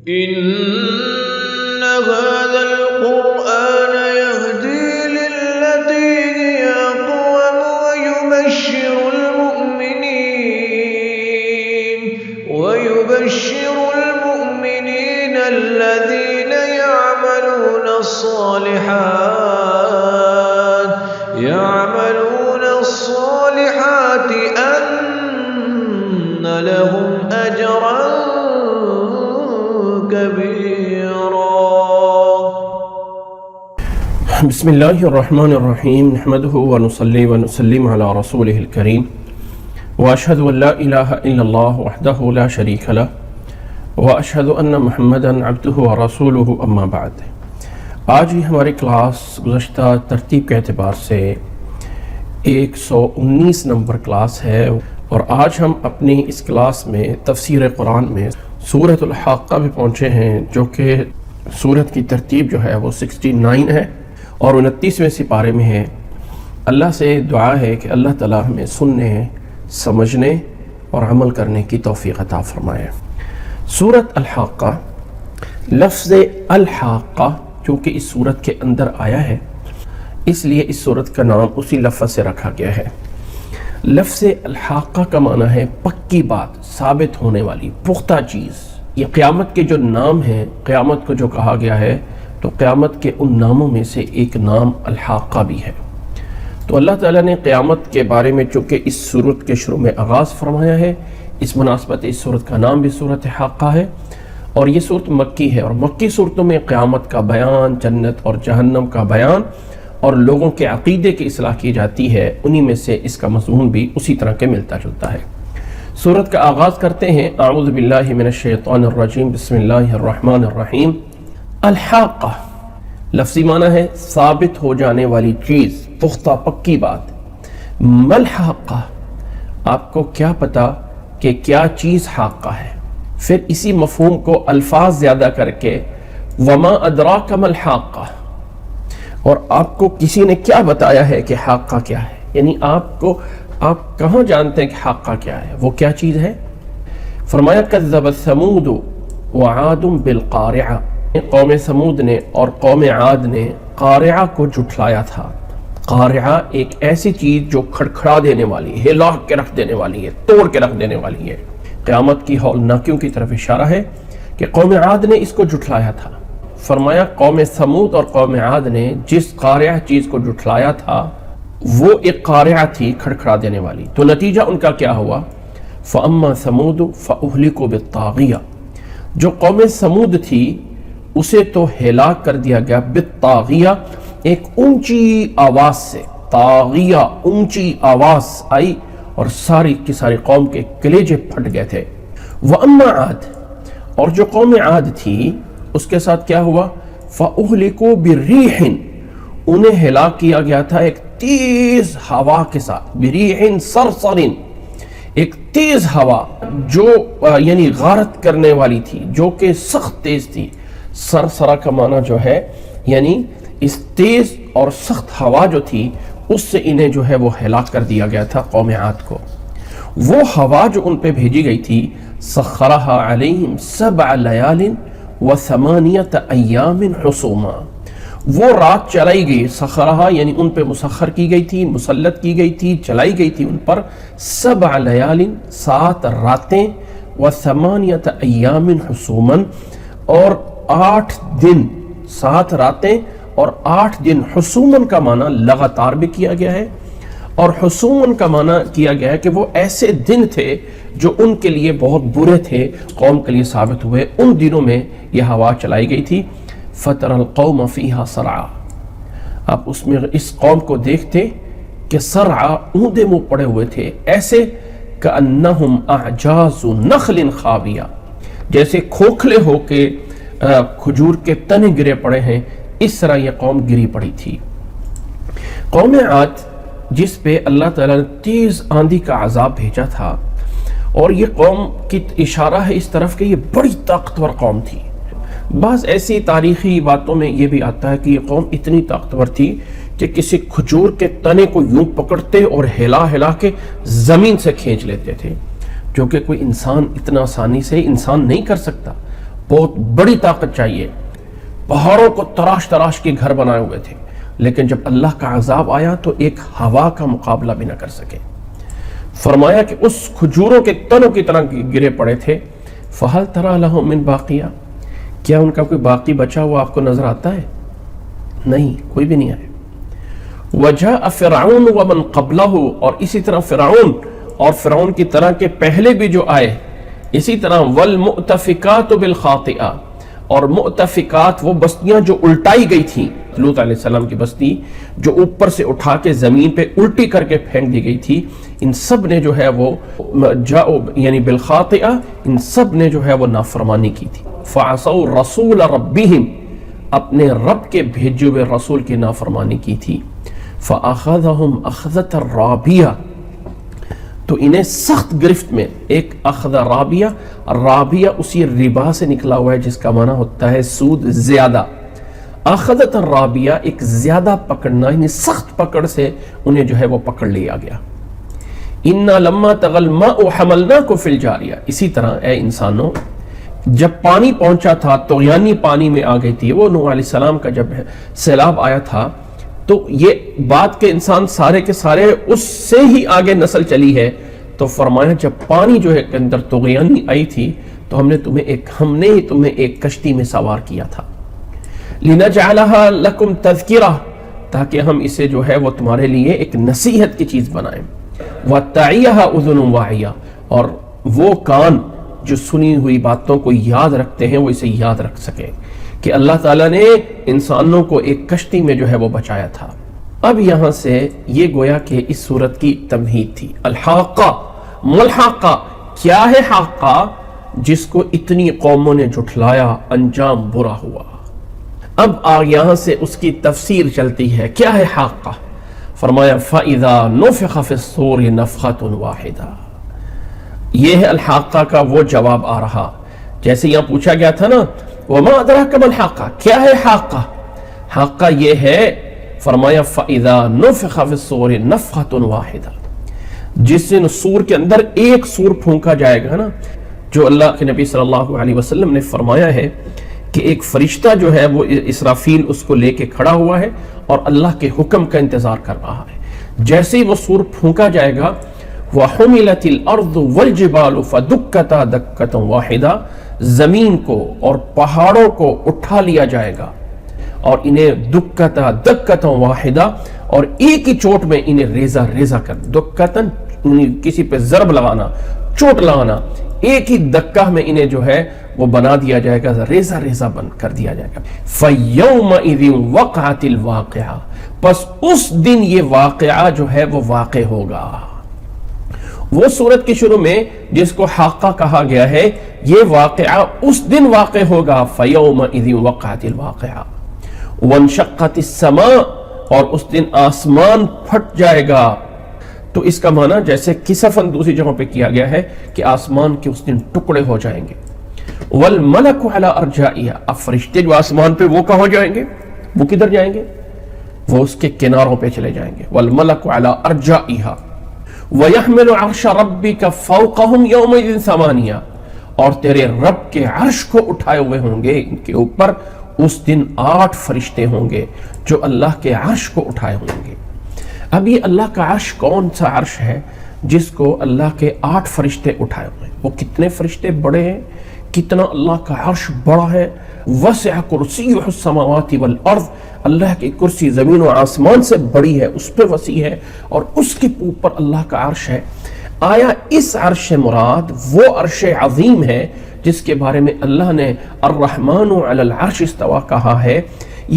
إن هذا القرآن يهدي للتي هي أقوم ويبشر المؤمنين الذين يعملون الصالحات أن لهم أجرا كبيرا. بسم الله الرحمن الرحيم نحمده ونصلي ونسلم على رسوله الكريم وأشهد أن لا إله إلا الله وحده لا شريك له وأشهد أن محمدا عبده ورسوله أما بعد. آج ہی ہماری کلاس گزشتہ ترتیب کے اعتبار سے 119 نمبر کلاس ہے، اور آج ہم اپنی اس کلاس میں تفسیر قرآن میں سورۃ الحاقہ میں پہنچے ہیں، جو کہ سورت کی ترتیب جو ہے وہ 69 ہے اور 29ویں سپارے میں ہے. اللہ سے دعا ہے کہ اللہ تعالیٰ ہمیں سننے، سمجھنے اور عمل کرنے کی توفیق عطا فرمائے. سورۃ الحاقہ، لفظ الحاقہ چونکہ اس سورت کے اندر آیا ہے، اس لیے اس سورت کا نام اسی لفظ سے رکھا گیا ہے. لفظ الحاقہ کا معنی ہے پکی بات، ثابت ہونے والی، پختہ چیز. یہ قیامت کے جو نام ہیں، قیامت کو جو کہا گیا ہے، تو قیامت کے ان ناموں میں سے ایک نام الحاقہ بھی ہے. تو اللہ تعالیٰ نے قیامت کے بارے میں چونکہ اس سورت کے شروع میں آغاز فرمایا ہے، اس مناسبت اس سورت کا نام بھی سورۃ حاقہ ہے. اور یہ سورت مکی ہے، اور مکی صورتوں میں قیامت کا بیان، جنت اور جہنم کا بیان اور لوگوں کے عقیدے کی اصلاح کی جاتی ہے. انہی میں سے اس کا مضمون بھی اسی طرح کے ملتا جلتا ہے. سورت کا آغاز کرتے ہیں اعوذ باللہ من الشیطان الرجیم، بسم اللہ الرحمن الرحیم. الحاقہ لفظی معنی ہے ثابت ہو جانے والی چیز، پختہ پکی بات. ملحاقہ، آپ کو کیا پتا کہ کیا چیز حاقہ ہے؟ پھر اسی مفہوم کو الفاظ زیادہ کر کے وما ادراک ملحاقہ، اور آپ کو کسی نے کیا بتایا ہے کہ حاقہ کیا ہے، یعنی آپ کہاں جانتے ہیں کہ حاقہ کیا ہے، وہ کیا چیز ہے؟ فرمایا کذبت ثمود وعاد بالقارعہ، قوم سمود نے اور قوم عاد نے قارعہ کو جھٹلایا تھا. قارعہ ایک ایسی چیز جو کھڑکھڑا دینے والی ہے، ہلا کے رکھ دینے والی ہے، توڑ کے رکھ دینے والی ہے. قیامت کی ہولناکیوں کی طرف اشارہ ہے کہ قوم عاد نے اس کو جھٹلایا تھا. فرمایا قوم سمود اور قوم عاد نے جس قارعہ چیز کو جھٹلایا تھا وہ ایک قارعہ تھی کھڑکھڑا دینے والی. تو نتیجہ ان کا کیا ہوا؟ فَأَمَّا ثَمُودُ فَأُهْلِكُوا بِالطَّاغِيَةِ، جو قوم سمود تھی اسے تو ہلاک کر دیا گیا بالطاغیہ، ایک اونچی آواز سے. طاغیہ اونچی آواز آئی اور ساری کی ساری قوم کے کلیجے پھٹ گئے تھے. وَأَمَّا عَادٍ، اور جو قوم عاد تھی اس کے ساتھ کیا ہوا؟ فَأُهْلِكُوا بِالرِّيحٍ، انہیں ہلاک کیا گیا تھا ایک تیز ہوا کے ساتھ. بِرِيحٍ صَرْصَرٍ، ایک تیز ہوا جو یعنی غارت کرنے والی تھی، جو کہ سخت تیز تھی. سرسرہ کا معنی جو ہے یعنی اس تیز اور سخت ہوا جو تھی اس سے انہیں جو ہے وہ ہلاک کر دیا گیا تھا قوم عاد کو. وہ ہوا جو ان پہ بھیجی گئی تھی سخرها علیہم 7 لیال و8 ایام حسوما، وہ رات چلائی گئی. سخرها یعنی ان پہ مسخر کی گئی تھی، مسلط کی گئی تھی، چلائی گئی تھی ان پر 7 لیال 7 راتیں و8 ایام حسوما، اور 8 دن، 7 راتیں اور 8 دن. حسومن کا معنی لگاتار بھی کیا گیا ہے، اور حسومن کا معنی کیا گیا ہے کہ وہ ایسے دن تھے جو ان کے لیے بہت برے تھے، قوم کے لیے ثابت ہوئے. ان دنوں میں یہ ہوا چلائی گئی تھی. فَتَرَ الْقَوْمَ فِيهَا صَرْعَا، آپ اس میں اس قوم کو دیکھتے کہ صرعا اونڈے منہ پڑے ہوئے تھے، ایسے كَأَنَّهُمْ أَعْجَازُ نَخْلٍ خَاوِيَةٍ، جیسے کھوکھلے ہو کے کھجور کے تنے گرے پڑے ہیں، اس طرح یہ قوم گری پڑی تھی. قوم عاد جس پہ اللہ تعالیٰ نے تیز آندھی کا عذاب بھیجا تھا، اور یہ قوم کی اشارہ ہے اس طرف کہ یہ بڑی طاقتور قوم تھی. بعض ایسی تاریخی باتوں میں یہ بھی آتا ہے کہ یہ قوم اتنی طاقتور تھی کہ کسی کھجور کے تنے کو یوں پکڑتے اور ہلا ہلا کے زمین سے کھینچ لیتے تھے، جو کہ کوئی انسان اتنا آسانی سے انسان نہیں کر سکتا. بہت بڑی طاقت چاہیے، پہاڑوں کو تراش تراش کے گھر بنائے ہوئے تھے، لیکن جب اللہ کا عذاب آیا تو ایک ہوا کا مقابلہ بھی نہ کر سکے۔ فرمایا کہ اس کھجوروں کے تنوں کی طرح گرے پڑے تھے، فَهَلْ تَرَى لَهُم مِّن بَاقِيَةٍ، کیا ان کا کوئی باقی بچا ہوا آپ کو نظر آتا ہے؟ نہیں، کوئی بھی نہیں آئے۔ وَجَاءَ فِرْعَوْنُ وَمَنْ قَبْلَهُ، اور اسی طرح فرعون اور فرعون کی طرح کے پہلے بھی جو آئے، اسی طرح وَالْمُؤْتَفِكَاتُ بِالْخَاطِئَةِ، اور مؤتفقات وہ بستیاں جو الٹائی گئی تھیں، لوط علیہ السلام کی بستی جو اوپر سے اٹھا کے زمین پہ الٹی کر کے پھینک دی گئی تھی، ان سب نے جو ہے وہ یعنی بالخاطئہ، ان سب نے جو ہے وہ نافرمانی کی تھی۔ فَعَصَوْا رَسُولَ رَبِّهِمْ، اپنے رب کے بھیجے ہوئے رسول کی نافرمانی کی تھی۔ فَأَخَذَهُمْ أَخْذَةً رَابِيَةً، تو انہیں سخت گرفت میں، ایک اخذ رابیہ، رابیہ اسی ربا سے نکلا ہوا ہے جس کا معنی ہوتا ہے سود زیادہ۔ اخذت رابیہ ایک زیادہ پکڑنا، یعنی سخت پکڑ سے انہیں جو ہے وہ پکڑ لیا گیا۔ اِنَّا لَمَّا طَغَى الْمَاءُ حَمَلْنَاكُمْ فِي الْجَارِيَةِ، اسی طرح اے انسانوں جب پانی پہنچا تھا، طغیانی پانی میں آ گئی تھی، وہ نوح علیہ السلام کا جب سیلاب آیا تھا، تو یہ بات کہ انسان سارے کے سارے اس سے ہی آگے نسل چلی ہے، تو فرمایا جب پانی جو ہے کے اندر طغیانی آئی تھی تو ہم نے ہی تمہیں ایک کشتی میں سوار کیا تھا۔ لِنَجْعَلَهَا لَكُمْ تَذْكِرَةً، تاکہ ہم اسے جو ہے وہ تمہارے لیے ایک نصیحت کی چیز بنائیں۔ وَتَّعِيَهَا أُذُنٌ وَاعِيَةٌ، اور وہ کان جو سنی ہوئی باتوں کو یاد رکھتے ہیں وہ اسے یاد رکھ سکے کہ اللہ تعالیٰ نے انسانوں کو ایک کشتی میں جو ہے وہ بچایا تھا۔ اب یہاں سے یہ گویا کہ اس صورت کی تمہید تھی۔ الحاقہ، ملحقہ، کیا ہے حاقہ؟ جس کو اتنی قوموں نے جھٹلایا، انجام برا ہوا۔ اب یہاں سے اس کی تفسیر چلتی ہے، کیا ہے حاقہ؟ فرمایا فَإِذَا نُفِخَ فِي الصُّورِ نَفْخَةٌ وَاحِدَةٌ، یہ ہے الحاقہ کا وہ جواب آ رہا، جیسے یہاں پوچھا گیا تھا نا وَمَا أَدْرَاكَ مَا الْحَاقَّةُ، کیا ہے حاقہ؟ حاقہ یہ ہے، فرمایا فَإِذَا نُفِخَ فِي الصُّورِ نَفْخَةٌ وَاحِدَةٌ، جس دن سور کے اندر ایک سور پھونکا جائے گا نا، جو اللہ کے نبی صلی اللہ علیہ وسلم نے فرمایا ہے کہ ایک فرشتہ جو ہے وہ اسرافیل اس کو لے کے کھڑا ہوا ہے اور اللہ کے حکم کا انتظار کر رہا ہے۔ جیسے ہی وہ سور پھونکا جائے گا، وَحُمِلَتِ الْأَرْضُ وَالْجِبَالُ فَدُكَّتَا دَكَّةً وَاحِدَةً، زمین کو اور پہاڑوں کو اٹھا لیا جائے گا اور انہیں دکتا دکتا واحدہ، اور ایک ہی چوٹ میں انہیں ریزہ ریزہ کر، دکتن کسی پہ ضرب لگانا، چوٹ لگانا، ایک ہی دکہ میں انہیں جو ہے وہ بنا دیا جائے گا، ریزہ ریزہ بند کر دیا جائے گا۔ فَيَوْمَئِذٍ وَقَعَتِ الْوَاقِعَةُ، پس اس دن یہ واقعہ جو ہے وہ واقع ہوگا۔ وہ سورت کے شروع میں جس کو حاقہ کہا گیا ہے، یہ واقعہ اس دن واقع ہوگا۔ فَيَوْمَئِذٍ وَقَعَتِ الْوَاقِعَةُ وَانشَقَّتِ السَّمَاءُ، اور اس دن آسمان پھٹ جائے گا۔ تو اس کا معنی جیسے کسفن دوسری جگہوں پہ کیا گیا ہے کہ آسمان کے اس دن ٹکڑے ہو جائیں گے۔ وَالْمَلَكُ عَلَىٰ أَرْجَائِهَا، اب فرشتے جو آسمان پہ وہ کہاں جائیں گے؟ وہ کدھر جائیں گے؟ وہ اس کے کناروں پہ چلے جائیں گے۔ وَالْمَلَكُ عَلَىٰ أَرْجَائِهَا وَيَحْمِلُ عَرْشَ رَبِّكَ فَوْقَهُمْ يَوْمَئِذٍ ثَمَانِيَةٌ، اور تیرے رب کے عرش کو اٹھائے ہوئے ہوں گے ان کے اوپر اس دن 8 فرشتے ہوں گے جو اللہ کے عرش کو اٹھائے ہوں گے۔ اب یہ اللہ کا عرش کون سا عرش ہے جس کو اللہ کے 8 فرشتے اٹھائے ہوئے ہیں؟ وہ کتنے فرشتے بڑے ہیں، کتنا اللہ کا عرش بڑا ہے۔ وسع کرسیہ السماوات والارض، اللہ کی کرسی زمین و آسمان سے بڑی ہے، اس پہ وسیع ہے، اور اس کے اوپر اللہ کا عرش ہے۔ آیا اس عرش سے مراد وہ عرش عظیم ہے جس کے بارے میں اللہ نے الرحمن علی العرش استوى کہا ہے،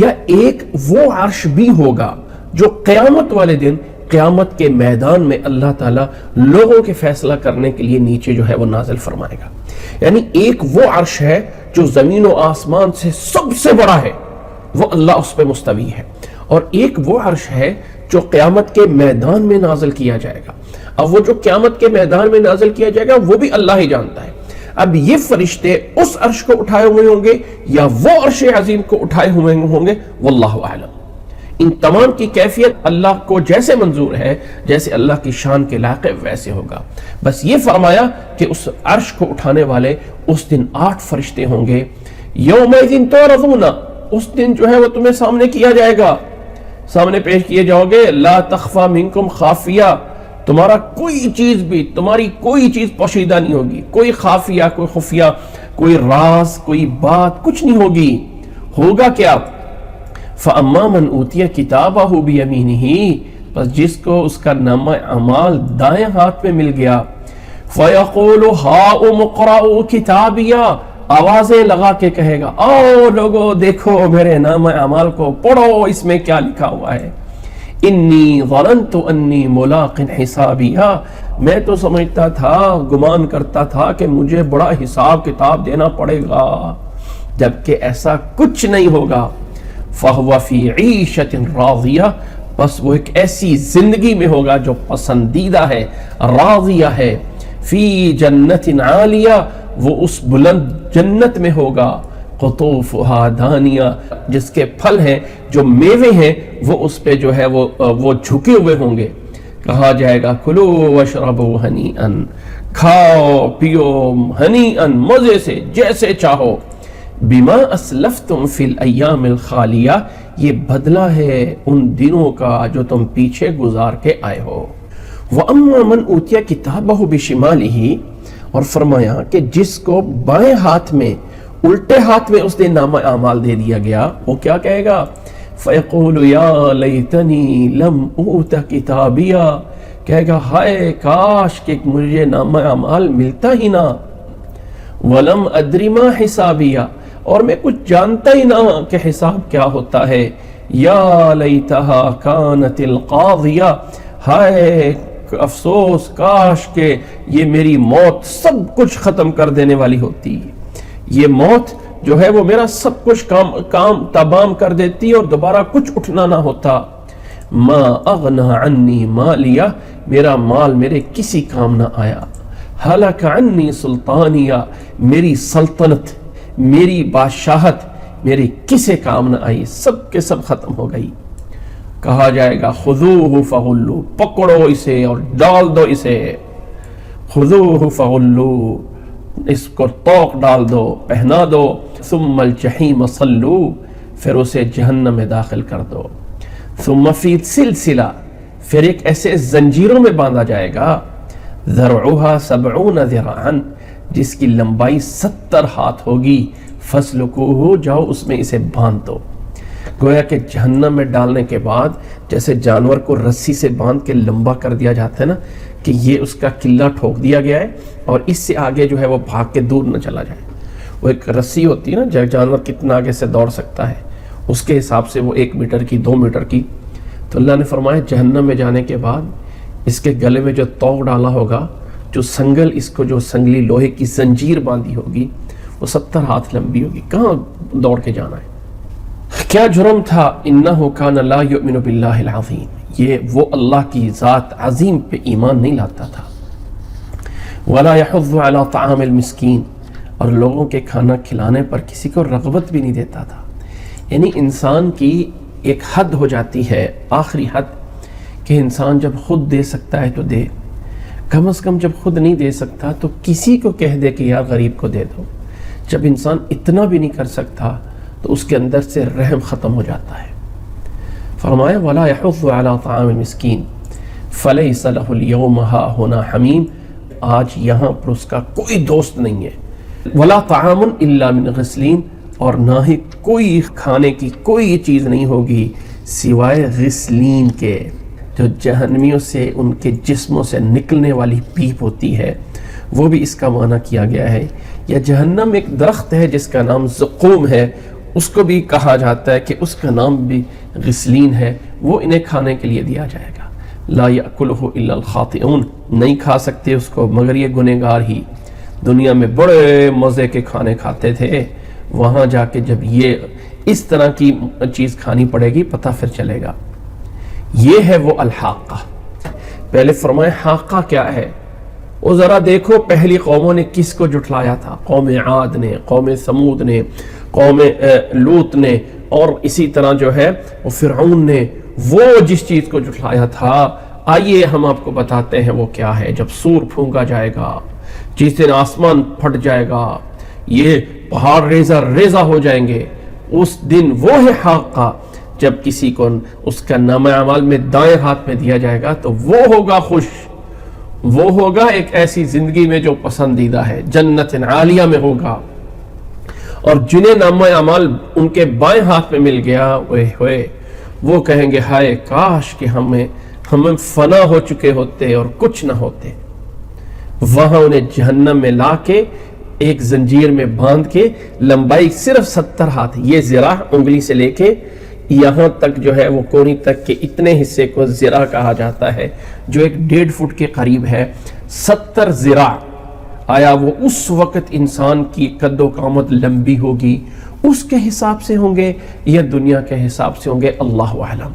یا ایک وہ عرش بھی ہوگا جو قیامت والے دن قیامت کے میدان میں اللہ تعالیٰ لوگوں کے فیصلہ کرنے کے لیے نیچے جو ہے وہ نازل فرمائے گا؟ یعنی ایک وہ عرش ہے جو زمین و آسمان سے سب سے بڑا ہے، وہ اللہ اس پہ مستوی ہے، اور ایک وہ عرش ہے جو قیامت کے میدان میں نازل کیا جائے گا۔ اب وہ جو قیامت کے میدان میں نازل کیا جائے گا وہ بھی اللہ ہی جانتا ہے۔ اب یہ فرشتے اس عرش کو اٹھائے ہوئے ہوں گے یا وہ عرش عظیم کو اٹھائے ہوئے ہوں گے، واللہ اعلم۔ ان تمام کی کیفیت اللہ کو جیسے منظور ہے، جیسے اللہ کی شان کے لائق ہے ویسے ہوگا۔ بس یہ فرمایا کہ اس عرش کو اٹھانے والے اس دن 8 فرشتے ہوں گے۔ یومئذ تعرضون، اس دن جو ہے وہ تمہیں سامنے کیا جائے گا، سامنے پیش کیے جاؤ گے۔ لا تخفى منکم خافیہ، تمہارا کوئی چیز بھی، تمہاری کوئی چیز پوشیدہ نہیں ہوگی، کوئی خافیہ، کوئی خفیہ، کوئی راز، کوئی بات کچھ نہیں ہوگی۔ ہوگا کیا؟ فَأَمَّا مَنْ أُوتِيَ كِتَابَهُ بِيَمِينِهِ، بس جس کو اس کا نامہ اعمال دائیں ہاتھ میں مل گیا، فَيَقُولُ هَاؤُمُ اقْرَءُوا كِتَابِيَهْ، آوازیں لگا کے کہے گا آؤ لوگو دیکھو میرے نامہ اعمال کو، پڑھو اس میں کیا لکھا ہوا ہے۔ انی ظننت انی ملاق حسابیہ، میں تو سمجھتا تھا، گمان کرتا تھا کہ مجھے بڑا حساب کتاب دینا پڑے گا، جبکہ ایسا کچھ نہیں ہوگا۔ فَهُوَ فِي عِيشَةٍ رَاضِيَةٍ، بس وہ ایک ایسی زندگی میں ہوگا جو پسندیدہ ہے، راضیہ ہے۔ فِي جَنَّةٍ عَالِيَةٍ، وہ اس بلند جنت میں ہوگا۔ قطوفها دانیہ، جس کے پھل ہیں، جو میوے ہیں، وہ اس پہ جو ہے وہ جھکے ہوئے ہوں گے۔ کہا جائے گا کلو واشربوا ہنیئا، کھاؤ پیو ہنیئا، مزے سے جیسے چاہو۔ بما اسلفتم فی الایام الخالیہ، یہ بدلہ ہے ان دنوں کا جو تم پیچھے گزار کے آئے ہو۔ وَأَمَّا مَنْ أُوتِيَ كِتَابَهُ بِشِمَالِهِ، اور فرمایا کہ جس کو بائیں ہاتھ میں، الٹے ہاتھ میں اس نے نامہ اعمال دے دیا گیا، وہ کیا کہے گا؟ فَيَقُولُ يَا لَيْتَنِي لَمْ أُوتَ كِتَابِيَهْ، کہے گا ہائے کاش کہ مجھے نامہ اعمال ملتا ہی نہ۔ وَلَمْ أَدْرِ مَا حِسَابِيَهْ، اور میں کچھ جانتا ہی نہ کہ حساب کیا ہوتا ہے۔ یا لیتہا کانت القاضیہ، ہائے افسوس کاش کہ یہ میری موت سب کچھ ختم کر دینے والی ہوتی، یہ موت جو ہے وہ میرا سب کچھ کام تمام کر دیتی اور دوبارہ کچھ اٹھنا نہ ہوتا۔ ما اغنى عنی مالیہ، میرا مال میرے کسی کام نہ آیا۔ ہلک عنی سلطانیہ، میری سلطنت، میری بادشاہت میری کسی کام نہ آئی، سب کے سب ختم ہو گئی۔ کہا جائے گا خذوہ فغلو، پکڑو اسے اور ڈال دو اسے۔ خذوہ فغلو، اس کو توق ڈال دو، پہنا دو۔ ثم الجحیم صلو، پھر اسے جہنم میں داخل کر دو۔ ثم فی سلسلہ، پھر ایک ایسے زنجیروں میں باندھا جائے گا، ذرعها 70 ذراعا، جس کی لمبائی 70 ہاتھ ہوگی، فسلکوہ، جاؤ اس میں اسے باندھ دو۔ گویا کہ جہنم میں ڈالنے کے بعد جیسے جانور کو رسی سے باندھ کے لمبا کر دیا جاتا ہے نا، کہ یہ اس کا قلعہ ٹھوک دیا گیا ہے اور اس سے آگے جو ہے وہ بھاگ کے دور نہ چلا جائے۔ وہ ایک رسی ہوتی ہے نا، جانور کتنا آگے سے دوڑ سکتا ہے، اس کے حساب سے وہ 1 میٹر کی، 2 میٹر کی۔ تو اللہ نے فرمایا جہنم میں جانے کے بعد اس کے گلے میں جو توق ڈالا ہوگا، جو سنگل، اس کو جو سنگلی لوہے کی زنجیر باندھی ہوگی، وہ 70 ہاتھ لمبی ہوگی، کہاں دوڑ کے جانا ہے؟ کیا جرم تھا؟ انہ کان لا یؤمن باللہ العظیم، یہ وہ اللہ کی ذات عظیم پہ ایمان نہیں لاتا تھا۔ ولا یحض علی طعام المسکین، اور لوگوں کے کھانا کھلانے پر کسی کو رغبت بھی نہیں دیتا تھا۔ یعنی انسان کی ایک حد ہو جاتی ہے، آخری حد، کہ انسان جب خود دے سکتا ہے تو دے، کم از کم جب خود نہیں دے سکتا تو کسی کو کہہ دے کہ یار غریب کو دے دو۔ جب انسان اتنا بھی نہیں کر سکتا تو اس کے اندر سے رحم ختم ہو جاتا ہے۔ فرمایا ولا يحض على طعام المسکین فلیس له اليوم هاهنا حمیم، آج یہاں پر اس کا کوئی دوست نہیں ہے۔ ولا طعام الا من غسلین، اور نہ ہی کوئی کھانے کی کوئی چیز نہیں ہوگی سوائے غسلین کے، جو جہنمیوں سے ان کے جسموں سے نکلنے والی پیپ ہوتی ہے، وہ بھی اس کا معنی کیا گیا ہے۔ یا جہنم ایک درخت ہے جس کا نام زقوم ہے، اس کو بھی کہا جاتا ہے کہ اس کا نام بھی غسلین ہے، وہ انہیں کھانے کے لیے دیا جائے گا۔ لا یأکلہ الا الخاطئون، نہیں کھا سکتے اس کو مگر یہ گنہگار ہی۔ دنیا میں بڑے مزے کے کھانے کھاتے تھے، وہاں جا کے جب یہ اس طرح کی چیز کھانی پڑے گی پتہ پھر چلے گا۔ یہ ہے وہ الحاقہ۔ پہلے فرمائے حاقہ کیا ہے؟ وہ ذرا دیکھو پہلی قوموں نے کس کو جھٹلایا تھا، قوم عاد نے، قوم سمود نے، قوم لوط نے، اور اسی طرح جو ہے وہ فرعون نے، وہ جس چیز کو جھٹلایا تھا آئیے ہم آپ کو بتاتے ہیں وہ کیا ہے۔ جب سور پھونکا جائے گا، جس دن آسمان پھٹ جائے گا، یہ پہاڑ ریزہ ریزہ ہو جائیں گے، اس دن وہ ہے حاقہ جب کسی کو اس کا نامہ اعمال میں دائیں ہاتھ میں دیا جائے گا تو وہ ہوگا خوش، وہ ہوگا ایک ایسی زندگی میں جو پسندیدہ ہے، جنت عالیہ میں ہوگا۔ اور جنہیں نامہ اعمال ان کے بائیں ہاتھ میں مل گیا ہوئے وہ کہیں گے ہائے کاش کہ ہمیں فنا ہو چکے ہوتے اور کچھ نہ ہوتے۔ وہاں انہیں جہنم میں لا کے ایک زنجیر میں باندھ کے، لمبائی صرف 70 ہاتھ، یہ ذراع انگلی سے لے کے یہاں تک جو ہے وہ کونی تک کے اتنے حصے کو ذراع کہا جاتا ہے، جو ایک 1.5 فٹ کے قریب ہے، 70 ذراع۔ آیا وہ اس وقت انسان کی قد و قامت لمبی ہوگی اس کے حساب سے ہوں گے یا دنیا کے حساب سے ہوں گے، اللہ اعلم۔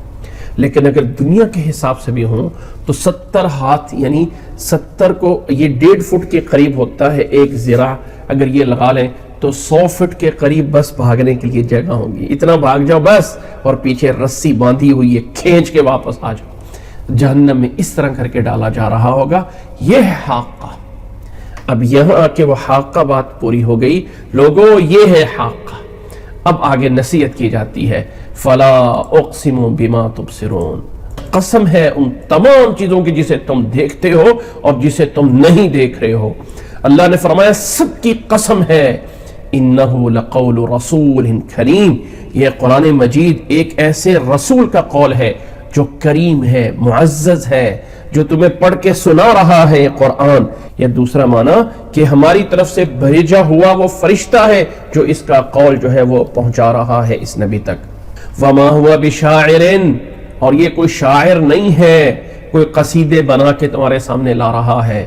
لیکن اگر دنیا کے حساب سے بھی ہوں تو 70 ہاتھ یعنی 70 کو یہ 1.5 فٹ کے قریب ہوتا ہے ایک ذراع، اگر یہ لگا لیں تو 100 فٹ کے قریب بس بھاگنے کے لیے جگہ ہوگی، اتنا بھاگ جاؤ بس، اور پیچھے رسی باندھی ہوئی ہے کھینچ کے واپس آ جاؤ۔ جہنم میں اس طرح کر کے ڈالا جا رہا ہوگا، یہ ہے حاقہ۔ اب یہاں آ کے وہ حاقہ بات پوری ہو گئی، لوگوں یہ ہے حاقہ۔ اب آگے نصیحت کی جاتی ہے، فلا اقسم بما تبصرون، قسم ہے ان تمام چیزوں کی جسے تم دیکھتے ہو اور جسے تم نہیں دیکھ رہے ہو۔ اللہ نے فرمایا سب کی قسم ہے، انہ لقول رسول کریم، یہ قرآن مجید ایک ایسے رسول کا قول ہے جو کریم ہے، معزز ہے، جو تمہیں پڑھ کے سنا رہا ہے یہ قرآن۔ یا دوسرا معنی کہ ہماری طرف سے بھیجا ہوا وہ فرشتہ ہے جو اس کا قول جو ہے وہ پہنچا رہا ہے اس نبی تک۔ وما ہوا بشاعر، اور یہ کوئی شاعر نہیں ہے، کوئی قصیدے بنا کے تمہارے سامنے لا رہا ہے۔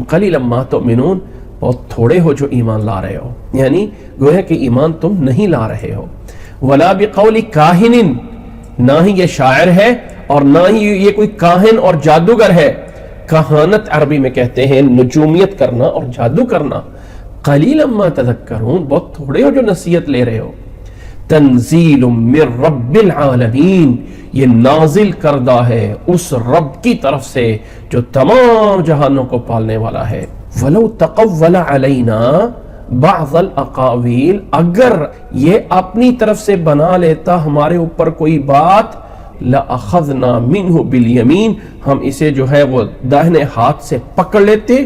قلیلا ما تؤمنون، بہت تھوڑے ہو جو ایمان لا رہے ہو، یعنی گویا کہ ایمان تم نہیں لا رہے ہو۔ ولا بقول کاہن، نہ ہی یہ شاعر ہے اور نہ ہی یہ کوئی کاہن اور جادوگر ہے۔ کہانت عربی میں کہتے ہیں نجومیت کرنا اور جادو کرنا۔ قلیلا ما تذکرون، بہت تھوڑے ہو جو نصیحت لے رہے ہو۔ تنزیل من رب العالمین، یہ نازل کردہ ہے اس رب کی طرف سے جو تمام جہانوں کو پالنے والا ہے۔ وَلَوْ تَقَوَّلَ عَلَيْنَا بعض الاقاویل، اگر یہ اپنی طرف سے بنا لیتا ہمارے اوپر کوئی بات، لَأَخَذْنَا مِنْهُ بِالْيَمِينِ، ہم اسے جو ہے وہ داہنے ہاتھ سے پکڑ لیتے،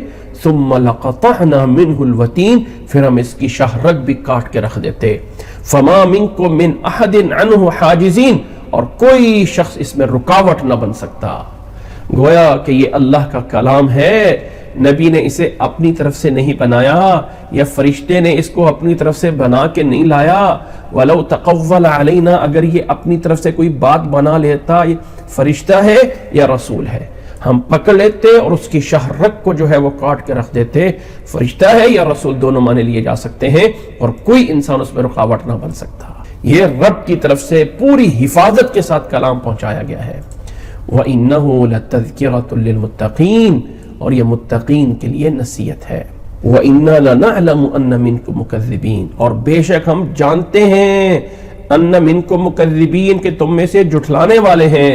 ثُمَّ لَقَطَعْنَا مِنْهُ الْوَتِينَ، پھر ہم اس کی شاہ رگ بھی کاٹ کے رکھ دیتے۔ فَمَا مِنْكُمْ مِنْ أَحَدٍ عَنْهُ حَاجِزِينَ، اور کوئی شخص اس میں رکاوٹ نہ بن سکتا۔ گویا کہ یہ اللہ کا کلام ہے، نبی نے اسے اپنی طرف سے نہیں بنایا یا فرشتے نے اس کو اپنی طرف سے بنا کے نہیں لایا۔ وَلَوْ تَقَوَّلَ عَلَيْنَا، اگر یہ اپنی طرف سے کوئی بات بنا لیتا، یہ فرشتہ ہے یا رسول ہے، ہم پکڑ لیتے اور اس کی شاہ رگ کو جو ہے وہ کاٹ کے رکھ دیتے۔ فرشتہ ہے یا رسول دونوں معنی لیے جا سکتے ہیں، اور کوئی انسان اس میں رکاوٹ نہ بن سکتا۔ یہ رب کی طرف سے پوری حفاظت کے ساتھ کلام پہنچایا گیا ہے۔ وَإِنَّهُ لَتَذْكِرَةٌ لِّلْمُتَّقِينَ، اور یہ متقین کے لیے نصیحت ہے۔ وَإِنَّا لَنَعْلَمُ أَنَّ مِنْكُمْ مُكَذِّبِينَ، اور بے شک ہم جانتے ہیں، أَنَّ مِنْكُمْ مُكَذِّبِينَ کہ تم میں سے جھٹلانے والے ہیں۔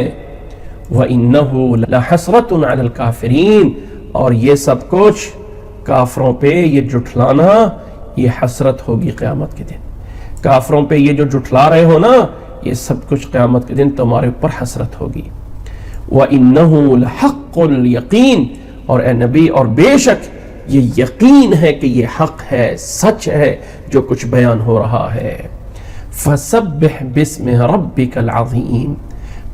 وَإِنَّهُ لَحَسْرَةٌ عَلَى الْكَافِرِينَ، اور یہ سب کچھ کافروں پہ یہ جھٹلانا یہ حسرت ہوگی قیامت کے دن۔ کافروں پہ یہ جو جھٹلا رہے ہو نا، یہ سب کچھ قیامت کے دن تمہارے اوپر حسرت ہوگی۔ وَإِنَّهُ لَحَقُّ الْيَقِينَ، اور اے نبی اور بے شک یہ یقین ہے کہ یہ حق ہے، سچ ہے جو کچھ بیان ہو رہا ہے۔ فَسَبِّحْ بِاسْمِ رَبِّكَ الْعَظِيمِ،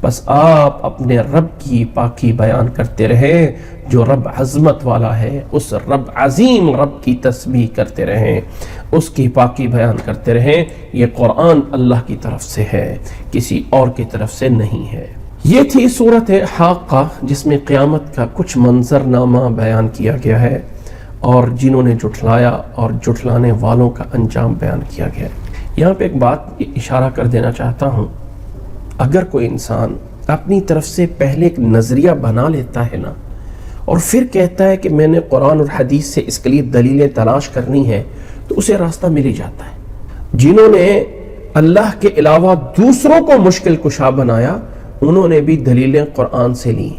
بس آپ اپنے رب کی پاکی بیان کرتے رہے جو رب عظمت والا ہے، اس رب عظیم رب کی تسبیح کرتے رہیں، اس کی پاکی بیان کرتے رہیں۔ یہ قرآن اللہ کی طرف سے ہے، کسی اور کی طرف سے نہیں ہے۔ یہ تھی سورۃ حاقہ، جس میں قیامت کا کچھ منظرنامہ بیان کیا گیا ہے اور جنہوں نے جھٹلایا اور جھٹلانے والوں کا انجام بیان کیا گیا ہے۔ یہاں پہ ایک بات اشارہ کر دینا چاہتا ہوں، اگر کوئی انسان اپنی طرف سے پہلے ایک نظریہ بنا لیتا ہے نا اور پھر کہتا ہے کہ میں نے قرآن اور حدیث سے اس کے لیے دلیلیں تلاش کرنی ہیں، تو اسے راستہ مل ہی جاتا ہے۔ جنہوں نے اللہ کے علاوہ دوسروں کو مشکل کشا بنایا، انہوں نے بھی دلیلیں قرآن سے لی۔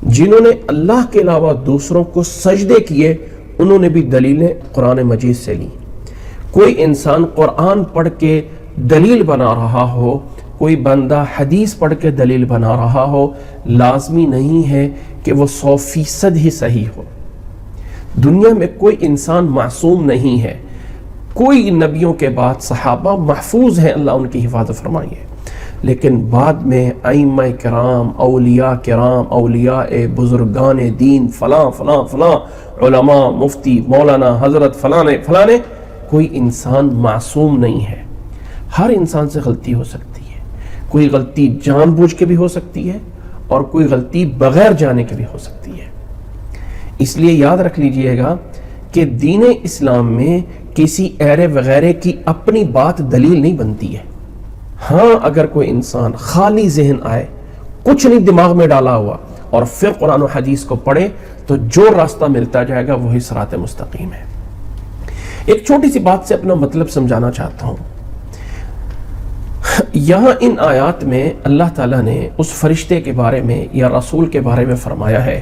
جنہوں نے اللہ کے علاوہ دوسروں کو سجدے کیے، انہوں نے بھی دلیلیں قرآن مجید سے لی۔ کوئی انسان قرآن پڑھ کے دلیل بنا رہا ہو، کوئی بندہ حدیث پڑھ کے دلیل بنا رہا ہو، لازمی نہیں ہے کہ وہ 100% ہی صحیح ہو۔ دنیا میں کوئی انسان معصوم نہیں ہے۔ کوئی نبیوں کے بعد صحابہ محفوظ ہیں، اللہ ان کی حفاظت فرمائے، لیکن بعد میں ائمہ کرام، اولیاء کرام، اولیاء بزرگان دین، فلاں فلاں فلاں علماء، مفتی، مولانا، حضرت فلانے فلانے، کوئی انسان معصوم نہیں ہے۔ ہر انسان سے غلطی ہو سکتی ہے، کوئی غلطی جان بوجھ کے بھی ہو سکتی ہے اور کوئی غلطی بغیر جانے کے بھی ہو سکتی ہے۔ اس لیے یاد رکھ لیجئے گا کہ دین اسلام میں کسی ایرے وغیرہ کی اپنی بات دلیل نہیں بنتی ہے۔ ہاں، اگر کوئی انسان خالی ذہن آئے، کچھ نہیں دماغ میں ڈالا ہوا، اور پھر قرآن و حدیث کو پڑھے، تو جو راستہ ملتا جائے گا وہی صراط مستقیم ہے۔ ایک چھوٹی سی بات سے اپنا مطلب سمجھانا چاہتا ہوں۔ یہاں ان آیات میں اللہ تعالیٰ نے اس فرشتے کے بارے میں یا رسول کے بارے میں فرمایا ہے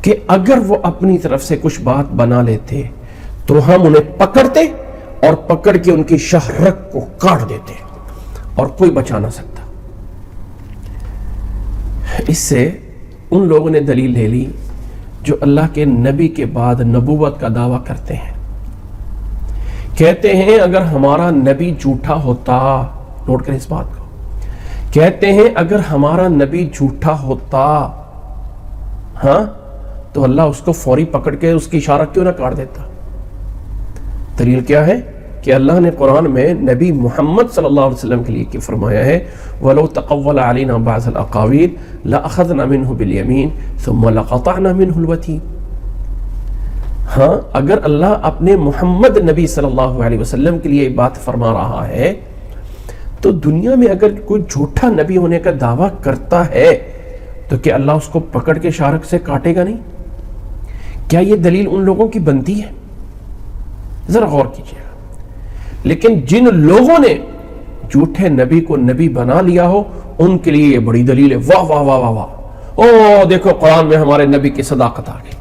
کہ اگر وہ اپنی طرف سے کچھ بات بنا لیتے تو ہم انہیں پکڑتے اور پکڑ کے ان کی شہرت کو کاٹ دیتے اور کوئی بچا نہ سکتا۔ اس سے ان لوگوں نے دلیل لے لی جو اللہ کے نبی کے بعد نبوت کا دعویٰ کرتے ہیں۔ کہتے ہیں اگر ہمارا نبی جھوٹا ہوتا، نوٹ کریں اس بات کو، کہتے ہیں اگر ہمارا نبی جھوٹا ہوتا ہاں تو اللہ اس کو فوری پکڑ کے اس کی اشارہ کیوں نہ کاٹ دیتا۔ دلیل کیا ہے کہ اللہ نے قرآن میں نبی محمد صلی اللہ علیہ وسلم کے لیے کی فرمایا ہے وَلَوْ تَقَوَّلَ عَلَيْنَا بَعْضَ الْأَقَاوِيلِ لَأَخَذْنَا مِنْهُ بِالْيَمِينِ ثُمَّ لَقَطَعْنَا مِنْهُ الْوَتِينَ۔ ہاں، اگر اللہ اپنے محمد نبی صلی اللہ علیہ وسلم کے لیے بات فرما رہا ہے تو دنیا میں اگر کوئی جھوٹا نبی ہونے کا دعویٰ کرتا ہے تو کیا اللہ اس کو پکڑ کے شارک سے کاٹے گا نہیں؟ کیا یہ دلیل ان لوگوں کی بنتی ہے؟ ذرا غور کیجیے گا۔ لیکن جن لوگوں نے جھوٹے نبی کو نبی بنا لیا ہو، ان کے لیے یہ بڑی دلیل ہے، واہ واہ واہ واہ واہ، او دیکھو قرآن میں ہمارے نبی کی صداقت آ گئی۔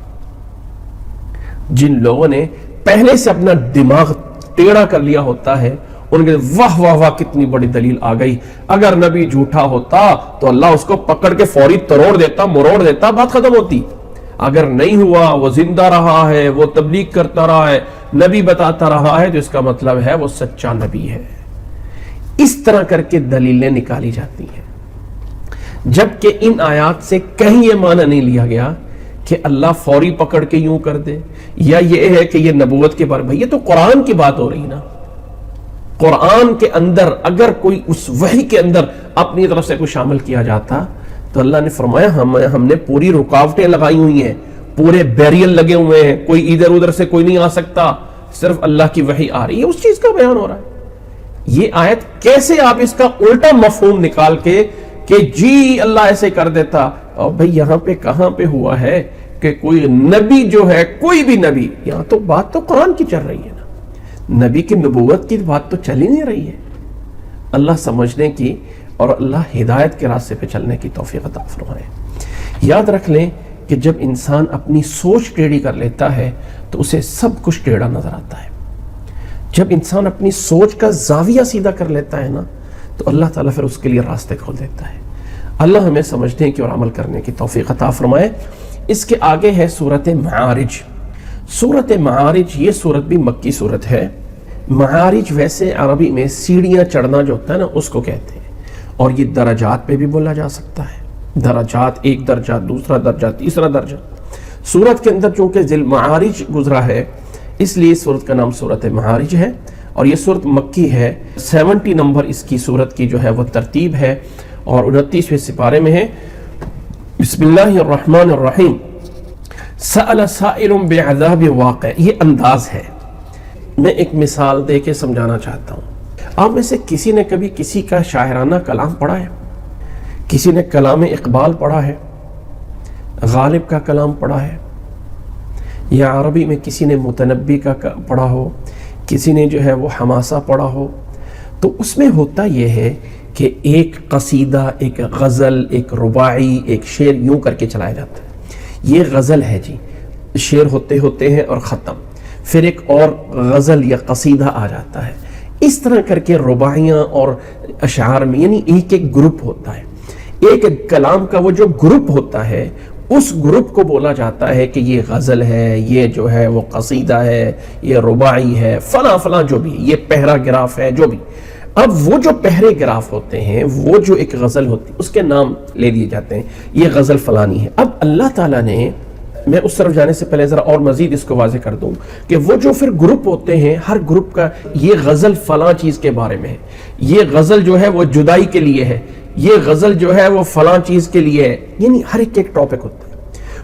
جن لوگوں نے پہلے سے اپنا دماغ ٹیڑھا کر لیا ہوتا ہے، ان کے واہ واہ واہ کتنی بڑی دلیل آ گئی، اگر نبی جھوٹا ہوتا تو اللہ اس کو پکڑ کے فوری تروڑ دیتا، مروڑ دیتا، بات ختم ہوتی۔ اگر نہیں ہوا، وہ زندہ رہا ہے، وہ تبلیغ کرتا رہا ہے، نبی بتاتا رہا ہے، تو اس کا مطلب ہے وہ سچا نبی ہے۔ اس طرح کر کے دلیلیں نکالی جاتی ہیں، جبکہ ان آیات سے کہیں یہ معنی نہیں لیا گیا کہ اللہ فوری پکڑ کے یوں کر دے، یا یہ ہے کہ یہ نبوت کے بارے میں، یہ تو قرآن کی بات ہو رہی نا۔ قرآن کے اندر اگر کوئی اس وحی کے اندر اپنی طرف سے کوئی شامل کیا جاتا تو اللہ نے فرمایا ہم نے پوری رکاوٹیں لگائی ہوئی ہیں، پورے بیریل لگے ہوئے ہیں، کوئی ادھر ادھر سے کوئی نہیں آ سکتا، صرف اللہ کی وحی آ رہی ہے، اس چیز کا بیان ہو رہا ہے۔ یہ آیت کیسے آپ اس کا الٹا مفہوم نکال کے کہ جی اللہ ایسے کر دیتا، اور بھئی یہاں پہ کہاں پہ ہوا ہے کہ کوئی نبی جو ہے، کوئی بھی نبی، یہاں تو بات تو قرآن کی چل رہی ہے نا، نبی کی نبوت کی بات تو چل ہی نہیں رہی ہے۔ اللہ سمجھنے کی اور اللہ ہدایت کے راستے پہ چلنے کی توفیق عطا فرمائے۔ یاد رکھ لیں کہ جب انسان اپنی سوچ ٹیڑھی کر لیتا ہے تو اسے سب کچھ ٹیڑھا نظر آتا ہے۔ جب انسان اپنی سوچ کا زاویہ سیدھا کر لیتا ہے نا تو اللہ تعالیٰ پھر اس کے لیے راستے کھول دیتا ہے۔ اللہ ہمیں سمجھنے کی اور عمل کرنے کی توفیق عطا فرمائے۔ اس کے آگے ہے سورۃ معارج۔ سورۃ معارج یہ سورت بھی مکی سورت ہے۔ معارج ویسے عربی میں سیڑھیاں چڑھنا جو ہوتا ہے نا اس کو کہتے ہیں، اور یہ درجات پہ بھی بولا جا سکتا ہے۔ درجات، ایک درجہ، دوسرا درجہ، تیسرا درجہ۔ سورت کے اندر چونکہ ذی المعارج گزرا ہے اس لیے سورت کا نام سورۃ معارج ہے، اور یہ سورت مکی ہے۔ 70 نمبر اس کی سورت کی جو ہے وہ ترتیب ہے، اور 29ویں سپارے میں ہے۔ بسم اللہ الرحمن الرحیم۔ سأل سائل بعذاب واقع، یہ انداز ہے۔ میں ایک مثال دے کے سمجھانا چاہتا ہوں۔ آپ میں سے کسی نے کبھی کسی کا شاعرانہ کلام پڑھا ہے؟ کسی نے کلام اقبال پڑھا ہے؟ غالب کا کلام پڑھا ہے؟ یا عربی میں کسی نے متنبی کا پڑھا ہو، کسی نے جو ہے وہ حماسہ پڑھا ہو، تو اس میں ہوتا یہ ہے کہ ایک قصیدہ، ایک غزل، ایک رباعی، ایک شعر یوں کر کے چلایا جاتا ہے، یہ غزل ہے جی، شعر ہوتے ہیں اور ختم، پھر ایک اور غزل یا قصیدہ آ جاتا ہے، اس طرح کر کے رباعیاں اور اشعار میں یعنی ایک ایک گروپ ہوتا ہے، ایک ایک کلام کا وہ جو گروپ ہوتا ہے اس گروپ کو بولا جاتا ہے کہ یہ غزل ہے، یہ جو ہے وہ قصیدہ ہے، یہ رباعی ہے، فلاں فلاں جو بھی، یہ پیراگراف ہے، جو بھی۔ اب وہ جو پیراگراف ہوتے ہیں، وہ جو ایک غزل ہوتی ہے اس کے نام لے دیے جاتے ہیں، یہ غزل فلانی ہے۔ اب اللہ تعالیٰ نے، میں اس طرف جانے سے پہلے ذرا اور مزید اس کو واضح کر دوں کہ وہ جو پھر گروپ ہوتے ہیں، ہر گروپ کا یہ غزل فلاں چیز کے بارے میں ہے، یہ غزل جو ہے وہ جدائی کے لیے ہے، یہ غزل جو ہے وہ فلاں چیز کے لیے ہے، یعنی ہر ایک ٹاپک ہوتا ہے۔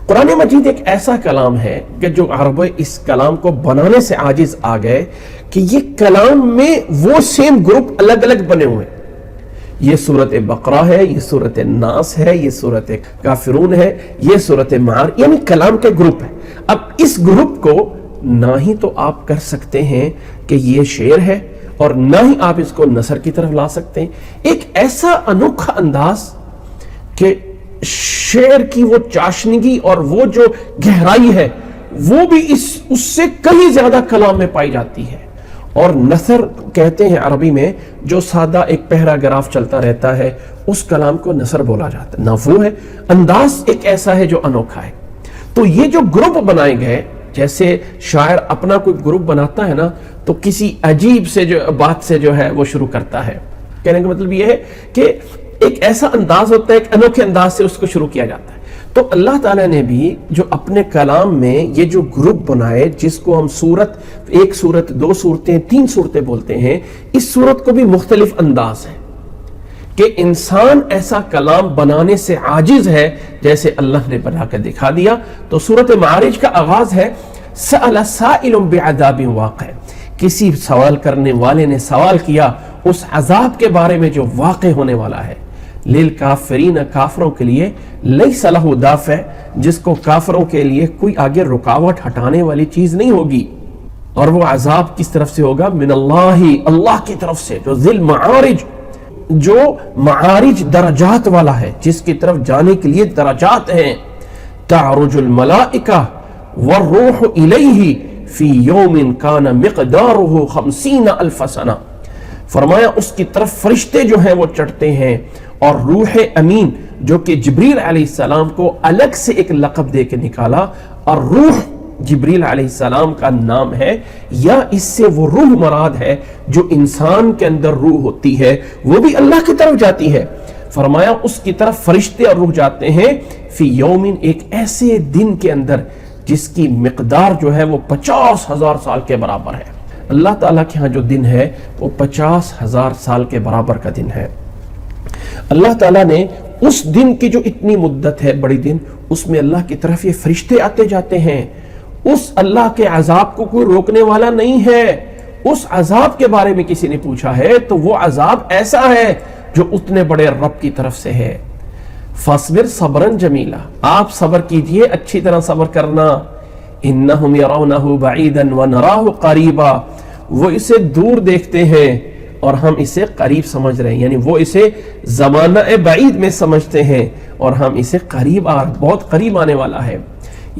قرآن مجید ایک ایسا کلام ہے کہ جو عرب اس کلام کو بنانے سے عاجز آ گئے کہ یہ کلام میں وہ سیم گروپ الگ الگ بنے ہوئے ہیں۔ یہ سورت بقرہ ہے، یہ سورت ناس ہے، یہ سورت کافرون ہے، یہ سورت معارج، یعنی کلام کے گروپ ہے۔ اب اس گروپ کو نہ ہی تو آپ کر سکتے ہیں کہ یہ شعر ہے اور نہ ہی آپ اس کو نثر کی طرف لا سکتے ہیں۔ ایک ایسا انوکھا انداز کہ شعر کی وہ چاشنگی اور وہ جو گہرائی ہے وہ بھی اس سے کہیں زیادہ کلام میں پائی جاتی ہے۔ اور نثر کہتے ہیں عربی میں جو سادہ ایک پیراگراف چلتا رہتا ہے اس کلام کو نثر بولا جاتا ہے، نہ وہ ہے، انداز ایک ایسا ہے جو انوکھا ہے۔ تو یہ جو گروپ بنائے گئے، جیسے شاعر اپنا کوئی گروپ بناتا ہے نا تو کسی عجیب سے جو بات سے جو ہے وہ شروع کرتا ہے، کہنے کا مطلب یہ ہے کہ ایک ایسا انداز ہوتا ہے، ایک انوکھے انداز سے اس کو شروع کیا جاتا ہے۔ تو اللہ تعالیٰ نے بھی جو اپنے کلام میں یہ جو گروپ بنائے، جس کو ہم سورت، ایک سورت، دو صورتیں، تین صورتیں بولتے ہیں، اس سورت کو بھی مختلف انداز ہے کہ انسان ایسا کلام بنانے سے عاجز ہے جیسے اللہ نے بنا کے دکھا دیا۔ تو سورت معارج کا آغاز ہے سأل سائل بعذاب واقع، کسی سوال کرنے والے نے سوال کیا اس عذاب کے بارے میں جو واقع ہونے والا ہے۔ للکافرین، کافروں کے لیے، لیس لہ دافع، جس کو کافروں کے لیے کوئی آگے رکاوٹ ہٹانے والی چیز نہیں ہوگی۔ اور وہ عذاب کس طرف سے ہوگا؟ من اللہ، اللہ کی طرف سے، جو ذل معارج، جو معارج درجات والا ہے، جس کی طرف جانے کے لیے درجات ہیں۔ تعرج الملائکہ والروح الیہ فی یوم کان مقدارہ 50,000 سنہ، فرمایا اس کی طرف فرشتے جو ہیں وہ چڑھتے ہیں، اور روح امین جو کہ جبریل علیہ السلام کو الگ سے ایک لقب دے کے نکالا، اور روح جبریل علیہ السلام کا نام ہے، یا اس سے وہ روح مراد ہے جو انسان کے اندر روح ہوتی ہے، وہ بھی اللہ کی طرف جاتی ہے۔ فرمایا اس کی طرف فرشتے اور روح جاتے ہیں فی یومن، ایک ایسے دن کے اندر جس کی مقدار جو ہے وہ 50,000 سال کے برابر ہے۔ اللہ تعالیٰ کے ہاں جو دن ہے وہ 50,000 سال کے برابر کا دن ہے۔ اللہ تعالیٰ نے اس دن کی جو اتنی مدت ہے، بڑی دن، اس میں اللہ کی طرف یہ فرشتے آتے جاتے ہیں۔ اس اللہ کے عذاب کو کوئی روکنے والا نہیں ہے۔ اس عذاب کے بارے میں کسی نے پوچھا ہے تو وہ عذاب ایسا ہے جو اتنے بڑے رب کی طرف سے ہے۔ فاصبر صبرا جمیلا، آپ صبر کیجئے، اچھی طرح صبر کرنا۔ انہم یرونہ بعیدا ونراہ قریبا، وہ اسے دور دیکھتے ہیں اور ہم اسے قریب سمجھ رہے ہیں، یعنی وہ اسے زمانہ بعید میں سمجھتے ہیں اور ہم اسے قریب، بہت قریب آنے والا ہے۔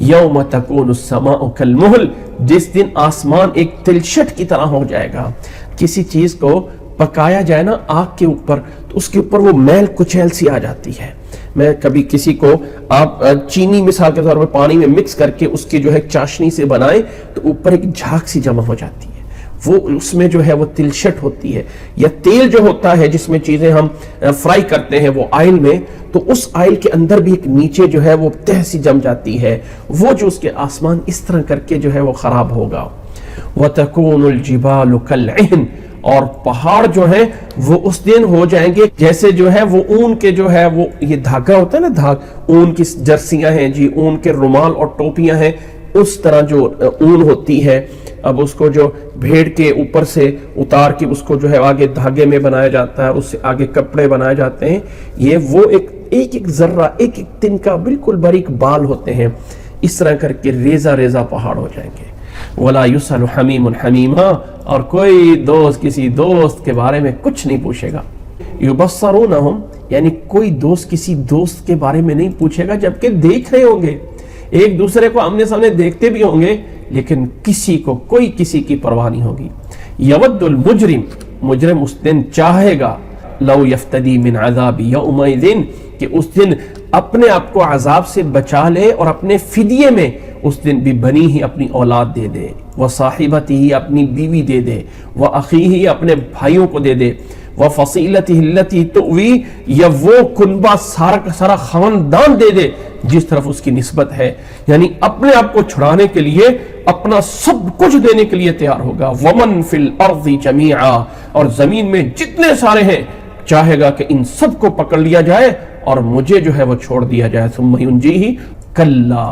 یوم تکون السماء کالمہل، جس دن آسمان ایک تلچھٹ کی طرح ہو جائے گا۔ کسی چیز کو پکایا جائے نا آگ کے اوپر تو اس کے اوپر وہ میل کچیل سی آ جاتی ہے۔ میں کبھی کسی کو آپ چینی مثال کے طور پر پانی میں مکس کر کے اس کی جو ہے چاشنی سے بنائیں تو اوپر ایک جھاگ سی جمع ہو جاتی ہے، وہ اس میں جو ہے وہ تلچھٹ ہوتی ہے۔ یا تیل جو ہوتا ہے جس میں چیزیں ہم فرائی کرتے ہیں وہ آئل میں، تو اس آئل کے اندر بھی ایک نیچے جو ہے وہ تہ سی جم جاتی ہے، وہ جو اس کے آسمان اس طرح کر کے جو ہے وہ خراب ہوگا۔ وَتَكُونُ الْجِبَالُ كَالْعِهْنِ، اور پہاڑ جو ہیں وہ اس دن ہو جائیں گے جیسے جو ہے وہ اون کے جو ہے وہ یہ دھاگا ہوتا ہے نا، اون کی جرسیاں ہیں جی، اون کے رومال اور ٹوپیاں ہیں، اس طرح جو اون ہوتی ہے، اب اس کو جو بھیڑ کے اوپر سے اتار کے اس کو جو ہے آگے دھاگے میں بنایا جاتا ہے، اس سے آگے کپڑے بنائے جاتے ہیں، یہ وہ ایک ذرہ، ایک تن کا بالکل باریک بال ہوتے ہیں، اس طرح کر کے ریزہ ریزہ پہاڑ ہو جائیں گے. ولا یسأل حمیم حمیما، اور کوئی دوست کسی دوست کے بارے میں کچھ نہیں پوچھے گا. یبصرونہم، یعنی کوئی دوست کسی دوست کے بارے میں نہیں پوچھے گا جبکہ دیکھ رہے ہوں گے، ایک دوسرے کو آمنے سامنے دیکھتے بھی ہوں گے، لیکن کسی کو کوئی کسی کی پرواہ نہیں ہوگی. یود المجرم، مجرم اس دن چاہے گا، لو یفتدی من عذاب یومئذ، کہ اس دن اپنے آپ کو عذاب سے بچا لے اور اپنے فدیے میں اس دن بھی بنی ہی اپنی اولاد دے دے، وصاحبتہ ہی اپنی بیوی دے دے، وأخیہ اپنے بھائیوں کو دے دے، وفصیلتہ التی تؤوی، یا وہ کنبہ سارا کا سارا خاندان دے دے جس طرف اس کی نسبت ہے. یعنی اپنے آپ کو چھڑانے کے لیے اپنا سب کچھ دینے کے لیے تیار ہوگا. ومن فی الارض جمیعا، اور زمین میں جتنے سارے ہیں چاہے گا کہ ان سب کو پکڑ لیا جائے اور مجھے جو ہے وہ چھوڑ دیا جائے. ثم ینجیہ، کلا،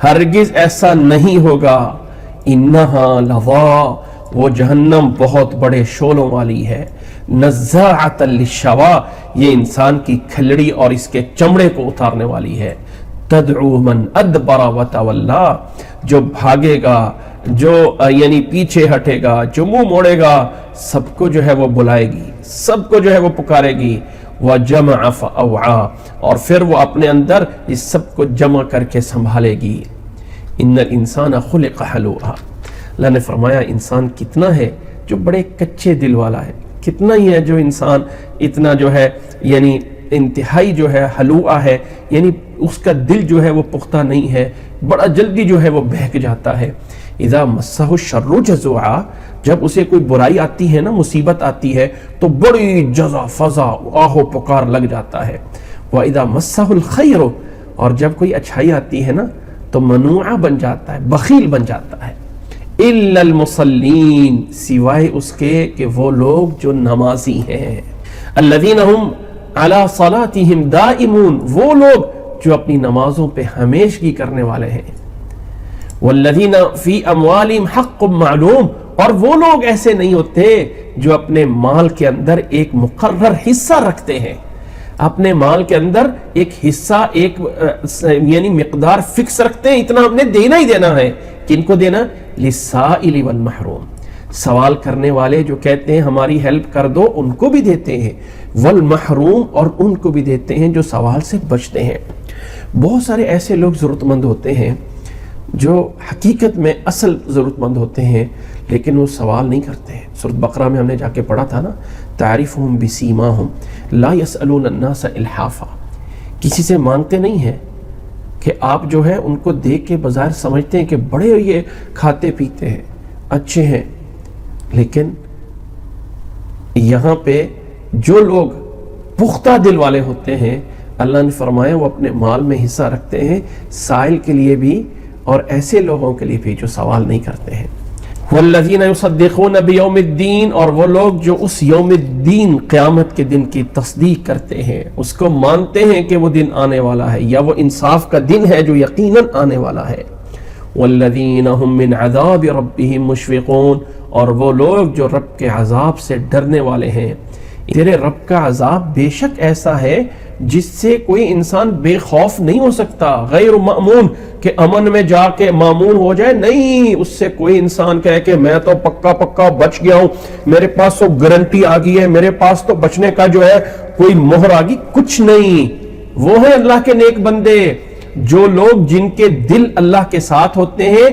ہرگز ایسا نہیں ہوگا. انہا لظا، وہ جہنم بہت بڑے شعلوں والی ہے. نزاعۃ للشوا، یہ انسان کی کھلڑی اور اس کے چمڑے کو اتارنے والی ہے. تدعو من ادبر وتولا، جو بھاگے گا، جو یعنی پیچھے ہٹے گا، جو منہ موڑے گا، سب کو جو ہے وہ بلائے گی، سب کو جو ہے وہ پکارے گی. وجمع فاوعا، اور پھر وہ اپنے اندر اس سب کو جمع کر کے سنبھالے گی. ان الانسان خلق حلوعا، اللہ نے فرمایا انسان کتنا ہے جو بڑے کچے دل والا ہے، کتنا ہی ہے جو انسان اتنا جو ہے یعنی انتہائی جو ہے حلوعا ہے، یعنی اس کا دل جو ہے وہ پختہ نہیں ہے، بڑا جلدی جو ہے وہ بہک جاتا ہے. اذا مسہ الشر جزوعا، جب اسے کوئی برائی آتی ہے نا، مصیبت آتی ہے تو بڑی جزا فضا آہو پکار لگ جاتا ہے. واذا مسہ الخیر، اور جب کوئی اچھائی آتی ہے نا تو منوعا بن جاتا ہے، بخیل بن جاتا ہے. الا المصلین، سوائے اس کے کہ وہ لوگ جو نمازی ہیں. الذین هم علی صلاتهم دائمون، وہ لوگ جو اپنی نمازوں پہ ہمیشگی کرنے والے ہیں. والذین فی اموالہم حق معلوم، اور وہ لوگ ایسے نہیں ہوتے جو اپنے مال کے اندر ایک مقرر حصہ رکھتے ہیں. اپنے مال کے اندر ایک حصہ، ایک یعنی مقدار فکس رکھتے ہیں، اتنا ہم نے دینا ہی دینا ہے. کن کو دینا؟ للسائل والمحروم، سوال کرنے والے جو کہتے ہیں ہماری ہیلپ کر دو، ان کو بھی دیتے ہیں. والمحروم، اور ان کو بھی دیتے ہیں جو سوال سے بچتے ہیں. بہت سارے ایسے لوگ ضرورت مند ہوتے ہیں جو حقیقت میں اصل ضرورت مند ہوتے ہیں لیکن وہ سوال نہیں کرتے ہیں. سورۃ بقرہ میں ہم نے جا کے پڑھا تھا نا، تعریفہم بسیماہم لا یسألون الناس الحافا، کسی سے مانگتے نہیں ہیں کہ آپ جو ہے ان کو دیکھ کے بظاہر سمجھتے ہیں کہ بڑے یہ کھاتے پیتے ہیں، اچھے ہیں، لیکن یہاں پہ جو لوگ پختہ دل والے ہوتے ہیں اللہ نے فرمایا وہ اپنے مال میں حصہ رکھتے ہیں، سائل کے لیے بھی اور ایسے لوگوں کے لیے بھی جو سوال نہیں کرتے ہیں. والذین یصدقون بیوم الدین، اور وہ لوگ جو اس یوم الدین قیامت کے دن کی تصدیق کرتے ہیں، اس کو مانتے ہیں کہ وہ دن آنے والا ہے یا وہ انصاف کا دن ہے جو یقیناً آنے والا ہے. والذین هم من عذاب ربهم مشفقون، اور وہ لوگ جو رب کے عذاب سے ڈرنے والے ہیں. تیرے رب کا عذاب بے شک ایسا ہے جس سے کوئی انسان بے خوف نہیں ہو سکتا، غیر مأمون، کہ امن میں جا کے معمون ہو جائے، نہیں، اس سے کوئی انسان کہے کہ میں تو پکا پکا بچ گیا ہوں، میرے پاس تو گارنٹی آ گئی ہے، میرے پاس تو بچنے کا جو ہے کوئی مہر آ گئی، کچھ نہیں. وہ ہیں اللہ کے نیک بندے، جو لوگ جن کے دل اللہ کے ساتھ ہوتے ہیں،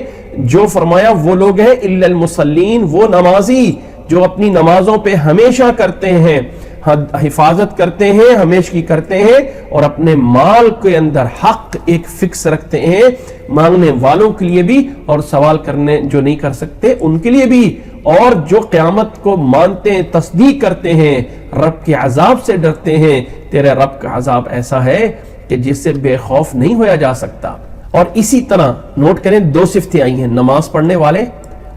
جو فرمایا وہ لوگ ہیں الا المصلین، وہ نمازی جو اپنی نمازوں پہ ہمیشہ کرتے ہیں، حفاظت کرتے ہیں، ہمیشگی کرتے ہیں، اور اپنے مال کے اندر حق ایک فکس رکھتے ہیں، مانگنے والوں کے لیے بھی اور سوال کرنے جو نہیں کر سکتے ان کے لیے بھی، اور جو قیامت کو مانتے ہیں، تصدیق کرتے ہیں، رب کے عذاب سے ڈرتے ہیں. تیرے رب کا عذاب ایسا ہے کہ جس سے بے خوف نہیں ہویا جا سکتا. اور اسی طرح نوٹ کریں، دو صفتیں آئی ہیں، نماز پڑھنے والے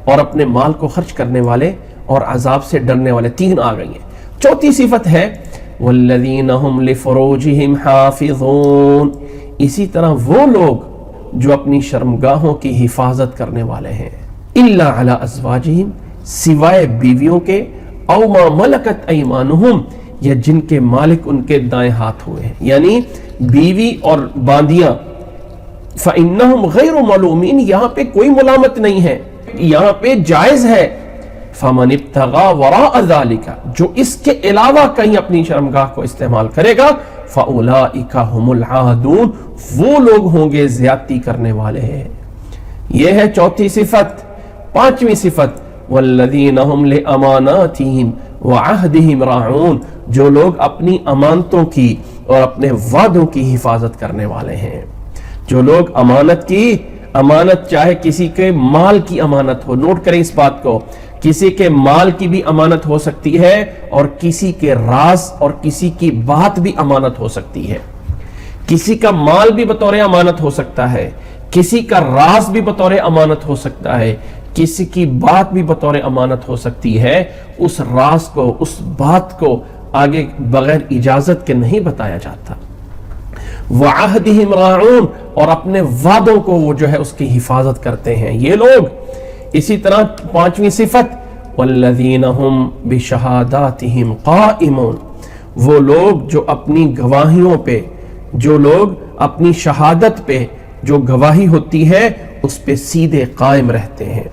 اور اپنے مال کو خرچ کرنے والے اور عذاب سے ڈرنے والے، تین آ گئی ہیں. چوتھی صفت ہے والذین هم لفروجہم حافظون، اسی طرح وہ لوگ جو اپنی شرمگاہوں کی حفاظت کرنے والے ہیں. الا علی ازواجہم، سوائے بیویوں کے، او ما ملکت ایمانہم، یا جن کے مالک ان کے دائیں ہاتھ ہوئے ہیں. یعنی بیوی اور باندیاں فَإِنَّهُمْ غَيْرُ مَلُومِينَ، یہاں پہ کوئی ملامت نہیں ہے، یہاں پہ جائز ہے. فَمَنِ ابْتَغَى وَرَاءَ ذَلِكَ، جو اس کے علاوہ کہیں اپنی شرمگاہ کو استعمال کرے گا، فَأُولَئِكَ هُمُ الْعَادُونَ، وہ لوگ ہوں گے زیادتی کرنے والے ہیں. یہ ہے چوتھی صفت. پانچویں صفت، وَالَّذِينَ هُمْ لِأَمَانَاتِهِمْ وَعَهْدِهِمْ رَاعُونَ، جو لوگ اپنی امانتوں کی اور اپنے وعدوں کی حفاظت کرنے والے ہیں. جو لوگ امانت چاہے کسی کے مال کی امانت ہو، نوٹ کریں اس بات کو، کسی کے مال کی بھی امانت ہو سکتی ہے اور کسی کے راز اور کسی کی بات بھی امانت ہو سکتی ہے. کسی کا مال بھی بطور امانت ہو سکتا ہے، کسی کا راز بھی بطور امانت ہو سکتا ہے، کسی کی بات بھی بطور امانت ہو سکتی ہے. اس راز کو، اس بات کو آگے بغیر اجازت کے نہیں بتایا جاتا. وَعَهْدِهِمْ رَاعُونَ، اور اپنے وعدوں کو وہ جو ہے اس کی حفاظت کرتے ہیں یہ لوگ. اسی طرح پانچویں صفت، وَالَّذِينَ هُمْ بِشَهَادَاتِهِمْ قَائِمُونَ، وہ لوگ جو اپنی گواہیوں پہ، جو لوگ اپنی شہادت پہ جو گواہی ہوتی ہے اس پہ سیدھے قائم رہتے ہیں،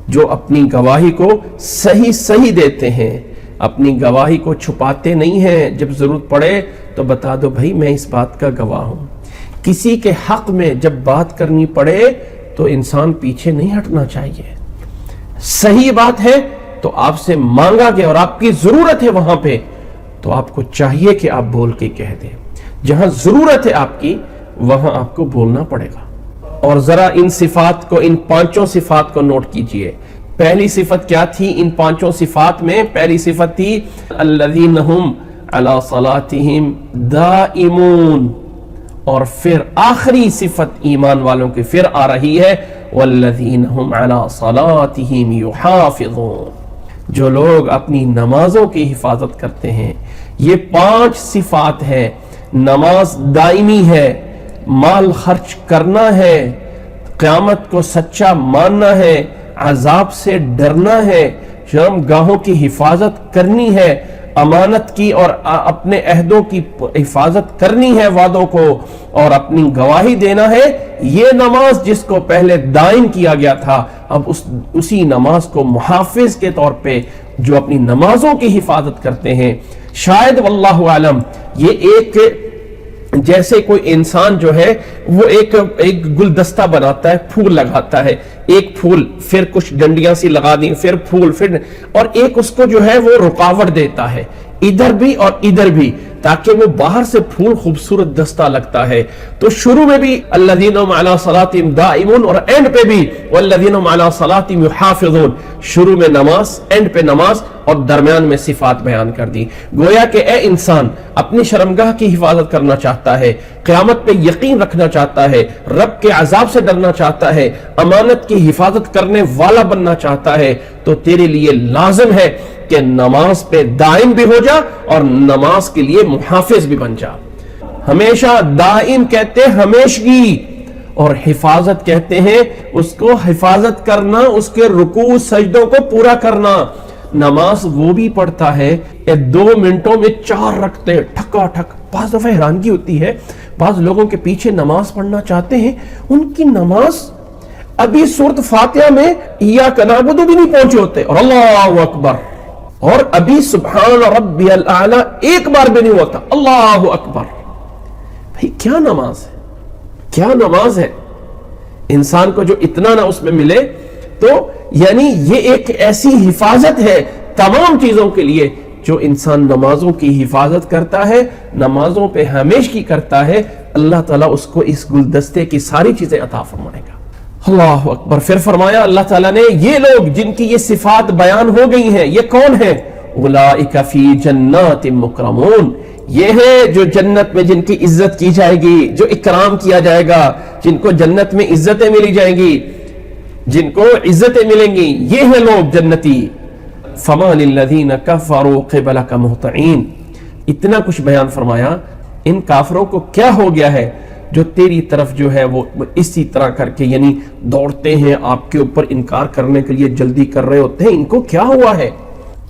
جو اپنی گواہی کو صحیح دیتے ہیں، اپنی گواہی کو چھپاتے نہیں ہیں. جب ضرورت پڑے تو بتا دو بھائی میں اس بات کا گواہ ہوں. کسی کے حق میں جب بات کرنی پڑے تو انسان پیچھے نہیں ہٹنا چاہیے. صحیح بات ہے تو آپ سے مانگا گیا اور آپ کی ضرورت ہے وہاں پہ، تو آپ کو چاہیے کہ آپ بول کے کہہ دیں. جہاں ضرورت ہے آپ کی وہاں آپ کو بولنا پڑے گا. اور ذرا ان صفات کو، ان پانچوں صفات کو نوٹ کیجئے. پہلی صفت کیا تھی ان پانچوں صفات میں؟ پہلی صفت تھی الذین هم علی صلاتہم دائمون، اور پھر آخری صفت ایمان والوں کی پھر آ رہی ہے والذین هم علی صلاتہم یحافظون، جو لوگ اپنی نمازوں کی حفاظت کرتے ہیں. یہ پانچ صفات ہیں. نماز دائمی ہے، مال خرچ کرنا ہے، قیامت کو سچا ماننا ہے، عذاب سے ڈرنا ہے، شرم گاہوں کی حفاظت کرنی ہے، امانت کی اور اپنے عہدوں کی حفاظت کرنی ہے، وعدوں کو، اور اپنی گواہی دینا ہے. یہ نماز جس کو پہلے دائم کیا گیا تھا، اب اسی نماز کو محافظ کے طور پہ جو اپنی نمازوں کی حفاظت کرتے ہیں. شاید واللہ عالم یہ ایک جیسے کوئی انسان جو ہے وہ ایک گلدستہ بناتا ہے، پھول لگاتا ہے، ایک پھول پھر کچھ ڈنڈیاں سی لگا دیں، پھر پھول، پھر اور ایک اس کو جو ہے وہ رکاوٹ دیتا ہے ادھر بھی اور ادھر بھی، تاکہ وہ باہر سے پھول خوبصورت دستہ لگتا ہے. تو شروع میں بھی الذین هم علی صلاتہم دائمون اور اینڈ پہ بھی والذین هم علی صلاتہم یحافظون. شروع میں نماز، اینڈ پہ نماز، اور درمیان میں صفات بیان کر دی. گویا کہ اے انسان اپنی شرمگاہ کی حفاظت کرنا چاہتا ہے، قیامت پہ یقین رکھنا چاہتا ہے، رب کے عذاب سے ڈرنا چاہتا ہے، امانت کی حفاظت کرنے والا بننا چاہتا ہے، تو تیرے لیے لازم ہے کہ نماز پہ دائم بھی ہو جا اور نماز کے لیے محافظ بھی بن جا. ہمیشہ دائم کہتے ہیں ہمیشگی، اور حفاظت کہتے ہیں اس کو حفاظت کرنا، اس کے رکوع سجدوں کو پورا کرنا. نماز وہ بھی پڑھتا ہے کہ 2 منٹوں میں 4 رکعتیں ٹھکا ٹھک. بعض دفعہ حیرانگی ہوتی ہے، بعض لوگوں کے پیچھے نماز پڑھنا چاہتے ہیں، ان کی نماز ابھی سورۃ فاتحہ میں ایاک نعبد بھی نہیں پہنچے ہوتے اور اللہ اکبر، اور ابھی سبحان ربی الاعلی ایک بار بھی نہیں ہوتا، اللہ اکبر. بھائی کیا نماز ہے، کیا نماز ہے. انسان کو جو اتنا نہ اس میں ملے، تو یعنی یہ ایک ایسی حفاظت ہے تمام چیزوں کے لیے. جو انسان نمازوں کی حفاظت کرتا ہے، نمازوں پہ ہمیشگی کرتا ہے، اللہ تعالیٰ اس کو اس گلدستے کی ساری چیزیں عطا فرمائے گا. اللہ اکبر. پھر فرمایا اللہ تعالیٰ نے یہ لوگ جن کی یہ صفات بیان ہو گئی ہیں، یہ کون ہیں؟ اولئک فی جنات مکرمون، یہ ہے جو جنت میں جن کی عزت کی جائے گی، جو اکرام کیا جائے گا، جن کو جنت میں عزتیں ملی جائیں گی، جن کو عزتیں ملیں گی، یہ ہیں لوگ جنتی. فما للذین کفروا قبلک مہطعین. اتنا کچھ بیان فرمایا، ان کافروں کو کیا ہو گیا ہے جو تیری طرف جو ہے وہ اسی طرح کر کے یعنی دوڑتے ہیں آپ کے اوپر، انکار کرنے کے لیے جلدی کر رہے ہوتے ہیں، ان کو کیا ہوا ہے؟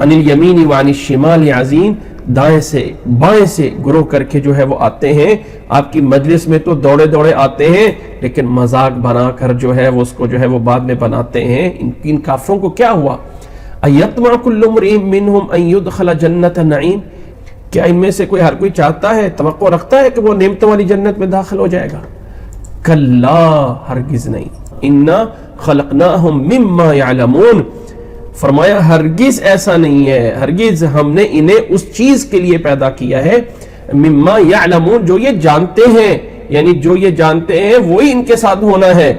عن الیمین وعن الشمال عزین، دائیں سے بائیں سے گروہ کر کے جو ہے وہ آتے ہیں، آپ کی مجلس میں تو دوڑے دوڑے آتے ہیں، لیکن مذاق بنا کر جو ہے وہ اس کو جو ہے وہ بعد میں بناتے ہیں۔ ان کافروں کو کیا ہوا؟ ایطمع کل امرئ منہم ان یدخل جنت نعیم، کیا ان میں سے ہر کوئی چاہتا ہے، توقع رکھتا ہے کہ وہ نعمتوں والی جنت میں داخل ہو جائے گا؟ کلا، ہرگز نہیں۔ انا خلقناہم مما یعلمون، فرمایا ہرگز ایسا نہیں ہے، ہرگز ہم نے انہیں اس چیز کے لیے پیدا کیا ہے، مما یعلمون، جو یہ جانتے ہیں، یعنی جو یہ جانتے ہیں وہی ان کے ساتھ ہونا ہے،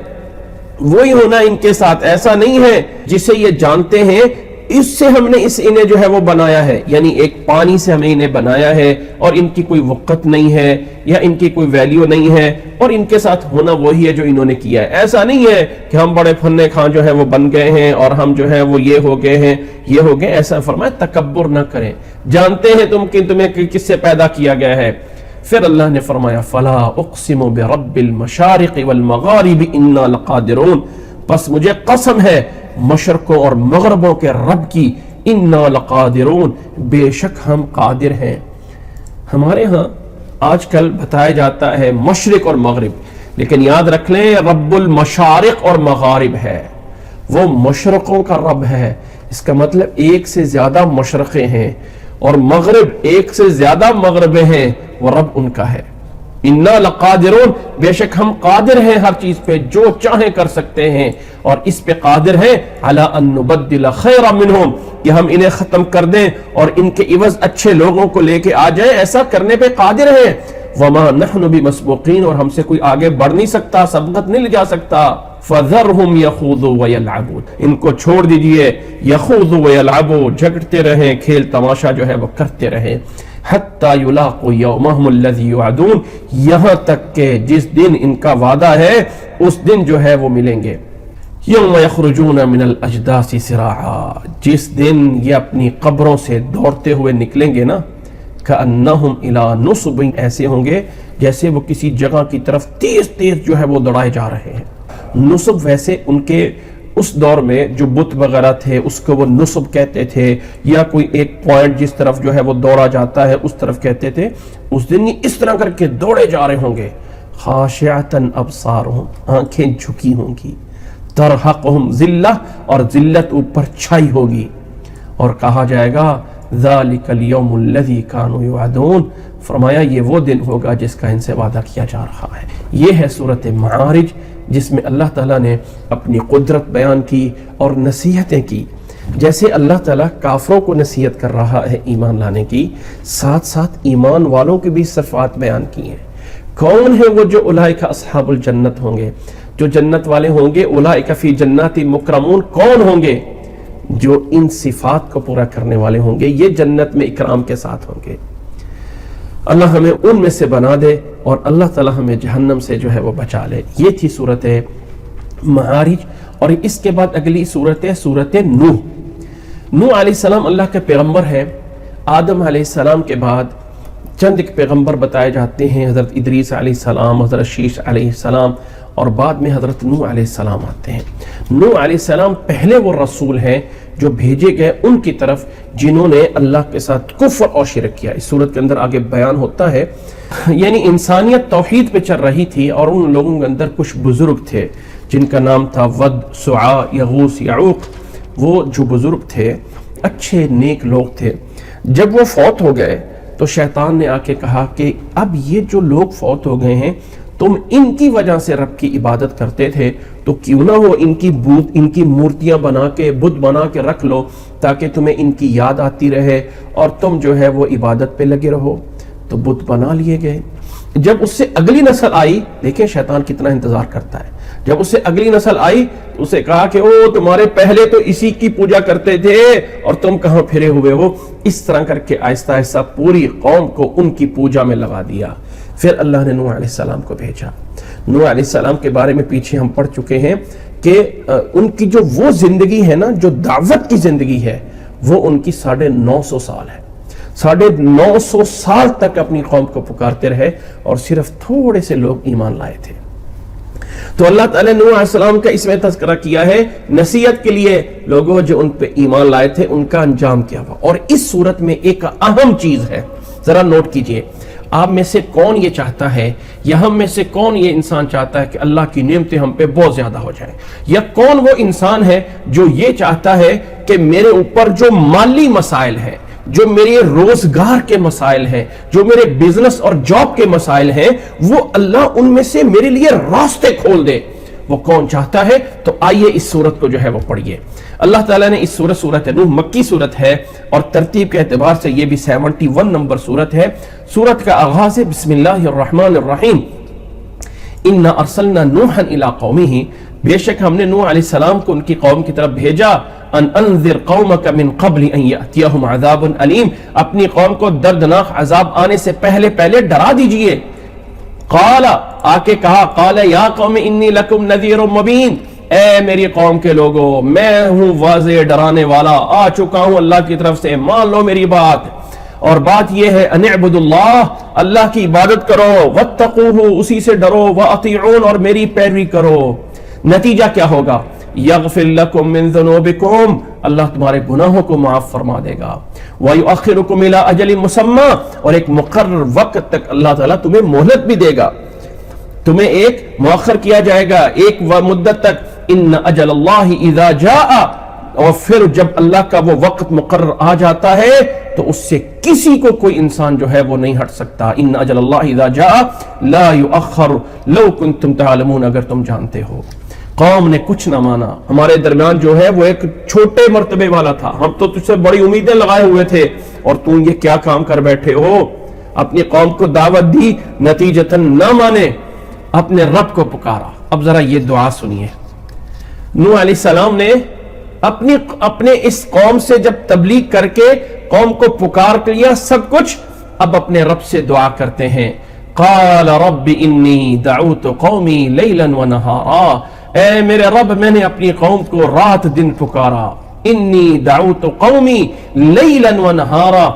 وہی ہونا ان کے ساتھ، ایسا نہیں ہے جسے یہ جانتے ہیں اس سے ہم نے انہیں جو ہے وہ بنایا ہے، یعنی ایک پانی سے ہمیں انہیں بنایا ہے اور ان کی کوئی وقت نہیں ہے یا ان کی کوئی ویلیو نہیں ہے، اور ان کے ساتھ ہونا وہی ہے جو انہوں نے کیا ہے۔ ایسا نہیں ہے کہ ہم بڑے فنے خاں جو ہے وہ بن گئے ہیں اور ہم جو ہے وہ یہ ہو گئے ہیں، یہ ہو گئے، ایسا فرمایا تکبر نہ کریں، جانتے ہیں تم کہ تمہیں کس سے پیدا کیا گیا ہے۔ پھر اللہ نے فرمایا فلا اقسم برب المشارق والمغارب انا لقادرون، پس مجھے قسم ہے مشرقوں اور مغربوں کے رب کی، انا لقادرون، بے شک ہم قادر ہیں۔ ہمارے ہاں آج کل بتایا جاتا ہے مشرق اور مغرب، لیکن یاد رکھ لیں رب المشارق اور مغارب ہے، وہ مشرقوں کا رب ہے، اس کا مطلب ایک سے زیادہ مشرقیں ہیں اور مغرب ایک سے زیادہ مغربیں ہیں، وہ رب ان کا ہے۔ انا لقادرون، بے شک ہم قادر ہیں ہر چیز پہ، جو چاہیں کر سکتے ہیں، اور اس پہ قادر ہیں علی ان نبدل خیرا منہم، کہ ہم انہیں ختم کر دیں اور ان کے عوض اچھے لوگوں کو لے کے آ جائیں، ایسا کرنے پہ قادر ہیں۔ وما نحن بمسبوقین، اور ہم سے کوئی آگے بڑھ نہیں سکتا، سبقت نہیں لے جا سکتا۔ فذرہم یخوضوا ویلعبون، ان کو چھوڑ دیجئے، یخوضوا ویلعبوا، جھگڑتے رہیں، کھیل تماشا جو ہے وہ کرتے رہیں، حتی یلاقوا یومہم الذی یوعدون، یہاں تک کہ جس دن ان کا وعدہ ہے اس دن جو ہے وہ ملیں گے۔ یوم یخرجون من الاجداث سراعا، جس دن یہ اپنی قبروں سے دوڑتے ہوئے نکلیں گے نا، کأنہم الی نصب، ایسے ہوں گے جیسے وہ کسی جگہ کی طرف تیز تیز جو ہے وہ دوڑائے جا رہے ہیں۔ نصب ویسے ان کے اس دور میں جو بت وغیرہ تھے اس کو وہ نصب کہتے تھے، یا کوئی ایک پوائنٹ جس طرف جو ہے وہ دوڑا جاتا ہے اس طرف کہتے تھے۔ اس دن یہ اس طرح کر کے دوڑے جا رہے ہوں گے، خاشعۃ ابصارہم، آنکھیں جھکی ہوں گی، ترہقہم ذلہ، اور ذلت اوپر چھائی ہوگی، اور کہا جائے گا ذالک الیوم الذی کانوا یوعدون، فرمایا یہ وہ دن ہوگا جس کا ان سے وعدہ کیا جا رہا ہے۔ یہ ہے سورۃ معارج، جس میں اللہ تعالیٰ نے اپنی قدرت بیان کی اور نصیحتیں کی۔ جیسے اللہ تعالیٰ کافروں کو نصیحت کر رہا ہے ایمان لانے کی، ساتھ ساتھ ایمان والوں کی بھی صفات بیان کی ہیں۔ کون ہیں وہ جو اولئک اصحاب الجنت ہوں گے، جو جنت والے ہوں گے؟ اولئک فی جنات مکرمون، کون ہوں گے؟ جو ان صفات کو پورا کرنے والے ہوں گے، یہ جنت میں اکرام کے ساتھ ہوں گے۔ اللہ ہمیں ان میں سے بنا دے اور اللہ تعالی ہمیں جہنم سے جو ہے وہ بچا لے۔ یہ تھی سورت معارج، اور اس کے بعد اگلی سورت ہے سورت نوح۔ نوح علیہ السلام اللہ کے پیغمبر ہیں۔ آدم علیہ السلام کے بعد چند ایک پیغمبر بتائے جاتے ہیں، حضرت ادریس علیہ السلام، حضرت شیش علیہ السلام، اور بعد میں حضرت نوح علیہ السلام آتے ہیں۔ نوح علیہ السلام پہلے وہ رسول ہیں جو بھیجے گئے ان کی طرف جنہوں نے اللہ کے ساتھ کفر اور شرک کیا۔ اس صورت کے اندر آگے بیان ہوتا ہے، یعنی انسانیت توحید پہ چل رہی تھی، اور ان لوگوں کے اندر کچھ بزرگ تھے جن کا نام تھا ود، سعا، یغوث، یعوق۔ وہ جو بزرگ تھے اچھے نیک لوگ تھے۔ جب وہ فوت ہو گئے تو شیطان نے آ کے کہا کہ اب یہ جو لوگ فوت ہو گئے ہیں، تم ان کی وجہ سے رب کی عبادت کرتے تھے، تو کیوں نہ ہو ان کی مورتیاں بنا کے، بت بنا کے رکھ لو، تاکہ تمہیں ان کی یاد آتی رہے اور تم جو ہے وہ عبادت پہ لگے رہو۔ تو بت بنا لیے گئے۔ جب اس سے اگلی نسل آئی، دیکھیں شیطان کتنا انتظار کرتا ہے، جب اس سے اگلی نسل آئی تو اسے کہا کہ او تمہارے پہلے تو اسی کی پوجا کرتے تھے اور تم کہاں پھرے ہوئے ہو۔ اس طرح کر کے آہستہ آہستہ پوری قوم کو ان کی پوجا میں لگا دیا۔ پھر اللہ نے نوح علیہ السلام کو بھیجا۔ نوح علیہ السلام کے بارے میں پیچھے ہم پڑھ چکے ہیں کہ ان کی جو وہ زندگی ہے نا، جو دعوت کی زندگی ہے، وہ ان کی 950 سال ہے۔ 950 سال تک اپنی قوم کو پکارتے رہے اور صرف تھوڑے سے لوگ ایمان لائے تھے۔ تو اللہ تعالیٰ نے نوح علیہ السلام کا اس میں تذکرہ کیا ہے نصیحت کے لیے، لوگوں جو ان پہ ایمان لائے تھے ان کا انجام کیا ہوا۔ اور اس صورت میں ایک اہم چیز ہے، ذرا نوٹ کیجئے، آپ میں سے کون یہ چاہتا ہے یا ہم میں سے کون یہ انسان چاہتا ہے کہ اللہ کی نعمتیں ہم پہ بہت زیادہ ہو جائیں؟ یا کون وہ انسان ہے جو یہ چاہتا ہے کہ میرے اوپر جو مالی مسائل ہیں، جو میرے روزگار کے مسائل ہیں، جو میرے بزنس اور جاب کے مسائل ہیں، وہ اللہ ان میں سے میرے لیے راستے کھول دے؟ وہ کون چاہتا ہے؟ تو آئیے اس سورت کو جو ہے وہ پڑھیے۔ اللہ تعالیٰ نے اس سورت نوح مکی سورت ہے اور ترتیب کے اعتبار سے یہ بھی 71 نمبر سورت ہے۔ سورت کا آغاز ہے بسم اللہ الرحمن الرحیم، اِنَّا أَرْسَلْنَا نُوحًا إِلَىٰ قَوْمِهِ، بے شک ہم نے نوح علیہ السلام کو ان کی قوم کی طرف بھیجا، ان انذر قومک من قبل ان یأتیہم عذاب علیم، اپنی قوم کو دردناک عذاب آنے سے پہلے ڈرا دیجئے۔ قال، آ کے کہا، قال یا قوم انی لکم نذیر مبین، اے میری قوم کے لوگو میں ہوں واضح ڈرانے والا، آ چکا ہوں اللہ کی طرف سے، مان لو میری بات۔ اور بات یہ ہے ان اعبدوا اللہ، اللہ کی عبادت کرو، واتقوہ، اسی سے ڈرو، واطیعون، اور میری پیروی کرو۔ نتیجہ کیا ہوگا؟ یغفر لکم من ذنوبکم، اللہ تمہارے گناہوں کو معاف فرما دے گا، ویؤخرکم الی اجل مسمی، اور ایک مقرر وقت تک اللہ تعالیٰ تمہیں مہلت بھی دے گا، تمہیں ایک مؤخر کیا جائے گا ایک مدت تک۔ ان اجل اللہ اذا جاء، اور پھر جب اللہ کا وہ وقت مقرر آ جاتا ہے تو اس سے کسی کو کوئی انسان جو ہے وہ نہیں ہٹ سکتا۔ ان اجل اللہ اذا جاء لا یؤخر لو کنتم تعلمون، اگر تم جانتے ہو۔ قوم نے کچھ نہ مانا، ہمارے درمیان جو ہے وہ ایک چھوٹے مرتبے والا تھا، ہم تو تجھ سے بڑی امیدیں لگائے ہوئے تھے اور تم یہ کیا کام کر بیٹھے ہو؟ اپنی قوم کو دعوت دی، نتیجتاً نہ مانے، اپنے رب کو پکارا۔ اب ذرا یہ دعا سنیے، نوح علیہ السلام نے اپنے اس قوم سے جب تبلیغ کر کے قوم کو پکار لیا سب کچھ، اب اپنے رب سے دعا کرتے ہیں۔ قال رب انی دعوت قومی لیلا ونہارا، اے میرے رب میں نے اپنی قوم کو رات دن پکارا۔ انی دعوت قومی لیلا ونہارا،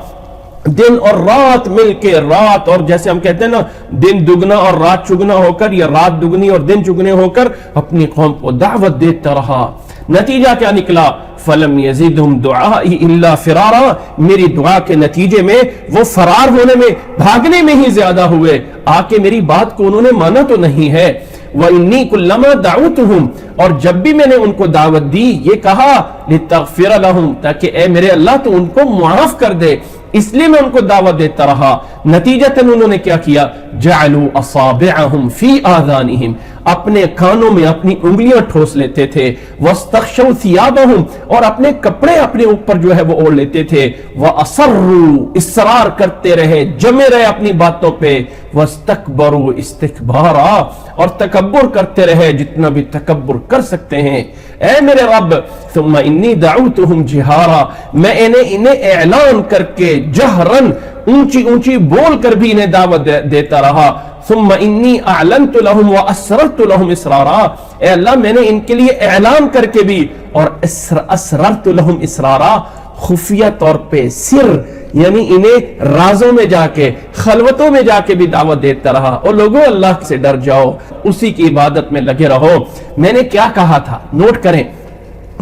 دن اور رات مل کے، رات اور جیسے ہم کہتے ہیں نا دن دگنا اور رات چگنا ہو کر، یا رات دگنی اور دن چگنے ہو کر اپنی قوم کو دعوت دیتا رہا۔ نتیجہ کیا نکلا؟ فلم یزدہم دعائی الا فرارا، میری دعا کے نتیجے میں وہ فرار ہونے میں، بھاگنے میں ہی زیادہ ہوئے، آ کے میری بات کو انہوں نے مانا تو نہیں ہے۔ وَإِنِّي كُلَّمَا دَعُوتُهُمْ، اور جب بھی میں نے ان کو دعوت دی یہ کہا لِتَغْفِرَ لَهُمْ، تاکہ اے میرے اللہ تو ان کو معاف کر دے، اس لیے میں ان کو دعوت دیتا رہا۔ نتیجتاً انہوں نے کیا کیا؟ جَعَلُوا أَصَابِعَهُمْ فِي آذَانِهِمْ، اپنے کانوں میں اپنی انگلیاں ٹھوس لیتے تھے، وَاسْتَغْشَوْا ثِيَابَهُمْ، اور اپنے کپڑے اپنے اوپر جو ہے وہ اوڑھ لیتے تھے، وَأَصَرُّوا، اصرار کرتے رہے، جمے رہے اپنی باتوں پہ، وَاسْتَكْبَرُوا اسْتِكْبَارًا، اور تکبر کرتے رہے جتنا بھی تکبر کر سکتے ہیں۔ اے میرے رب، ثم انی دعوتہم جہارا، میں انہیں اعلان کر کے، جہرن، اونچی اونچی بول کر بھی انہیں دعوت دیتا رہا۔ ثم انی اعلنت لهم واسررت لهم اسرارا، اے اللہ میں نے ان کے لیے اعلان کر کے بھی اور اسررت لهم اسرارا، خفیہ طور پہ، سر یعنی انہیں رازوں میں جا کے، خلوتوں میں جا کے بھی دعوت دیتا رہا۔ اور لوگوں اللہ سے ڈر جاؤ، اسی کی عبادت میں لگے رہو۔ میں نے کیا کہا تھا؟ نوٹ کریں،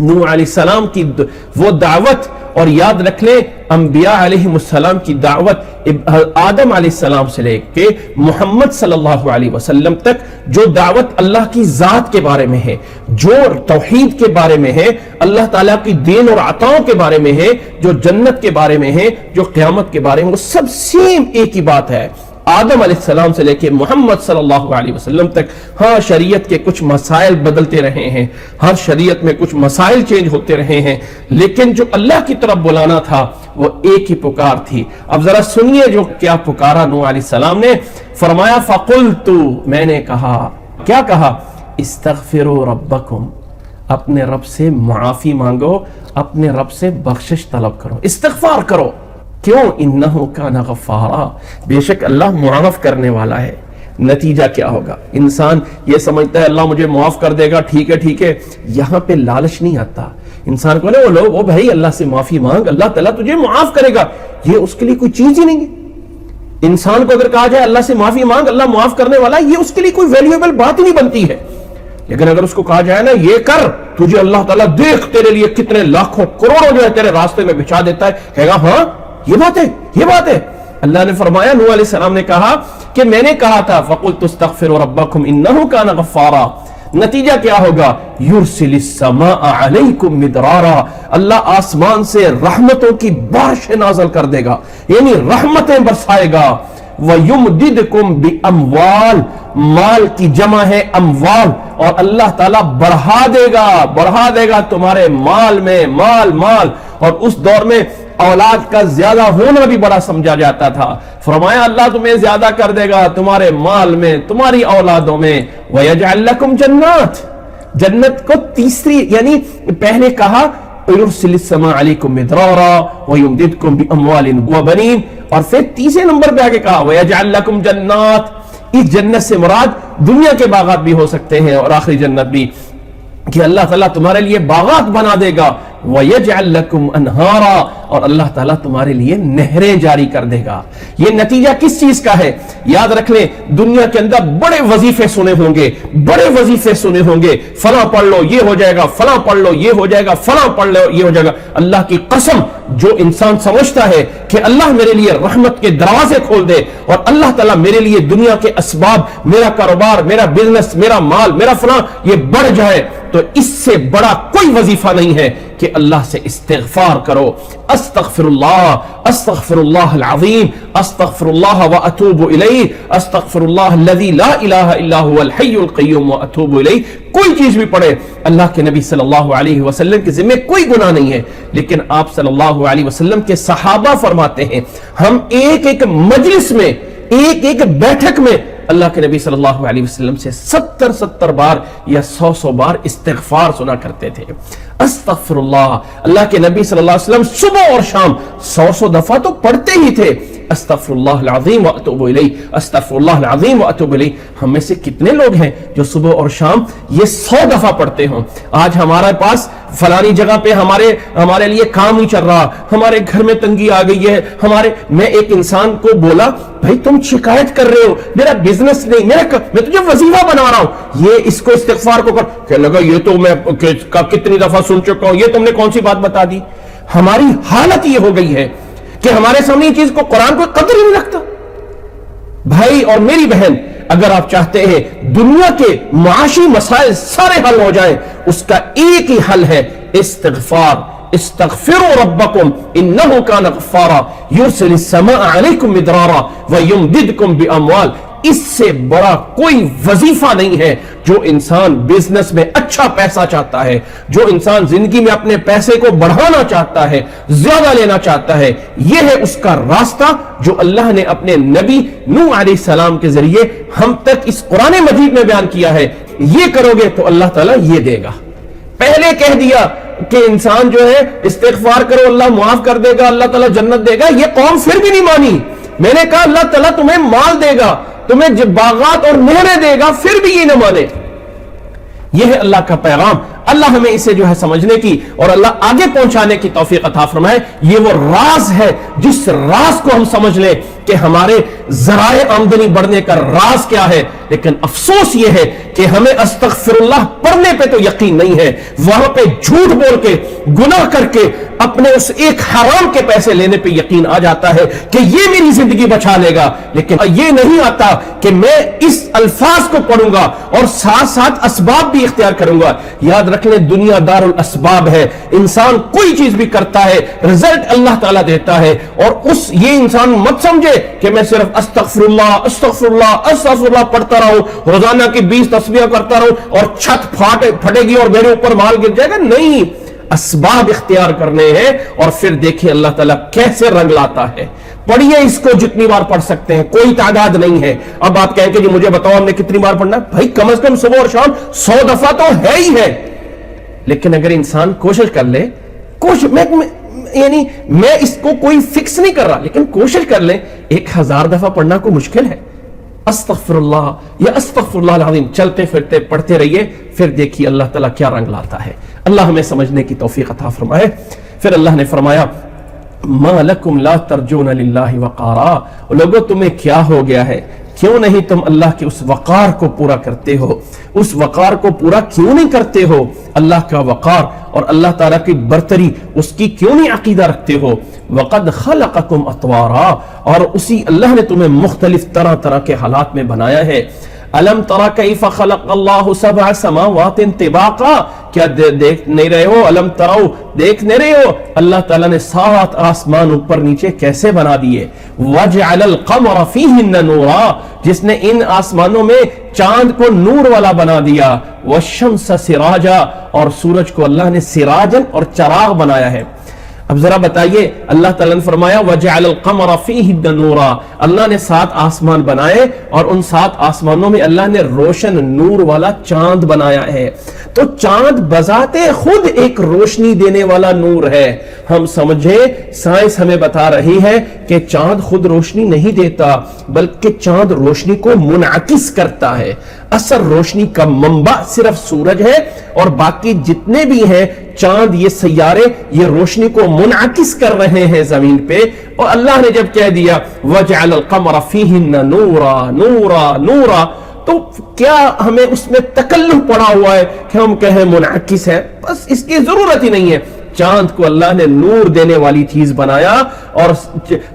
نوح علیہ السلام کی وہ دعوت، اور یاد رکھ لیں انبیاء علیہ السلام کی دعوت آدم علیہ السلام سے لے کے محمد صلی اللہ علیہ وسلم تک، جو دعوت اللہ کی ذات کے بارے میں ہے، جو توحید کے بارے میں ہے، اللہ تعالیٰ کی دین اور عطاؤں کے بارے میں ہے، جو جنت کے بارے میں ہے، جو قیامت کے بارے میں، وہ سب سیم ایک ہی بات ہے۔ آدم علیہ السلام سے لے کے محمد صلی اللہ علیہ وسلم تک، ہاں شریعت کے کچھ مسائل بدلتے رہے ہیں، ہر شریعت میں کچھ مسائل چینج ہوتے رہے ہیں، لیکن جو اللہ کی طرف بلانا تھا وہ ایک ہی پکار تھی۔ اب ذرا سنیے جو کیا پکارا نوح علیہ السلام نے۔ فرمایا فَقُلْتُ، میں نے کہا، کیا کہا؟ اسْتَغْفِرُوا رَبَّكُمْ، اپنے رب سے معافی مانگو، اپنے رب سے بخشش طلب کرو، استغفار کرو۔ کیوں؟ انہو کان غفارا، بے شک اللہ معاف کرنے والا ہے۔ نتیجہ کیا ہوگا؟ انسان یہ سمجھتا ہے اللہ مجھے معاف کر دے گا، ٹھیک ہے ٹھیک ہے، یہاں پہ لالچ نہیں آتا انسان کو، وہ لوگ وہ بھائی اللہ سے معافی مانگ، اللہ تعالیٰ تجھے معاف کرے گا، یہ اس کے لیے کوئی چیز ہی نہیں ہے۔ انسان کو اگر کہا جائے اللہ سے معافی مانگ، اللہ معاف کرنے والا، یہ اس کے لیے کوئی ویلیویبل بات ہی نہیں بنتی ہے۔ لیکن اگر اس کو کہا جائے نا یہ کر، تجھے اللہ تعالیٰ دیکھ تیرے لیے کتنے لاکھوں کروڑوں جو ہے تیرے راستے میں بچھا دیتا ہے، کہے گا ہاں یہ بات ہے، یہ بات ہے۔ اللہ نے فرمایا، نوح علیہ السلام نے کہا کہ میں نے کہا تھا فَقُلْتُ اسْتَغْفِرُوا رَبَّكُمْ إِنَّهُ كَانَ غَفَّارًا، نتیجہ کیا ہوگا؟ يُرْسِلِ السَّمَاءَ عَلَيْكُمْ مِدْرَارًا، اللہ آسمان سے رحمتوں کی بارشیں نازل کر دے گا، یعنی رحمتیں برسائے گا۔ وَيُمْدِدْكُمْ بِأَمْوَالٍ، مال کی جمع ہے اموال، اور اللہ تعالیٰ بڑھا دے گا تمہارے مال میں، مال۔ اور اس دور میں اولاد کا زیادہ ہونا بھی بڑا سمجھا جاتا تھا، فرمایا اللہ تمہیں زیادہ کر دے گا تمہارے مال میں، تمہاری اولادوں میں۔ وَيَجْعَلْ لَكُمْ جَنَّاتٍ، جنت کو تیسری، یعنی پہلے کہا وَيُرْسِلِ السَّمَاءَ عَلَيْكُمْ مِدْرَارًا وَيُمْدِدْكُمْ بِأَمْوَالٍ وَبَنِينَ، اور پھر تیسرے نمبر پہ آگے کہا وَيَجْعَلْ لَكُمْ جَنَّاتٍ، اس جنت سے مراد دنیا کے باغات بھی ہو سکتے ہیں اور آخری جنت بھی، کہ اللہ تعالیٰ تمہارے لیے باغات بنا دے گا۔ وَيَجْعَلْ لَكُمْ أَنْهَارًا، اور اللہ تعالیٰ تمہارے لیے نہریں جاری کر دے گا۔ یہ نتیجہ کس چیز کا ہے؟ یاد رکھ لیں، دنیا کے اندر بڑے وظیفے سنے ہوں گے، فلاں پڑھ لو یہ ہو جائے گا، فلاں پڑھ لو یہ ہو جائے گا، فلاں پڑھ لو یہ ہو جائے گا۔ اللہ کی قسم، جو انسان سمجھتا ہے کہ اللہ میرے لیے رحمت کے دروازے کھول دے اور اللہ تعالیٰ میرے لیے دنیا کے اسباب، میرا کاروبار، میرا بزنس، میرا مال، میرا فلاں یہ بڑھ جائے، تو اس سے بڑا کوئی وظیفہ نہیں ہے کہ اللہ سے استغفار کرو۔ استغفر اللہ العظیم، استغفر اللہ واتوب الیہ، استغفر اللہ الذی لا الہ الا هو الحی القیوم واتوب الیہ۔ کوئی چیز بھی پڑھے، اللہ کے نبی صلی اللہ علیہ وسلم کے ذمہ کوئی گناہ نہیں ہے، لیکن آپ صلی اللہ علیہ وسلم کے صحابہ فرماتے ہیں ہم ایک مجلس میں، ایک بیٹھک میں اللہ کے نبی صلی اللہ علیہ وسلم سے 70 بار یا 100 بار استغفار سنا کرتے تھے۔ استغفر اللہ کے نبی صلی اللہ علیہ وسلم صبح اور شام 100 دفعہ تو پڑھتے ہی تھے، استغفر اللہ العظیم واتوب الیہ، استغفر اللہ العظیم واتوب الیہ۔ ہم میں سے کتنے لوگ ہیں جو صبح اور شام یہ 100 دفعہ پڑھتے ہوں؟ آج ہمارے پاس فلانی جگہ پہ ہمارے لیے کام نہیں چل رہا، ہمارے گھر میں تنگی آ گئی ہے، میں ایک انسان کو بولا بھائی تم شکایت کر رہے ہو، میرا بزنس نہیں، میں تجھے وظیفہ بنا رہا ہوں، یہ اس کو استغفار کو کر، کہنے لگا یہ تو میں کتنی دفعہ سن چکا ہوں، یہ تم نے کون سی بات بتا دی؟ ہماری حالت یہ ہو گئی ہے کہ ہمارے سامنے یہ چیز کو قرآن کو قدر ہی نہیں رکھتا۔ بھائی اور میری بہن، اگر آپ چاہتے ہیں دنیا کے معاشی مسائل سارے حل ہو جائیں، اس کا ایک ہی حل ہے استغفار۔ استغفروا ربکم انہ کان غفارا یرسل السماء علیکم مدرارا ویمددکم باموال۔ اس سے بڑا کوئی وظیفہ نہیں ہے۔ جو انسان بزنس میں اچھا پیسہ چاہتا ہے، جو انسان زندگی میں اپنے پیسے کو بڑھانا چاہتا ہے، زیادہ لینا چاہتا ہے، یہ ہے اس کا راستہ جو اللہ نے اپنے نبی نوح علیہ السلام کے ذریعے ہم تک اس قرآن مجید میں بیان کیا ہے۔ یہ کرو گے تو اللہ تعالیٰ یہ دے گا۔ پہلے کہہ دیا کہ انسان جو ہے استغفار کرو اللہ معاف کر دے گا، اللہ تعالیٰ جنت دے گا، یہ قوم پھر بھی نہیں مانی۔ میں نے کہا اللہ تعالیٰ تمہیں مال دے گا، تمہیں باغات اور نہریں دے گا، پھر بھی یہ نہ مانے۔ یہ ہے اللہ کا پیغام۔ اللہ ہمیں اسے جو ہے سمجھنے کی اور اللہ آگے پہنچانے کی توفیق عطا فرمائے۔ یہ وہ راز ہے جس راز کو ہم سمجھ لیں کہ ہمارے ذرائع آمدنی بڑھنے کا راز کیا ہے، لیکن افسوس یہ ہے کہ ہمیں استغفر اللہ پڑھنے پہ تو یقین نہیں ہے، وہاں پہ جھوٹ بول کے گناہ کر کے اپنے اس ایک حرام کے پیسے لینے پہ یقین آ جاتا ہے کہ یہ میری زندگی بچا لے گا، لیکن یہ نہیں آتا کہ میں اس الفاظ کو پڑھوں گا اور ساتھ ساتھ اسباب بھی اختیار کروں گا۔ یاد رکھ لیں دنیا دار الاسباب ہے، انسان کوئی چیز بھی کرتا ہے رزلٹ اللہ تعالیٰ دیتا ہے، اور یہ انسان مت سمجھے کہ میں صرف استغفر اللہ استغفر اللہ استغفر اللہ پڑھتا رہوں، روزانہ کی 20 تسبیح کرتا رہوں اور چھت پھٹے گی اور میرے اوپر مال گر جائے گا۔ نہیں، اسباب اختیار کرنے ہیں اور پھر دیکھیں اللہ تعالیٰ کیسے رنگ لاتا ہے۔ پڑھیے اس کو جتنی بار پڑھ سکتے ہیں، کوئی تعداد نہیں ہے۔ اب آپ کہیں کہ جی مجھے بتاؤ ہم نے کتنی بار پڑھنا ہے؟ بھائی کم از کم صبح اور شام 100 دفعہ تو ہے ہی ہے، لیکن اگر انسان کوشش کر لے، یعنی میں اس کو کوئی فکس نہیں کر رہا، لیکن کوشش کر لیں 1000 دفعہ پڑھنا کو مشکل ہے۔ استغفر اللہ یا استغفر اللہ العظیم چلتے پھرتے پڑھتے رہیے، پھر دیکھیے اللہ تعالیٰ کیا رنگ لاتا ہے۔ اللہ ہمیں سمجھنے کی توفیق عطا فرمائے۔ پھر اللہ نے فرمایا ما لکم لا ترجون للہ وقارا، لوگوں تمہیں کیا ہو گیا ہے، کیوں نہیں تم اللہ کے اس وقار کو پورا کرتے ہو؟ اس وقار کو پورا کیوں نہیں کرتے ہو؟ اللہ کا وقار اور اللہ تعالیٰ کی برتری اس کی کیوں نہیں عقیدہ رکھتے ہو؟ وَقَدْ خَلَقَكُمْ أَطْوَارًا، اور اسی اللہ نے تمہیں مختلف طرح طرح کے حالات میں بنایا ہے۔ أَلَمْ تَرَ كَيْفَ خَلَقَ اللَّهُ سَبْعَ سَمَاوَاتٍ طِبَاقًا، کیا دیکھ نہیں رہے ہو؟ أَلَمْ تَرَوْا، دیکھ نہیں رہے ہو اللہ تعالیٰ نے 7 آسمان اوپر نیچے کیسے بنا دیے؟ وَجَعَلَ الْقَمَرَ فِيهِنَّ نُورًا، جس نے ان آسمانوں میں چاند کو نور والا بنا دیا، وَالشَّمْسَ سِرَاجًا، اور سورج کو اللہ نے سراجن اور چراغ بنایا ہے۔ اب ذرا بتائیے، اللہ تعالیٰ نے فرمایا وَجَعَلَ الْقَمَرَ فِيهِنَّ نُورًا، اللہ نے 7 آسمان بنائے اور ان 7 آسمانوں میں اللہ نے روشن نور والا چاند بنایا ہے۔ تو چاند بذات خود ایک روشنی دینے والا نور ہے۔ ہم سمجھے سائنس ہمیں بتا رہی ہے کہ چاند خود روشنی نہیں دیتا، بلکہ چاند روشنی کو منعکس کرتا ہے۔ اصل روشنی کا منبع صرف سورج ہے، اور باقی جتنے بھی ہیں چاند، یہ سیارے، یہ روشنی کو منعکس کر رہے ہیں زمین پہ۔ اور اللہ نے جب کہہ دیا وَجَعَلَ الْقَمَرَ فِيهِنَّ نُورًا نُورًا نُورًا، تو کیا ہمیں اس میں تکلف پڑا ہوا ہے کہ ہم کہیں منعکس ہے؟ بس اس کی ضرورت ہی نہیں ہے۔ چاند کو اللہ نے نور دینے والی چیز بنایا اور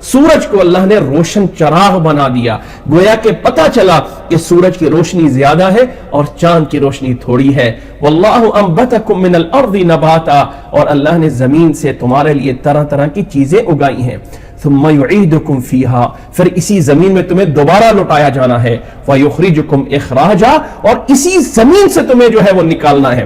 سورج کو اللہ نے روشن چراغ بنا دیا۔ گویا کہ پتہ چلا کہ سورج کی روشنی زیادہ ہے اور چاند کی روشنی تھوڑی ہے۔ واللہ انبتکم من الارض نباتا، اور اللہ نے زمین سے تمہارے لیے طرح طرح کی چیزیں اگائی ہیں۔ ثم یعیدکم فیہا، پھر اسی زمین میں تمہیں دوبارہ لوٹایا جانا ہے۔ ویخرجکم اخراجا، اور اسی زمین سے تمہیں جو ہے وہ نکالنا ہے۔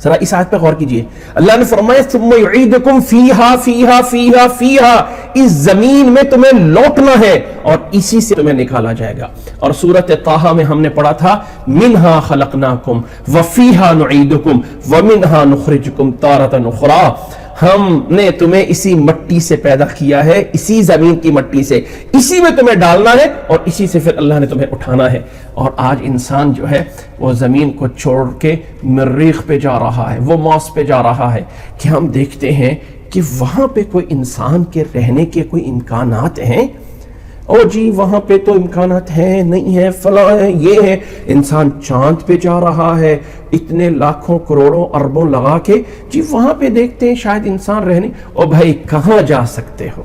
ذرا اس آیت پہ غور کیجئے، اللہ نے فرمایا ثم یعیدکم فیہا فیہا فیہا فیہا، اس زمین میں تمہیں لوٹنا ہے اور اسی سے تمہیں نکالا جائے گا۔ اور سورۃ طٰہٰ میں ہم نے پڑھا تھا منہا خلقناکم وفیہا نعیدکم ومنہا نخرجکم تارۃ اخری، ہم نے تمہیں اسی مٹی سے پیدا کیا ہے، اسی زمین کی مٹی سے، اسی میں تمہیں ڈالنا ہے اور اسی سے پھر اللہ نے تمہیں اٹھانا ہے۔ اور آج انسان جو ہے وہ زمین کو چھوڑ کے مریخ پہ جا رہا ہے، وہ مارس پہ جا رہا ہے، کہ ہم دیکھتے ہیں کہ وہاں پہ کوئی انسان کے رہنے کے کوئی امکانات ہیں؟ او جی وہاں پہ تو امکانات ہیں نہیں ہے، فلاں ہے، یہ ہے۔ انسان چاند پہ جا رہا ہے اتنے لاکھوں کروڑوں اربوں لگا کے، جی وہاں پہ دیکھتے ہیں شاید انسان رہنے۔ او بھائی کہاں جا سکتے ہو،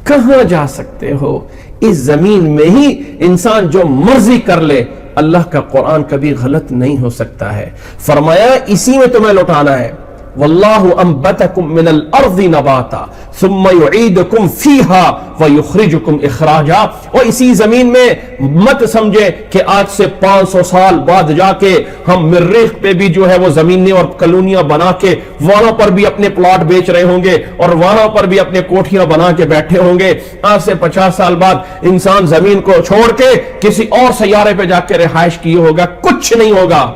کہاں جا سکتے ہو؟ اس زمین میں ہی انسان جو مرضی کر لے، اللہ کا قرآن کبھی غلط نہیں ہو سکتا ہے۔ فرمایا اسی میں تمہیں لوٹانا ہے۔ واللہ انبتکم من الارض نباتا ثم یعیدکم فیہا ویخرجکم اخراجا، اور اسی زمین میں مت سمجھے کہ آج سے 500 سال بعد جا کے ہم مریخ پہ بھی جو ہے وہ زمینیں اور کالونیاں بنا کے وہاں پر بھی اپنے پلاٹ بیچ رہے ہوں گے اور وہاں پر بھی اپنے کوٹھیاں بنا کے بیٹھے ہوں گے۔ آج سے 50 سال بعد انسان زمین کو چھوڑ کے کسی اور سیارے پہ جا کے رہائش کیے ہوگا۔ کچھ نہیں ہوگا،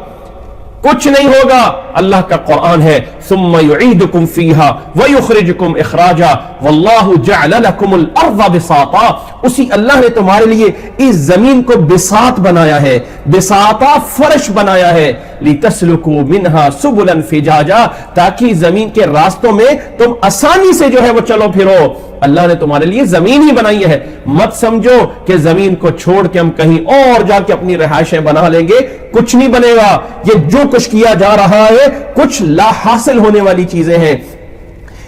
کچھ نہیں ہوگا۔ اللہ کا قرآن ہے ثم یعیدکم فیہا ویخرجکم اخراجا واللہ جعل لکم الارض بساطا، اسی اللہ نے تمہارے لیے اس زمین کو بساط بنایا ہے، بساطا فرش بنایا ہے، لتسلکوا منہا سبلا فجاجا، تاکہ زمین کے راستوں میں تم آسانی سے جو ہے وہ چلو پھرو۔ اللہ نے تمہارے لیے زمین ہی بنائی ہے۔ مت سمجھو کہ زمین کو چھوڑ کے ہم کہیں اور جا کے اپنی رہائشیں بنا لیں گے، کچھ نہیں بنے گا۔ یہ جو کچھ کیا جا رہا ہے کچھ لا حاصل ہونے والی چیزیں ہیں۔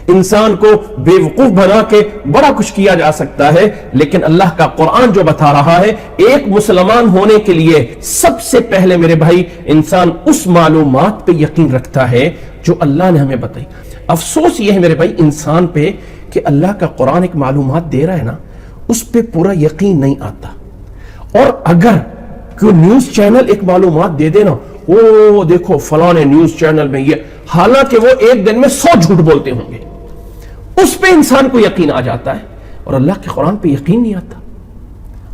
انسان کو بے وقوف بنا کے بڑا کچھ کیا جا سکتا ہے، لیکن اللہ کا قرآن جو بتا رہا ہے، ایک مسلمان ہونے کے لیے سب سے پہلے میرے بھائی انسان اس معلومات پہ یقین رکھتا ہے جو اللہ نے ہمیں بتائی۔ افسوس یہ ہے میرے بھائی انسان پہ کہ اللہ کا قرآن ایک معلومات دے رہا ہے نا، اس پہ پورا یقین نہیں آتا۔ اور اگر کوئی نیوز چینل ایک معلومات دے دے نا، وہ دیکھو فلاں نیوز چینل میں یہ، حالانکہ وہ ایک دن میں 100 جھوٹ بولتے ہوں گے، اس پہ انسان کو یقین آ جاتا ہے، اور اللہ کے قرآن پہ یقین نہیں آتا۔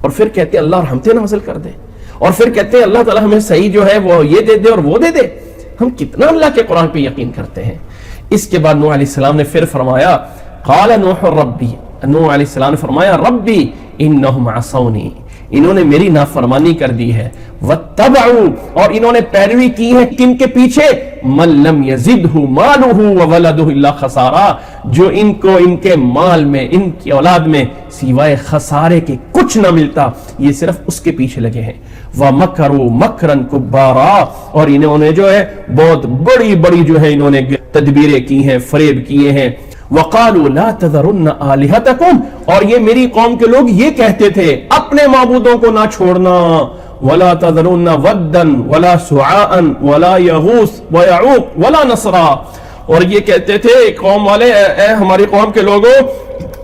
اور پھر کہتے ہیں اللہ رحمتیں نازل کر دے، اور پھر کہتے ہیں اللہ تعالیٰ ہمیں صحیح جو ہے وہ یہ دے دے اور وہ دے دے۔ ہم کتنا اللہ کے قرآن پہ یقین کرتے ہیں۔ اس کے بعد نوح علیہ السلام نے پھر فرمایا قال نوح ربی، نوح علیہ السلام نے فرمایا ربی انہم عصونی، انہوں نے میری نافرمانی کر دی ہے، واتبعوا، اور انہوں نے پیروی کی ہے کن کے پیچھے؟ من لم یزدہ مالہ وولدہ الا خسارا، جو ان کو ان کے مال میں، ان کی اولاد میں سوائے خسارے کے کچھ نہ ملتا، یہ صرف اس کے پیچھے لگے ہیں۔ وَمَكَرُوا مَكْرًا كُبَّارًا، اور انہوں نے جو ہے بہت بڑی بڑی جو ہے انہوں نے تدبیریں کی ہیں، فریب کیے ہیں۔ وَقَالُوا لَا تَذَرُنَّ آلِهَتَكُمْ، اور یہ میری قوم کے لوگ یہ کہتے تھے اپنے معبودوں کو نہ چھوڑنا، وَلَا تَذَرُنَّ وَدًّا وَلَا سُعَاءً وَلَا يَغُوث وَيَعُوق وَلَا نَصْرًا، اور یہ کہتے تھے قوم والے، اے ہماری قوم کے لوگوں،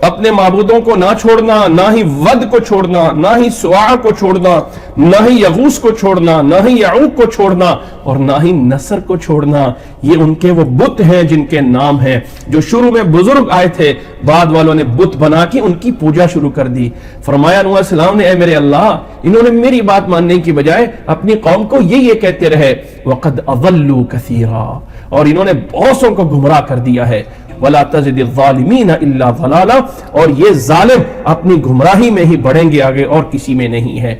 اپنے معبودوں کو نہ چھوڑنا، نہ ہی ود کو چھوڑنا، نہ ہی سواع کو چھوڑنا، نہ ہی یغوث کو چھوڑنا، نہ ہی یعوق کو چھوڑنا، اور نہ ہی نصر کو چھوڑنا۔ یہ ان کے وہ بت ہیں جن کے نام ہیں، جو شروع میں بزرگ آئے تھے، بعد والوں نے بت بنا کے ان کی پوجا شروع کر دی۔ فرمایا نوح علیہ السلام نے، اے میرے اللہ، انہوں نے میری بات ماننے کی بجائے اپنی قوم کو یہ کہتے رہے، وَقَدْ أَضَلُّوا كَثِيرًا، اور انہوں نے بہتوں کو گمراہ کر دیا ہے۔ وَلَا تَزِدِ الظَّالِمِينَ إِلَّا ضَلَالًا، اور یہ ظالم اپنی گمراہی میں ہی بڑھیں گے، آگے اور کسی میں نہیں ہے۔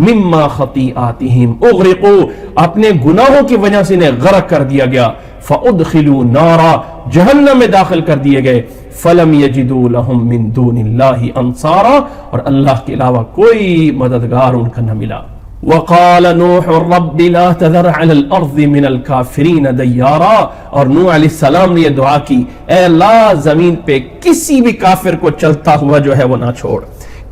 مِمَّا خَطِيئَاتِهِمْ أُغْرِقُوا، اپنے گناہوں کی وجہ سے انہیں غرق کر دیا گیا۔ فَأُدْخِلُوا نَارًا، جہنم میں داخل کر دیے گئے۔ فَلَمْ يَجِدُوا لَهُم مِّن دُونِ اللَّهِ أَنصَارًا، اور اللہ کے علاوہ کوئی مددگار ان کا نہ ملا۔ وَقَالَ نُوحٌ رَبِّ لَا تَذَرْ عَلَى الْأَرْضِ مِنَ الْكَافِرِينَ دَيَّارًا، اور نوح علیہ السلام نے یہ دعا کی، اے اللہ زمین پہ کسی بھی کافر کو چلتا ہوا جو ہے وہ نہ چھوڑ،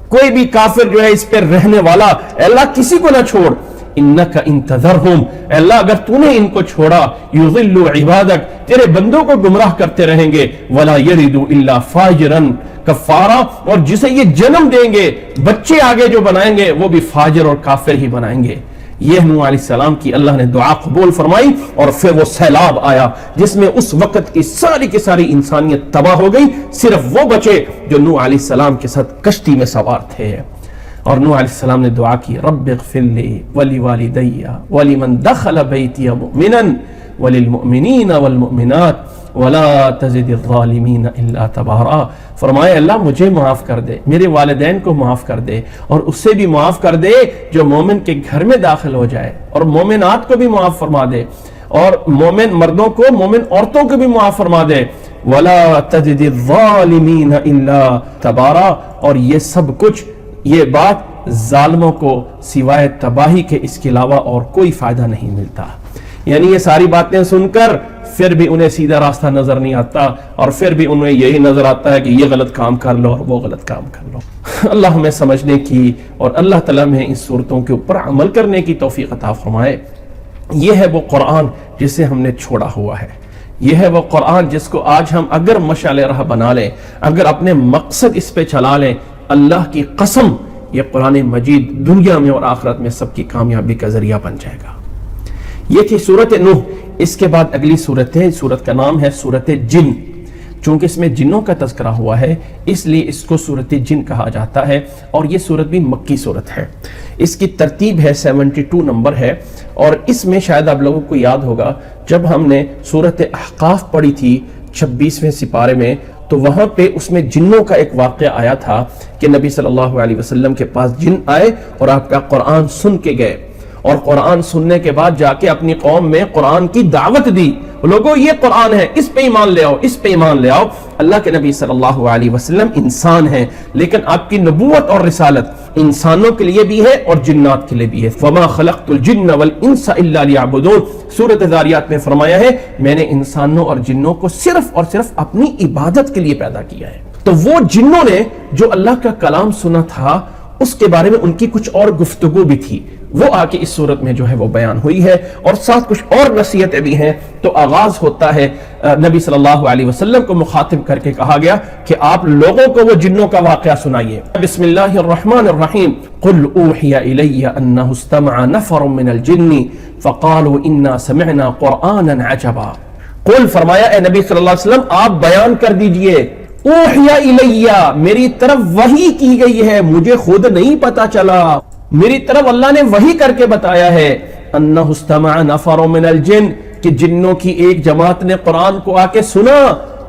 کوئی بھی کافر جو ہے اس پہ رہنے والا، اے اللہ کسی کو نہ چھوڑ۔ انک ان تذرہم، اے اللہ اگر تو نے ان کو چھوڑا، یضلوا عبادک، تیرے بندوں کو گمراہ کرتے رہیں گے، ولا یلدوا الا فاجرا کفارا، اور جسے یہ جنم دیں گے، بچے آگے جو بنائیں گے وہ بھی فاجر اور کافر ہی بنائیں گے۔ یہ نوح علیہ السلام کی اللہ نے دعا قبول فرمائی، اور پھر وہ سیلاب آیا جس میں اس وقت کی ساری انسانیت تباہ ہو گئی، صرف وہ بچے جو نوح علیہ السلام کے ساتھ کشتی میں سوار تھے۔ اور نوح علیہ السلام نے دعا کی، رب اغفر لی ولوالدی ولمن دخل بیتی مؤمنا وللمؤمنین والمؤمنات ولا تزد الظالمین الا تبارا، فرمایا اللہ مجھے معاف کر دے، میرے والدین کو معاف کر دے، اور اس سے بھی معاف کر دے جو مومن کے گھر میں داخل ہو جائے، اور مومنات کو بھی معاف فرما دے، اور مومن مردوں کو، مومن عورتوں کو بھی معاف فرما دے، ولا تزد الظالمین الا تبارا، اور یہ سب کچھ، یہ بات ظالموں کو سوائے تباہی کے اس کے علاوہ اور کوئی فائدہ نہیں ملتا۔ یعنی یہ ساری باتیں سن کر پھر بھی انہیں سیدھا راستہ نظر نہیں آتا، اور پھر بھی انہیں یہی نظر آتا ہے کہ یہ غلط کام کر لو اور وہ غلط کام کر لو۔ اللہ ہمیں سمجھنے کی اور اللہ تعالیٰ میں اس صورتوں کے اوپر عمل کرنے کی توفیق عطا فرمائے۔ یہ ہے وہ قرآن جسے ہم نے چھوڑا ہوا ہے، یہ ہے وہ قرآن جس کو آج ہم اگر مشعل راہ بنا لیں، اگر اپنے مقصد اس پہ چلا لیں، اللہ کی قسم یہ قرآن مجید دنیا میں اور آخرت میں سب کی کامیابی کا ذریعہ بن جائے گا۔ یہ تھی سورت نوح۔ اس کے بعد اگلی سورت ہے، سورت کا نام ہے سورت جن۔ چونکہ اس میں جنوں کا تذکرہ ہوا ہے اس لیے اس کو سورت جن کہا جاتا ہے، اور یہ سورت بھی مکی سورت ہے۔ اس کی ترتیب ہے 72 نمبر ہے، اور اس میں شاید آپ لوگوں کو یاد ہوگا جب ہم نے سورت احقاف پڑھی تھی 26ویں سپارے میں، تو وہاں پہ اس میں جنوں کا ایک واقعہ آیا تھا کہ نبی صلی اللہ علیہ وسلم کے پاس جن آئے اور آپ کا قرآن سن کے گئے، اور قرآن سننے کے بعد جا کے اپنی قوم میں قرآن کی دعوت دی، لوگوں یہ قرآن ہے، اس پہ ایمان لے آؤ، اس پہ ایمان لے آؤ۔ اللہ کے نبی صلی اللہ علیہ وسلم انسان ہیں، لیکن آپ کی نبوت اور رسالت انسانوں کے لیے بھی ہے اور جنات کے لیے بھی ہے۔ وَمَا خَلَقْتُ الْجِنَّ وَالْإِنسَ إِلَّا لِيَعْبُدُونَ، سورۃ ذاریات میں فرمایا ہے میں نے انسانوں اور جنوں کو صرف اور صرف اپنی عبادت کے لیے پیدا کیا ہے۔ تو وہ جنوں نے جو اللہ کا کلام سنا تھا اس کے بارے میں ان کی کچھ اور گفتگو بھی تھی، وہ آ کے اس صورت میں جو ہے وہ بیان ہوئی ہے، اور ساتھ کچھ اور نصیحتیں بھی ہیں۔ تو آغاز ہوتا ہے نبی صلی اللہ علیہ وسلم کو مخاطب کر کے کہا گیا کہ آپ لوگوں کو وہ جنوں کا واقعہ سنائیے۔ بسم اللہ الرحمن الرحیم، قل اوحی الی انہ استمع نفر من الجن فقالوا انا سمعنا قرآنا عجبا۔ قل فرمایا اے نبی صلی اللہ علیہ وسلم آپ بیان کر دیجئے، اوحی الی میری طرف وحی کی گئی ہے، مجھے خود نہیں پتا چلا، میری طرف اللہ نے وحی کر کے بتایا ہے، انہ استمع نفر من الجن کہ جنوں کی ایک جماعت نے قرآن کو آ کے سنا،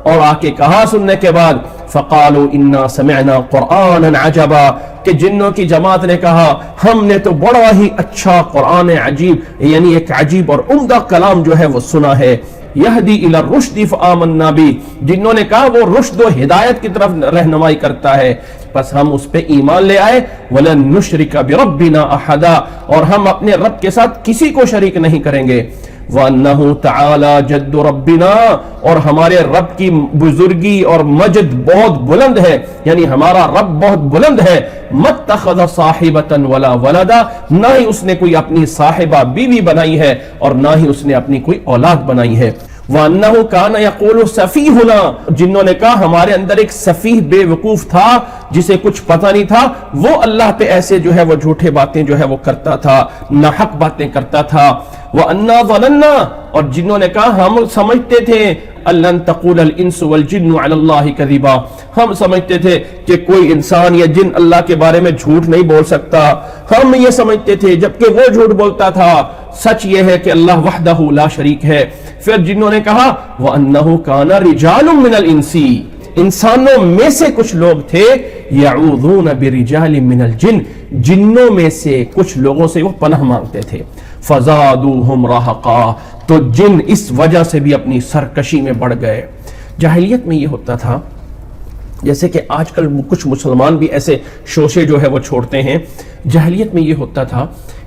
اور آ کے کہا سننے کے بعد فقالوا انا سمعنا قرآنا عجبا کہ جنوں کی جماعت نے کہا ہم نے تو بڑا ہی اچھا قرآن عجیب یعنی ایک عجیب اور عمدہ کلام جو ہے وہ سنا ہے یہدی الی الرشد فآمنا بہ جنہوں نے کہا وہ رشد و ہدایت کی طرف رہنمائی کرتا ہے بس ہم اس پہ ایمان لے آئے ولن نشرک بربنا احدا اور ہم اپنے رب کے ساتھ کسی کو شریک نہیں کریں گے وَأَنَّهُ تَعَالَى جَدُّ رَبِّنَا اور ہمارے رب کی بزرگی اور مجد بہت بلند ہے یعنی ہمارا رب بہت بلند ہے مَتَّخَذَ صَاحِبَةً وَلَا وَلَدًا نہ ہی اس نے کوئی اپنی صاحبہ بیوی بنائی ہے اور نہ ہی اس نے اپنی کوئی اولاد بنائی ہے وَأَنَّهُ كَانَ يَقُولُ سَفِيهُنَا جنہوں نے کہا ہمارے اندر ایک سفیہ بے وقوف تھا جسے کچھ پتہ نہیں تھا وہ اللہ پہ ایسے جو ہے وہ جھوٹے باتیں جو ہے وہ کرتا تھا ناحق باتیں کرتا تھا وَأَنَّا ظَنَنَّا اور جنہوں نے کہا ہم سمجھتے تھے أَلَّن تَقُولَ الْإِنسُ وَالْجِنُّ عَلَى اللَّهِ كَذِبًا ہم سمجھتے تھے کہ کوئی انسان یا جن اللہ کے بارے میں جھوٹ نہیں بول سکتا ہم یہ سمجھتے تھے جبکہ وہ جھوٹ بولتا تھا سچ یہ ہے کہ اللہ وحدہ لا شریک ہے پھر جنہوں نے کہا وَأَنَّهُ كَانَ رِجَالٌ مِّنَ الْإِنسِ انسانوں میں سے کچھ لوگ تھے یعوذون برجال من الجن جنوں میں سے کچھ لوگوں سے وہ پناہ مانگتے تھے فزادوہم رہقا تو جن اس وجہ سے بھی اپنی سرکشی میں بڑھ گئے جاہلیت میں یہ ہوتا تھا جیسے کہ آج کل کچھ مسلمان بھی ایسے شوشے جو ہے وہ چھوڑتے ہیں جاہلیت میں یہ ہوتا تھا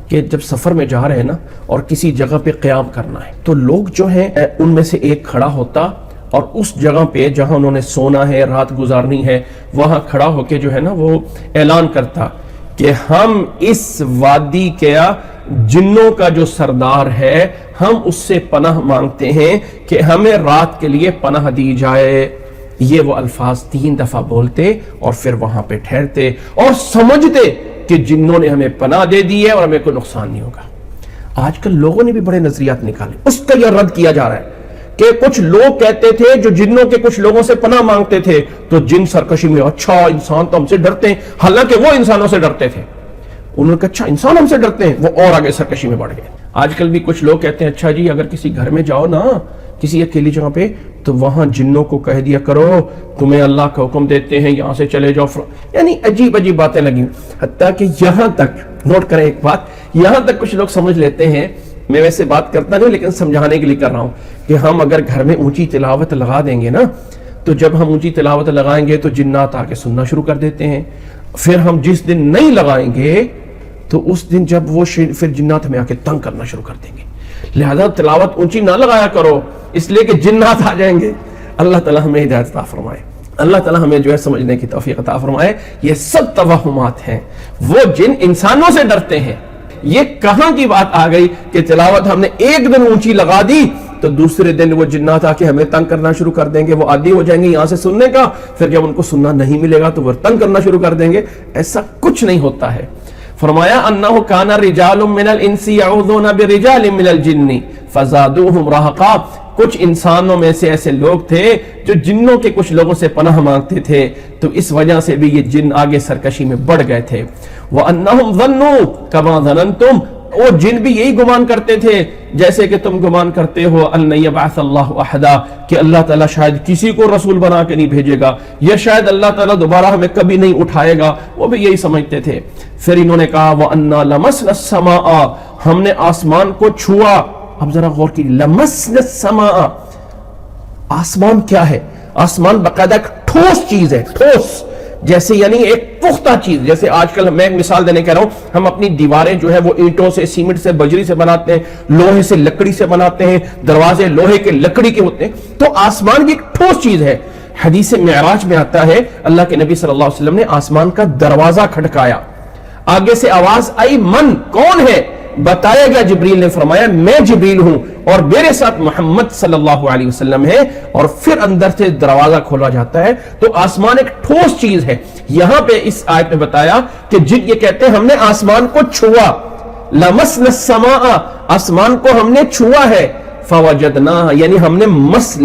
کہ جب سفر میں جا رہے ہیں نا اور کسی جگہ پہ قیام کرنا ہے تو لوگ جو ہیں ان میں سے ایک کھڑا ہوتا اور اس جگہ پہ جہاں انہوں نے سونا ہے رات گزارنی ہے وہاں کھڑا ہو کے جو ہے نا وہ اعلان کرتا کہ ہم اس وادی کا جنوں کا جو سردار ہے ہم اس سے پناہ مانگتے ہیں کہ ہمیں رات کے لیے پناہ دی جائے یہ وہ الفاظ 3 دفعہ بولتے اور پھر وہاں پہ ٹھہرتے اور سمجھتے کہ جنوں نے ہمیں پناہ دے دی ہے اور ہمیں کوئی نقصان نہیں ہوگا آج کل لوگوں نے بھی بڑے نظریات نکالے اس کا یہ رد کیا جا رہا ہے کہ کچھ لوگ کہتے تھے جو جنوں کے کچھ لوگوں سے پناہ مانگتے تھے تو جن سرکشی میں اچھا انسان تو ہم سے ڈرتے ہیں حالانکہ وہ انسانوں سے ڈرتے تھے انہوں نے کہا اچھا انسان ہم سے ڈرتے ہیں وہ اور آگے سرکشی میں بڑھ گئے آج کل بھی کچھ لوگ کہتے ہیں اچھا جی اگر کسی گھر میں جاؤ نا کسی اکیلی جگہ پہ تو وہاں جنوں کو کہہ دیا کرو تمہیں اللہ کا حکم دیتے ہیں یہاں سے چلے جاؤ یعنی عجیب عجیب باتیں لگی حتیٰ کہ یہاں تک نوٹ کریں ایک بات یہاں تک کچھ لوگ سمجھ لیتے ہیں میں ویسے بات کرتا نہیں لیکن سمجھانے کے لیے کر رہا ہوں کہ ہم اگر گھر میں اونچی تلاوت لگا دیں گے نا تو جب ہم اونچی تلاوت لگائیں گے تو جنات آ کے سننا شروع کر دیتے ہیں پھر ہم جس دن نہیں لگائیں گے تو اس دن جب وہ پھر جنات ہمیں آ کے تنگ کرنا شروع کر دیں گے لہذا تلاوت اونچی نہ لگایا کرو اس لیے کہ جنات آ جائیں گے اللہ تعالیٰ ہمیں ہدایت عطا فرمائے اللہ تعالیٰ ہمیں جو ہے سمجھنے کی توفیق عطا فرمائے یہ سب توہمات ہیں وہ جن انسانوں سے ڈرتے ہیں یہ کہاں کی بات آ گئی کہ تلاوت ہم نے ایک دن اونچی لگا دی تو دوسرے دن وہ جنات آ کے ہمیں تنگ کرنا شروع کر دیں گے وہ عادی ہو جائیں گے یہاں سے سننے کا پھر جب ان کو سننا نہیں ملے گا تو وہ تنگ کرنا شروع کر دیں گے ایسا کچھ نہیں ہوتا ہے فرمایا انہو کان رجال من الانس یعوذون برجال من الجن فزادوہم رہقا کچھ انسانوں میں سے ایسے لوگ تھے جو جنوں کے کچھ لوگوں سے پناہ مانگتے تھے تو اس وجہ سے بھی یہ جن آگے سرکشی میں بڑھ گئے تھے وَأَنَّهُمْ ظَنُّوا كَمَا ظَنَنْتُمْ وہ جن بھی یہی گمان کرتے تھے جیسے کہ تم گمان کرتے ہو ان یبعث اللہ احدا کہ اللہ تعالیٰ شاید کسی کو رسول بنا کے نہیں بھیجے گا یا شاید اللہ تعالیٰ دوبارہ ہمیں کبھی نہیں اٹھائے گا وہ بھی یہی سمجھتے تھے پھر انہوں نے کہا وَأَنَّا لَمَسْنَا السَّمَاءَ ہم نے آسمان کو چھوا اب ذرا غور کیجیے لَمَسْنَا السَّمَاءَ آسمان کیا ہے آسمان باقاعدہ ایک ٹھوس چیز ہے ٹھوس جیسے یعنی ایک پختہ چیز جیسے آج کل میں ایک مثال دینے کہہ رہا ہوں ہم اپنی دیواریں جو ہے وہ اینٹوں سے سیمنٹ سے بجری سے بناتے ہیں لوہے سے لکڑی سے بناتے ہیں دروازے لوہے کے لکڑی کے ہوتے ہیں تو آسمان بھی ایک ٹھوس چیز ہے حدیث معراج میں آتا ہے اللہ کے نبی صلی اللہ علیہ وسلم نے آسمان کا دروازہ کھٹکایا آگے سے آواز آئی من کون ہے بتایا گیا جبریل نے فرمایا میں جبریل ہوں اور میرے ساتھ محمد صلی اللہ علیہ وسلم ہے اور پھر اندر سے دروازہ کھولا جاتا ہے تو آسمان ایک ٹھوس چیز ہے یہاں پہ اس آیت میں بتایا کہ جن یہ کہتے ہیں ہم نے آسمان کو چھوا لمسنا السماء آسمان کو ہم نے چھوا ہے فوجدناها یعنی ہم نے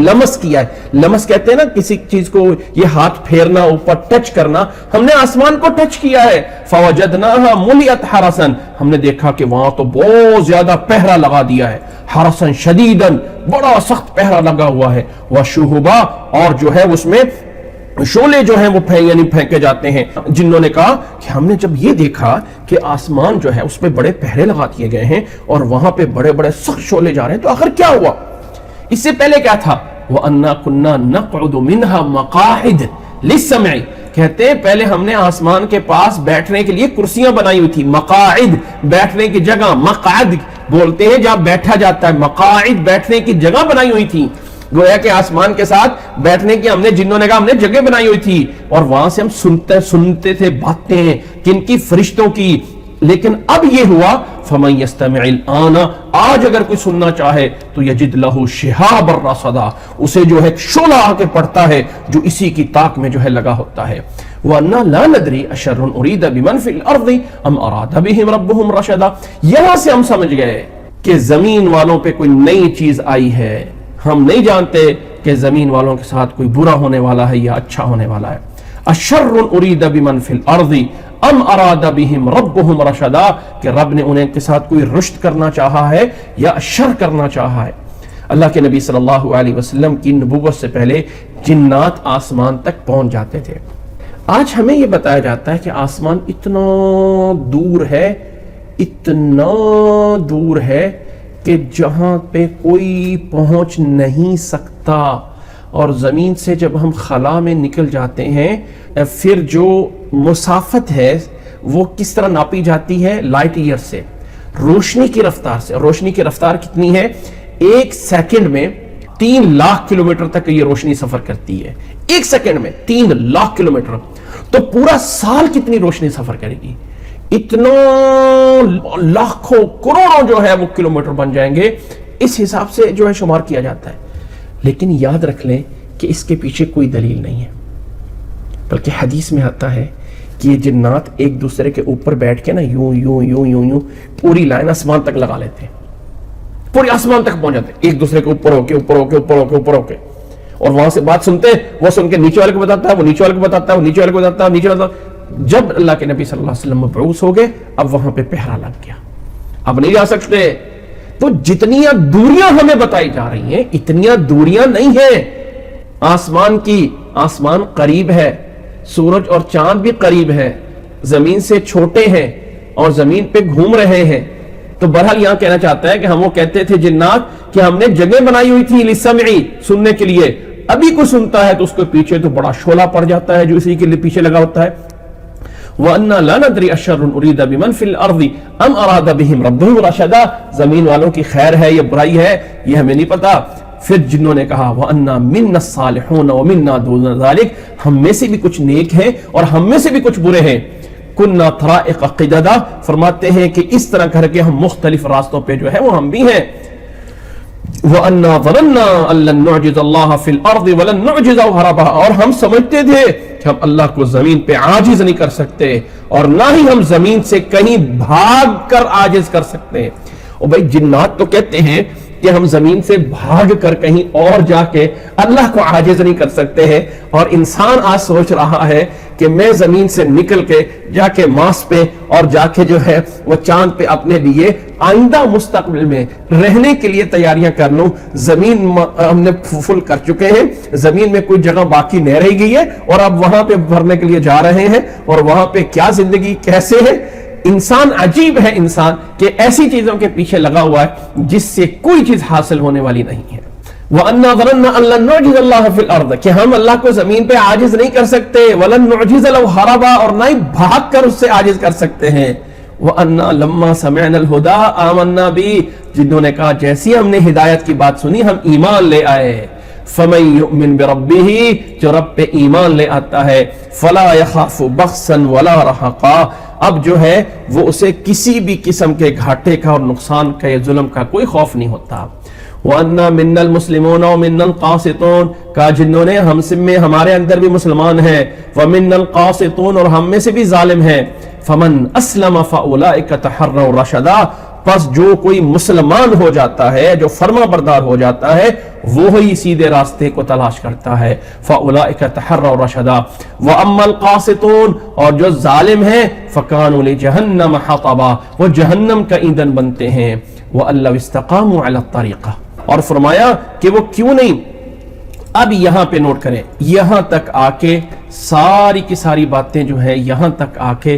لمس کیا ہے، لمس کہتے ہیں نا کسی چیز کو یہ ہاتھ پھیرنا، اوپر ٹچ کرنا، ہم نے آسمان کو ٹچ کیا ہے، فوجدناها ملئت حرسا ہم نے دیکھا کہ وہاں تو بہت زیادہ پہرا لگا دیا ہے، حرسا شدیدا بڑا سخت پہرا لگا ہوا ہے، وشہبا اور جو ہے اس میں شعلے جو ہیں وہ پھینکے جاتے ہیں۔ جنہوں نے کہا کہ ہم نے جب یہ دیکھا کہ آسمان جو ہے اس پہ بڑے پہرے لگا دیے گئے ہیں اور وہاں پہ بڑے بڑے سخت شعلے جا رہے ہیں تو آخر کیا ہوا؟ اس سے پہلے کیا تھا؟ وَأَنَّا كُنَّا نَقْعُدُ مِنْهَا مَقَاعِدَ لِلسَّمْعِ کہتے ہیں پہلے ہم نے آسمان کے پاس بیٹھنے کے لیے کرسیاں بنائی ہوئی تھی، مقاعد بیٹھنے کی جگہ، مقعد بولتے ہیں جہاں بیٹھا جاتا ہے، مقاعد بیٹھنے کی جگہ بنائی ہوئی تھی، گویا کہ آسمان کے ساتھ بیٹھنے کی ہم نے جنہوں نے کہا ہم نے جگہ بنائی ہوئی تھی اور وہاں سے ہم سنتے تھے باتیں کن کی؟ فرشتوں کی۔ لیکن اب یہ ہوا فَمَن يَسْتَمِعِ الْآنَ آج اگر کوئی سننا چاہے تو يَجِدْ لَهُ شِهَابًا رَصَدًا اسے جو ہے شعلہ آ کے پڑتا ہے جو اسی کی طاق میں جو ہے لگا ہوتا ہے۔ وَأَنَّا لَا نَدْرِي أَشَرٌ أُرِيدَ بِمَنْ فِي الْأَرْضِ أَمْ أَرَادَ بِهِمْ رَبُّهُمْ رَشَدًا یہاں سے ہم سمجھ گئے کہ زمین والوں پہ کوئی نئی چیز آئی ہے، ہم نہیں جانتے کہ زمین والوں کے ساتھ کوئی برا ہونے والا ہے یا اچھا ہونے والا ہے۔ اشر ارید بمن فی الارض ام اراد بہم ربہم رشدا کہ رب نے انہیں کے ساتھ کوئی رشد کرنا چاہا ہے یا شر کرنا چاہا ہے۔ اللہ کے نبی صلی اللہ علیہ وسلم کی نبوت سے پہلے جنات آسمان تک پہنچ جاتے تھے۔ آج ہمیں یہ بتایا جاتا ہے کہ آسمان اتنا دور ہے، اتنا دور ہے کہ جہاں پہ کوئی پہنچ نہیں سکتا، اور زمین سے جب ہم خلا میں نکل جاتے ہیں پھر جو مسافت ہے وہ کس طرح ناپی جاتی ہے؟ لائٹ ایئر سے، روشنی کی رفتار سے۔ روشنی کی رفتار کتنی ہے؟ 1 سیکنڈ میں 3 لاکھ کلومیٹر تک یہ روشنی سفر کرتی ہے، 1 سیکنڈ میں 3 لاکھ کلومیٹر، تو پورا سال کتنی روشنی سفر کرے گی؟ اتنا لاکھوں کروڑوں جو ہے وہ کلومیٹر بن جائیں گے، اس حساب سے جو ہے شمار کیا جاتا ہے۔ لیکن یاد رکھ لیں کہ اس کے پیچھے کوئی دلیل نہیں ہے، بلکہ حدیث میں آتا ہے کہ یہ جنات ایک دوسرے کے اوپر بیٹھ کے نا یوں یوں یوں یوں یوں پوری لائن آسمان تک لگا لیتے ہیں، پوری آسمان تک پہنچ جاتے ہیں، ایک دوسرے کے اوپر ہو کے اوپر ہو کے اوپر ہو کے اوپر ہو کے، اور وہاں سے بات سنتے ہیں، وہ سن کے نیچے والے کو بتاتا ہے، وہ نیچے والے کو بتاتا ہے، وہ نیچے والے کو بتاتا ہے، نیچے والے کو۔ جب اللہ کے نبی صلی اللہ علیہ وسلم مبعوث ہو گئے اب وہاں پہ پہرا لگ گیا، اب نہیں جا سکتے۔ تو جتنیاں دوریاں ہمیں بتائی جا رہی ہیں اتنیاں دوریاں نہیں ہیں آسمان کی، آسمان قریب ہے، سورج اور چاند بھی قریب ہے، زمین سے چھوٹے ہیں اور زمین پہ گھوم رہے ہیں۔ تو بہرحال یہاں کہنا چاہتا ہے کہ ہم وہ کہتے تھے جنات کہ ہم نے جگہ بنائی ہوئی تھی للسمعی سننے کے لیے، ابھی کوئی سنتا ہے تو اس کے پیچھے تو بڑا شعلہ پڑ جاتا ہے جو اسی کے لیے پیچھے لگا ہوتا ہے۔ وَأَنَّا لَا نَدْرِي أَشَرٌ أُرِيدَ بِمَنْ فِي الْأَرْضِ أَمْ أَرَادَ بِهِمْ رَبُّهُمْ رَشَدًا زمین والوں کی خیر ہے یا برائی ہے یہ ہمیں نہیں پتا۔ پھر جنہوں نے کہا وَأَنَّا مِنَّا الصَّالِحُونَ وَمِنَّا دُونَ ذَلِكَ ہم میں سے بھی کچھ نیک ہیں اور ہم میں سے بھی کچھ برے ہیں۔ كُنَّا طَرَائِقَ قِدَدًا فرماتے ہیں کہ اس طرح کر کے ہم مختلف راستوں پہ جو ہے وہ ہم بھی ہیں۔ وَأَنَّا ظَنَنَّا أَن لَّن نُعْجِزَ اللَّهَ فِي الْأَرْضِ وَلَن نُعْجِزَهُ هَرَبًا اور ہم سمجھتے تھے کہ ہم اللہ کو زمین پہ عاجز نہیں کر سکتے اور نہ ہی ہم زمین سے کہیں بھاگ کر عاجز کر سکتے ہیں۔ اور بھائی جنات تو کہتے ہیں کہ ہم زمین سے بھاگ کر کہیں اور جا کے اللہ کو عاجز نہیں کر سکتے ہیں، اور انسان آج سوچ رہا ہے کہ میں زمین سے نکل کے جا کے مارس پہ اور جا کے جو ہے وہ چاند پہ اپنے لیے آئندہ مستقبل میں رہنے کے لیے تیاریاں کر لوں۔ زمین ہم نے فل کر چکے ہیں، زمین میں کوئی جگہ باقی نہیں رہ گئی ہے اور اب وہاں پہ بھرنے کے لیے جا رہے ہیں، اور وہاں پہ کیا زندگی کیسے ہے۔ انسان عجیب ہے، انسان کہ ایسی چیزوں کے پیچھے لگا ہوا ہے جس سے کوئی چیز حاصل ہونے والی نہیں ہے۔ وَأَنَّا ظَنَنَّا أَن لَّن نُعْجِزَ اللَّهَ فِي الْأَرْضِ کہ ہم اللہ کو زمین پہ عاجز نہیں کر سکتے، وَلَن نُعْجِزَ لَهُ هَرَبًا اور نہ ہی بھاگ کر اس سے عاجز کر سکتے ہیں۔ وَأَنَّا لَمَّا سَمِعْنَا الْهُدَىٰ آمَنَّا بِهِ جنہوں نے کہا جیسی ہم نے ہدایت کی بات سنی ہم ایمان لے آئے۔ فَمَن يُؤْمِن بِرَبِّهِ جو رب پہ ایمان لے آتا ہے فَلَا يَخَافُ بَخْسًا وَلَا رَهَقًا اب جو ہے وہ اسے کسی بھی قسم کے گھاٹے کا اور نقصان کا یا ظلم کا کوئی خوف نہیں ہوتا۔ وَأَنَّا مِنَّا الْمُسْلِمُونَ وَمِنَّا الْقَاسِطُونَ کہا جنہوں نے ہم سے میں ہمارے اندر بھی مسلمان ہیں، وَمِنَّا الْقَاسِطُونَ اور ہم میں سے بھی ظالم ہیں۔ فَمَنْ أَسْلَمَ فَأُولَئِكَ تَحَرَّوْا رَشَدًا پس جو کوئی مسلمان ہو جاتا ہے، جو فرما بردار ہو جاتا ہے، وہی سیدھے راستے کو تلاش کرتا ہے. فَأُولَئِكَ تَحَرَّوْا رَشَدًا وَأَمَّا الْقَاسِطُونَ اور جو ظالم ہیں فَكَانُوا لِجَهَنَّمَ حَطَبًا وہ جہنم کا ایندھن بنتے ہیں. وَأَن لَّوْ اسْتَقَامُوا عَلَى الطَّرِيقَةِ اور فرمایا کہ وہ کیوں نہیں. اب یہاں پہ نوٹ کریں، یہاں تک آ کے ساری کی ساری باتیں جو ہیں، یہاں تک آ کے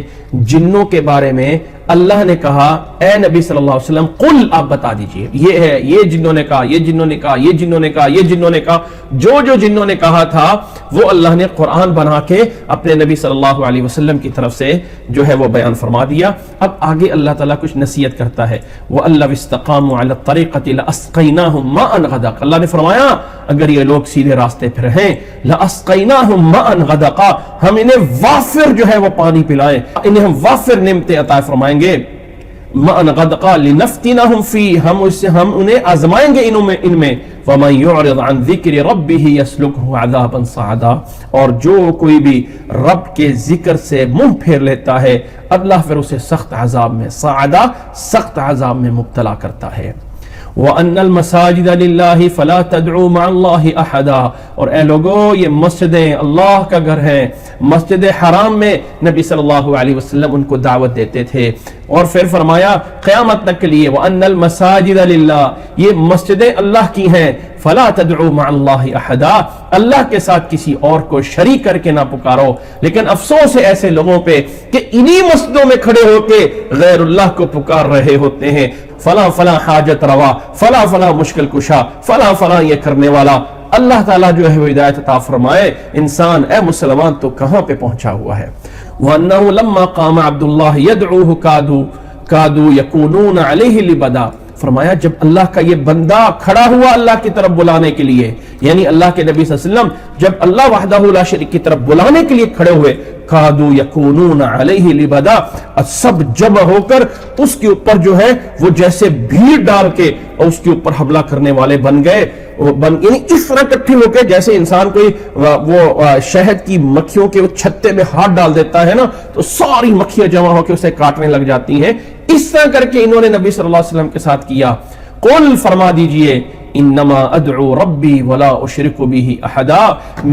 جنوں کے بارے میں اللہ نے کہا اے نبی صلی اللہ علیہ وسلم قل آپ بتا دیجئے، یہ ہے، یہ جنوں نے کہا، یہ جنوں نے کہا، یہ جنوں نے کہا، یہ جنوں نے کہا، جو جنوں نے کہا تھا وہ اللہ نے قرآن بنا کے اپنے نبی صلی اللہ علیہ وسلم کی طرف سے جو ہے وہ بیان فرما دیا. اب آگے اللہ تعالیٰ کچھ نصیحت کرتا ہے. وَأَن لَّوْ اسْتَقَامُوا عَلَى الطَّرِيقَةِ لَأَسْقَيْنَاهُم مَّاءً غَدَقًا اللہ نے فرمایا اگر یہ لوگ سیدھے راستے پہ رہیں لَأَسْقَيْنَاهُم مَّاءً غَدَقًا ہم انہیں وافر جو ہے وہ پانی پلائیں، انہیں ہم وافر نعمتیں عطا فرمائیں گے. مَّاءً غَدَقًا لِنَفْتِنَهُمْ فِيهِ ہم انہیں آزمائیں گے ان میں. وَمَن يُعْرِضْ عَن ذِكْرِ رَبِّهِ يَسْلُكْهُ عَذَابًا صَعَدًا اور جو کوئی بھی رب کے ذکر سے منہ پھیر لیتا ہے اللہ پھر اسے سخت عذاب میں صعدا سخت عذاب میں مبتلا کرتا ہے. وَأَنَّ الْمَسَاجِدَ لِلَّهِ فَلَا تَدْعُوا مَعَ اللَّهِ أَحَدًا اور اے لوگو یہ مسجدیں اللہ کا گھر ہیں. مسجد حرام میں نبی صلی اللہ علیہ وسلم ان کو دعوت دیتے تھے اور پھر فرمایا قیامت تک کے لیے وَأَنَّ الْمَسَاجِدَ لِلَّهِ یہ مسجدیں اللہ کی ہیں. فَلَا تَدْعُوا مَعَ اللَّهِ أَحَدًا اللہ کے ساتھ کسی اور کو شریک کر کے نہ پکارو. لیکن افسوس ہے ایسے لوگوں پہ کہ انہی مسجدوں میں کھڑے ہو کے غیر اللہ کو پکار رہے ہوتے ہیں. فلاں فلاں حاجت روا، فلاں فلاں مشکل کشا، فلاں فلاں یہ کرنے والا. اللہ تعالیٰ جو ہے وہ ہدایت عطا فرمائے. انسان اے مسلمان تو کہاں پہ پہنچا ہوا ہے. وَأَنَّهُ لَمَّا قَامَ عَبْدُ اللَّهِ يَدْعُوهُ كَادُوا يَكُونُونَ عَلَيْهِ لِبَدًا فرمایا جب اللہ کا یہ بندہ کھڑا ہوا اللہ کی طرف بلانے کے لیے، یعنی اللہ کے نبی صلی اللہ علیہ وسلم جب اللہ وحدہ لا شریک کی طرف بلانے کے لیے کھڑے ہوئے کادو یکونون علیہ لبدا سب جمع ہو کر اس کے اوپر جو ہے وہ جیسے بھیڑ ڈال کے اور اس کے اوپر حملہ کرنے والے بن گئے. یعنی اس طرح اکٹھے ہو کے جیسے انسان کوئی وہ شہد کی مکھیوں کے چھتے میں ہاتھ ڈال دیتا ہے نا تو ساری مکھیاں جمع ہو کے اسے کاٹنے لگ جاتی ہیں. اس طرح کر کے انہوں نے نبی صلی اللہ علیہ وسلم کے ساتھ کیا. قل فرما دیجئے انما ادعو ربی ولا اشرک به احدا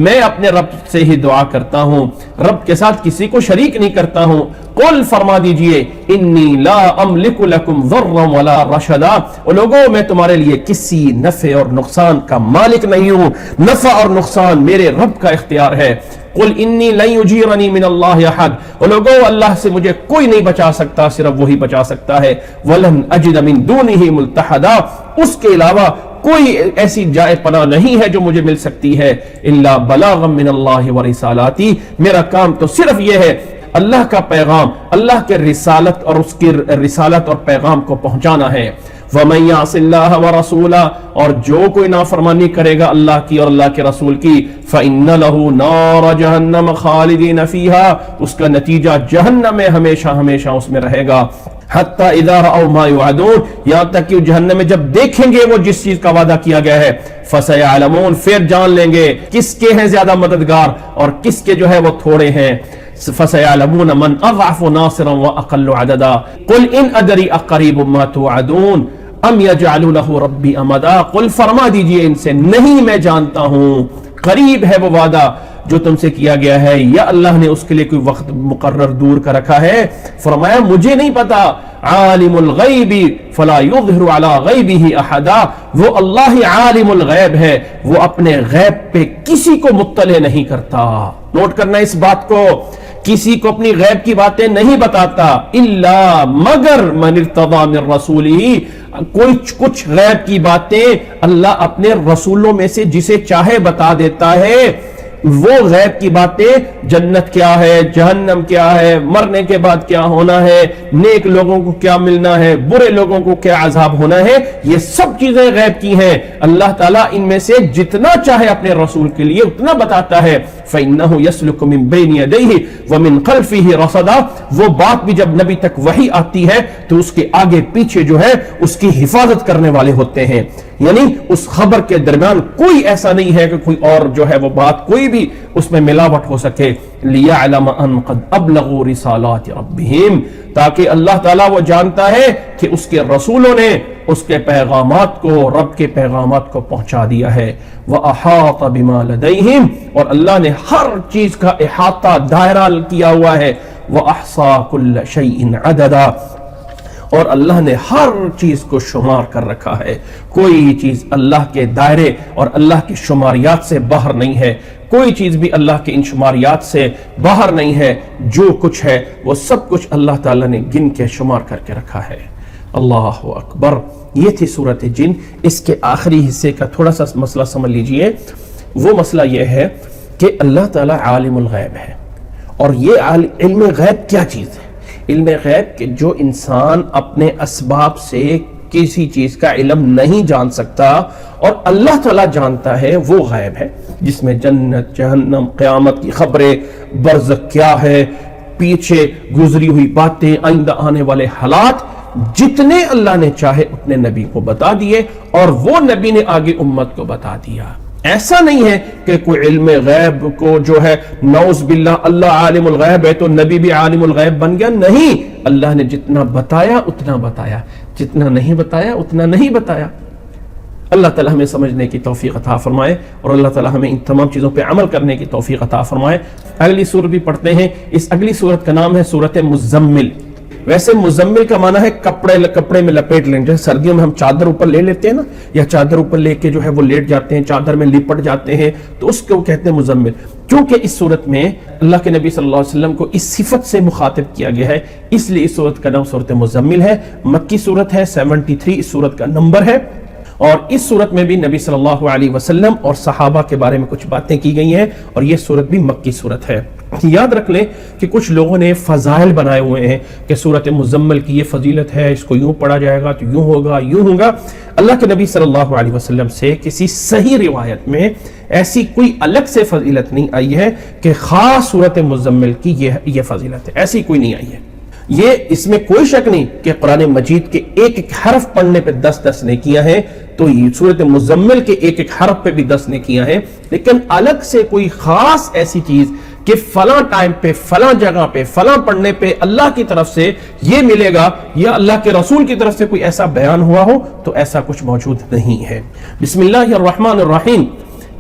میں اپنے رب سے ہی دعا کرتا ہوں، رب کے ساتھ کسی کو شریک نہیں کرتا ہوں. قل فرما دیجئے انی لا املک لکم ضرا ولا رشدا لوگوں میں تمہارے لیے کسی نفع اور نقصان کا مالک نہیں ہوں، نفع اور نقصان میرے رب کا اختیار ہے. قل انی لن یجیرنی من اللہ احد لوگوں اللہ سے مجھے کوئی نہیں بچا سکتا، صرف وہی بچا سکتا ہے. ولن اجد من دونہ ملتحدا اس کے علاوہ کوئی ایسی جائے پناہ نہیں ہے جو مجھے مل سکتی ہے. الا بلاغا من اللہ ورسالاتی میرا کام تو صرف یہ ہے اللہ کا پیغام، اللہ کے رسالت اور اس کی رسالت اور پیغام کو پہنچانا ہے. وَمَن يَعْصِ اللَّهَ وَرَسُولَهُ اور جو کوئی نافرمانی کرے گا اللہ کی اور اللہ کے رسول کی فَإِنَّ لَهُ نَارَ جَهَنَّمَ خَالِدِينَ فِيهَا اس کا نتیجہ جہنم میں ہمیشہ ہمیشہ اس میں رہے گا. حتی اذا رأوا ما يوعدون یہاں تک کہ جہنم میں جب دیکھیں گے وہ جس چیز کا وعدہ کیا گیا ہے فَسَيَعْلَمُونَ پھر جان لیں گے کس کے ہیں زیادہ مددگار اور کس کے جو ہے وہ تھوڑے ہیں. فَسَيَعْلَمُونَ مَنْ أَضْعَفُ نَاصِرًا وَأَقَلُّ عَدَدًا قُلْ إِنْ أَدْرِي أَقَرِيبٌ مَا تُوعَدُونَ ام یجعل له ربی امدا قل فرما دیجئے ان سے نہیں میں جانتا ہوں قریب ہے وہ وعدہ جو تم سے کیا گیا ہے یا اللہ نے اس کے لیے کوئی وقت مقرر دور کر رکھا ہے. فرمایا مجھے نہیں پتا. عالم الغیب فلا یظہر علی غیبہ احدا وہ اللہ ہی عالم الغیب ہے، وہ اپنے غیب پہ کسی کو مطلع نہیں کرتا. نوٹ کرنا اس بات کو، کسی کو اپنی غیب کی باتیں نہیں بتاتا. الا مگر من ارتضی من رسولہ کچھ غیب کی باتیں اللہ اپنے رسولوں میں سے جسے چاہے بتا دیتا ہے. وہ غیب کی باتیں جنت کیا ہے، جہنم کیا ہے، مرنے کے بعد کیا ہونا ہے، نیک لوگوں کو کیا ملنا ہے، برے لوگوں کو کیا عذاب ہونا ہے، یہ سب چیزیں غیب کی ہیں. اللہ تعالیٰ ان میں سے جتنا چاہے اپنے رسول کے لیے اتنا بتاتا ہے. فَإِنَّهُ يَسْلُكُ مِن بَيْنِ يَدَيْهِ وَمِن خَلْفِهِ رَصَدًا، وہ بات بھی جب نبی تک وحی آتی ہے تو اس کے آگے پیچھے جو ہے اس کی حفاظت کرنے والے ہوتے ہیں، یعنی اس خبر کے درمیان کوئی ایسا نہیں ہے کہ کوئی اور جو ہے وہ بات کوئی بھی اس میں ملاوٹ ہو سکے۔ لِيَعْلَمَ أَن قَدْ أَبْلَغُوا رِسَالَاتِ رَبِّهِمْ، تاکہ اللہ تعالیٰ وہ جانتا ہے کہ اس کے رسولوں نے اس کے پیغامات کو، رب کے پیغامات کو پہنچا دیا ہے۔ وَأَحَاطَ بِمَا لَدَيْهِمْ، اور اللہ نے ہر چیز کا احاطہ دائرہ کیا ہوا ہے۔ وَأَحْصَى كُلَّ شَيْءٍ عَدَدًا، اور اللہ نے ہر چیز کو شمار کر رکھا ہے، کوئی چیز اللہ کے دائرے اور اللہ کی شماریات سے باہر نہیں ہے، کوئی چیز بھی اللہ کے ان شماریات سے باہر نہیں ہے، جو کچھ ہے وہ سب کچھ اللہ تعالیٰ نے گن کے شمار کر کے رکھا ہے۔ اللہ اکبر۔ یہ تھی سورۃ جن۔ اس کے آخری حصے کا تھوڑا سا مسئلہ سمجھ لیجئے۔ وہ مسئلہ یہ ہے کہ اللہ تعالیٰ عالم الغیب ہے، اور یہ علم غیب کیا چیز ہے؟ علم غیب کہ جو انسان اپنے اسباب سے کسی چیز کا علم نہیں جان سکتا اور اللہ تعالیٰ جانتا ہے، وہ غیب ہے، جس میں جنت، جہنم، قیامت کی خبریں، برزخ کیا ہے، پیچھے گزری ہوئی باتیں، آئندہ آنے والے حالات، جتنے اللہ نے چاہے اتنے نبی کو بتا دیے، اور وہ نبی نے آگے امت کو بتا دیا۔ ایسا نہیں ہے کہ کوئی علم غیب کو جو ہے نعوذ باللہ اللہ عالم الغیب ہے تو نبی بھی عالم الغیب بن گیا، نہیں، اللہ نے جتنا بتایا اتنا بتایا، جتنا نہیں بتایا اتنا نہیں بتایا۔ اللہ تعالیٰ ہمیں سمجھنے کی توفیق عطا فرمائے، اور اللہ تعالیٰ ہمیں ان تمام چیزوں پہ عمل کرنے کی توفیق عطا فرمائے۔ اگلی سورت بھی پڑھتے ہیں۔ اس اگلی سورت کا نام ہے سورت مزمل۔ ویسے مزمل کا معنی ہے کپڑے میں لپیٹ لیں، جیسے سردیوں میں ہم چادر اوپر لے لیتے ہیں نا، یا چادر اوپر لے کے جو ہے وہ لیٹ جاتے ہیں، چادر میں لپٹ جاتے ہیں، تو اس کو کہتے ہیں مزمل۔ کیونکہ اس صورت میں اللہ کے نبی صلی اللہ علیہ وسلم کو اس صفت سے مخاطب کیا گیا ہے، اس لیے اس صورت کا نام صورت مزمل ہے۔ مکی صورت ہے، 73 اس صورت کا نمبر ہے، اور اس صورت میں بھی نبی صلی اللہ علیہ وسلم اور صحابہ کے بارے میں کچھ باتیں کی گئی ہیں، اور یہ صورت بھی مکی صورت ہے۔ یاد رکھ لیں کہ کچھ لوگوں نے فضائل بنائے ہوئے ہیں کہ سورۃ مزمل کی یہ فضیلت ہے، اس کو یوں پڑھا جائے گا تو یوں ہوگا، یوں ہوگا۔ اللہ کے نبی صلی اللہ علیہ وسلم سے کسی صحیح روایت میں ایسی کوئی الگ سے فضیلت نہیں آئی ہے کہ خاص سورۃ مزمل کی یہ فضیلت ہے، ایسی کوئی نہیں آئی ہے۔ یہ اس میں کوئی شک نہیں کہ قرآن مجید کے ایک ایک حرف پڑھنے پہ 10 نیکیاں ہیں، تو سورۃ مزمل کے ایک ایک حرف پہ بھی 10 نیکیاں ہیں، لیکن الگ سے کوئی خاص ایسی چیز کہ فلاں ٹائم پہ، فلاں جگہ پہ، فلاں پڑھنے پہ اللہ کی طرف سے یہ ملے گا، یا اللہ کے رسول کی طرف سے کوئی ایسا بیان ہوا ہو، تو ایسا کچھ موجود نہیں ہے۔ بسم اللہ الرحمن الرحیم۔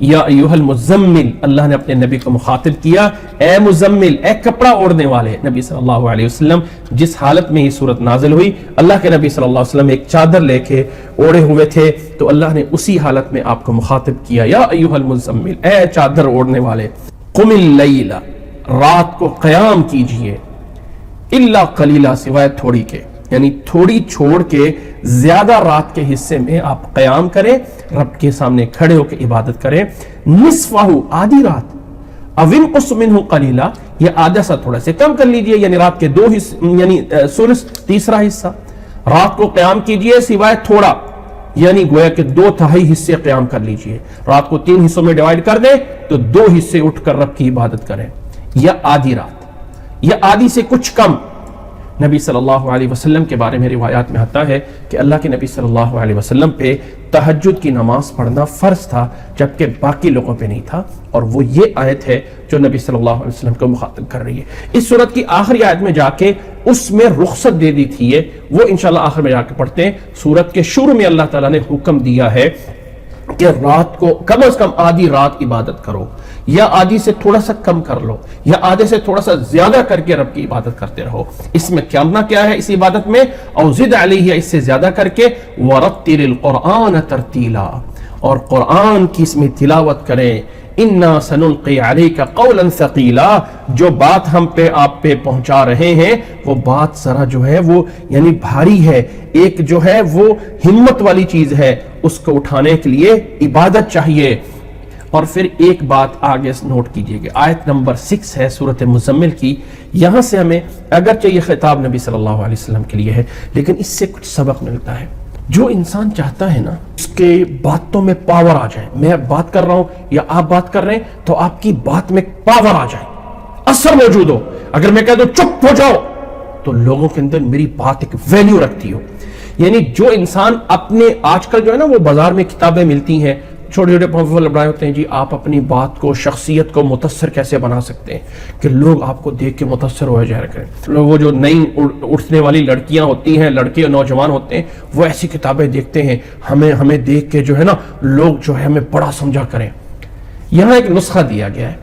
یا ایھا المزمل، اللہ نے اپنے نبی کو مخاطب کیا، اے مزمل، اے کپڑا اوڑھنے والے نبی صلی اللہ علیہ وسلم۔ جس حالت میں یہ سورت نازل ہوئی، اللہ کے نبی صلی اللہ علیہ وسلم ایک چادر لے کے اوڑھے ہوئے تھے، تو اللہ نے اسی حالت میں آپ کو مخاطب کیا، یا ایھا المزمل، اے چادر اوڑھنے والے، قم اللیل، رات کو قیام کیجئے، الا قلیلا، سوائے تھوڑی کے، یعنی تھوڑی چھوڑ کے زیادہ رات کے حصے میں آپ قیام کریں، رب کے سامنے کھڑے ہو کے عبادت کریں۔ نصفہ، آدھی رات، او انقص منہ قلیلا، یہ آدھا سا تھوڑا سے کم کر لیجئے، یعنی رات کے 2 حصے، یعنی ثلث، تیسرا حصہ رات کو قیام کیجئے سوائے تھوڑا، یعنی گویا کہ 2/3 حصے قیام کر لیجئے۔ رات کو 3 حصوں میں ڈیوائیڈ کر دیں تو 2 حصے اٹھ کر رب کی عبادت کریں، یا آدھی رات، یا آدھی سے کچھ کم۔ نبی صلی اللہ علیہ وسلم کے بارے میں روایات میں آتا ہے کہ اللہ کے نبی صلی اللہ علیہ وسلم پہ تہجد کی نماز پڑھنا فرض تھا، جبکہ باقی لوگوں پہ نہیں تھا، اور وہ یہ آیت ہے جو نبی صلی اللہ علیہ وسلم کو مخاطب کر رہی ہے۔ اس سورت کی آخری آیت میں جا کے اس میں رخصت دے دی تھی، وہ انشاءاللہ آخر میں جا کے پڑھتے ہیں۔ سورت کے شروع میں اللہ تعالیٰ نے حکم دیا ہے کہ رات کو کم از کم آدھی رات عبادت کرو، یا آدھی سے تھوڑا سا کم کر لو، یا آدھے سے تھوڑا سا زیادہ کر کے رب کی عبادت کرتے رہو۔ اس میں کیا ہے اس عبادت میں؟ او زد علیہ، اس سے زیادہ کر کے، ورتل القرآن ترتیلا، اور قرآن کی اس میں تلاوت کریں۔ انا سنلقی علیک قولا ثقیلا، جو بات ہم پہ آپ پہ پہنچا رہے ہیں وہ بات ذرا جو ہے وہ یعنی بھاری ہے، ایک جو ہے وہ ہمت والی چیز ہے، اس کو اٹھانے کے لیے عبادت چاہیے۔ اور پھر ایک بات آگے نوٹ کیجئے گا، آیت نمبر 6 ہے سورۃ مزمل کی، یہاں سے ہمیں اگرچہ یہ خطاب نبی صلی اللہ علیہ وسلم کے لیے ہے، لیکن اس سے کچھ سبق ملتا ہے۔ جو انسان چاہتا ہے نا اس کے باتوں میں پاور آ جائے، میں بات کر رہا ہوں یا آپ بات کر رہے ہیں تو آپ کی بات میں پاور آ جائے، اثر موجود ہو، اگر میں کہہ دوں چپ ہو جاؤ تو لوگوں کے اندر میری بات ایک ویلیو رکھتی ہو. یعنی جو انسان اپنے، آج کل جو ہے نا وہ بازار میں کتابیں ملتی ہیں، چھوٹے چھوٹے پمفل بنائے ہوتے ہیں، جی آپ اپنی بات کو، شخصیت کو متاثر کیسے بنا سکتے ہیں کہ لوگ آپ کو دیکھ کے متاثر ہو جایا کریں. لوگ وہ جو نئی اٹھنے والی لڑکیاں ہوتی ہیں، لڑکے نوجوان ہوتے ہیں، وہ ایسی کتابیں دیکھتے ہیں، ہمیں دیکھ کے جو ہے نا لوگ جو ہے ہمیں بڑا سمجھا کریں. یہاں ایک نسخہ دیا گیا ہے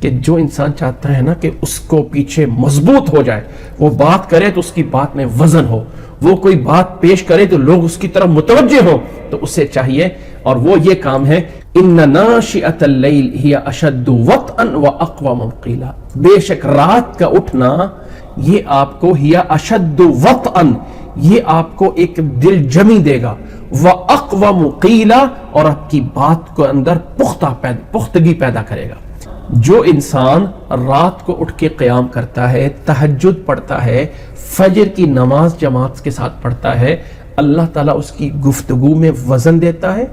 کہ جو انسان چاہتا ہے نا کہ اس کو پیچھے مضبوط ہو جائے، وہ بات کرے تو اس کی بات میں وزن ہو، وہ کوئی بات پیش کرے تو لوگ اس کی طرف متوجہ ہو، تو اسے چاہیے، اور وہ یہ کام ہے ان ناشئۃ اللیل ہی اشد وطئا واقوم قیلا، بے شک رات کا اٹھنا یہ آپ کو ہی اشد وطئا، یہ آپ کو ایک دل جمی دے گا، واقوم قیلا، اور آپ کی بات کو اندر پختگی پیدا کرے گا. جو انسان رات کو اٹھ کے قیام کرتا ہے، تہجد پڑھتا ہے، فجر کی نماز جماعت کے ساتھ پڑھتا ہے، اللہ تعالیٰ اس کی گفتگو میں وزن دیتا ہے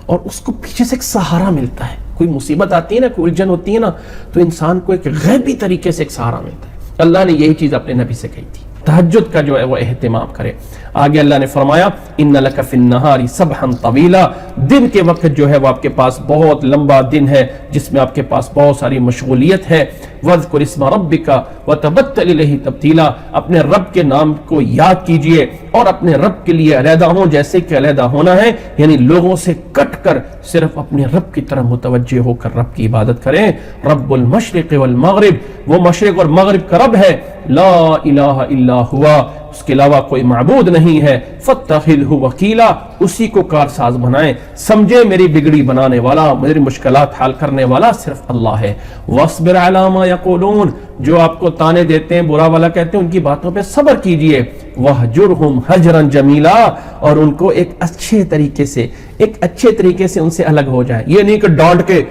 اور اس کو پیچھے سے ایک سہارا ملتا ہے. کوئی مصیبت آتی ہے نا، کوئی الجھن ہوتی ہے نا، تو انسان کو ایک غیبی طریقے سے ایک سہارا ملتا ہے. اللہ نے یہی چیز اپنے نبی سے کہی تھی، تہجد کا جو ہے وہ اہتمام کرے. آگے اللہ نے فرمایا ان لک فی النہار سبحا طویلا، دن کے وقت جو ہے وہ آپ کے پاس بہت لمبا دن ہے جس میں آپ کے پاس بہت ساری مشغولیت ہے. وذکر اسم ربک وتبتل الیہ تبتیلا، اپنے رب کے نام کو یاد کیجئے اور اپنے رب کے لیے علیحدہ ہوں، جیسے کہ علیحدہ ہونا ہے یعنی لوگوں سے کٹ کر صرف اپنے رب کی طرف متوجہ ہو کر رب کی عبادت کریں. رب المشرق والمغرب، وہ مشرق اور مغرب کا رب ہے، لا الہ الا ہوا، اس کے علاوہ کوئی معبود نہیں ہے. فاتخذہ وکیلا، اسی کو کارساز بنائیں، سمجھے میری بگڑی بنانے والا، میری مشکلات حل کرنے والا صرف اللہ ہے. واصبر علی ما یقولون، جو آپ کو تانے دیتے ہیں، برا والا کہتے ہیں، ان کی باتوں پہ صبر کیجئے. وہجرہم ہجرا جمیلا، اور ان کو ایک اچھے طریقے سے ان سے الگ ہو جائے، یہ نہیں کہ ڈانٹ کے،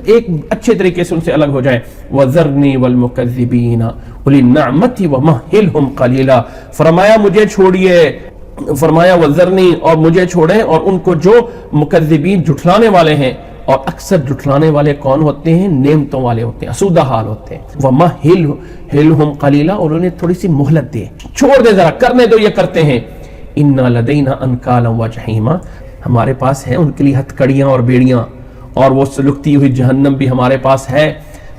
ایک اچھے طریقے سے ان سے الگ ہو جائیں. وَذَرْنِي وَالْمُكَذِّبِينَ أُولِي النَّعْمَةِ وَمَهِّلْهُمْ قَلِيلًا، فرمایا مجھے چھوڑیے، فرمایا وَذَرْنِي، اور مجھے چھوڑیں، اور ان کو جو مکذبین جھٹلانے والے ہیں، اور اکثر جھٹلانے والے کون ہوتے ہیں؟ نعمتوں والے ہوتے ہیں، اسودہ حال ہوتے ہیں. وَمَهِّلْهُمْ قَلِيلًا، اور انہیں تھوڑی سی مہلت دے، چھوڑ دے، ذرا کرنے دو، یہ کرتے ہیں. إِنَّا لَدَيْنَا أَنْكَالًا وَجَحِيمًا، ہمارے پاس ہیں ان کے لیے ہتھ کڑیاں اور بیڑیاں، اور وہ سلگتی ہوئی جہنم بھی ہمارے پاس ہے.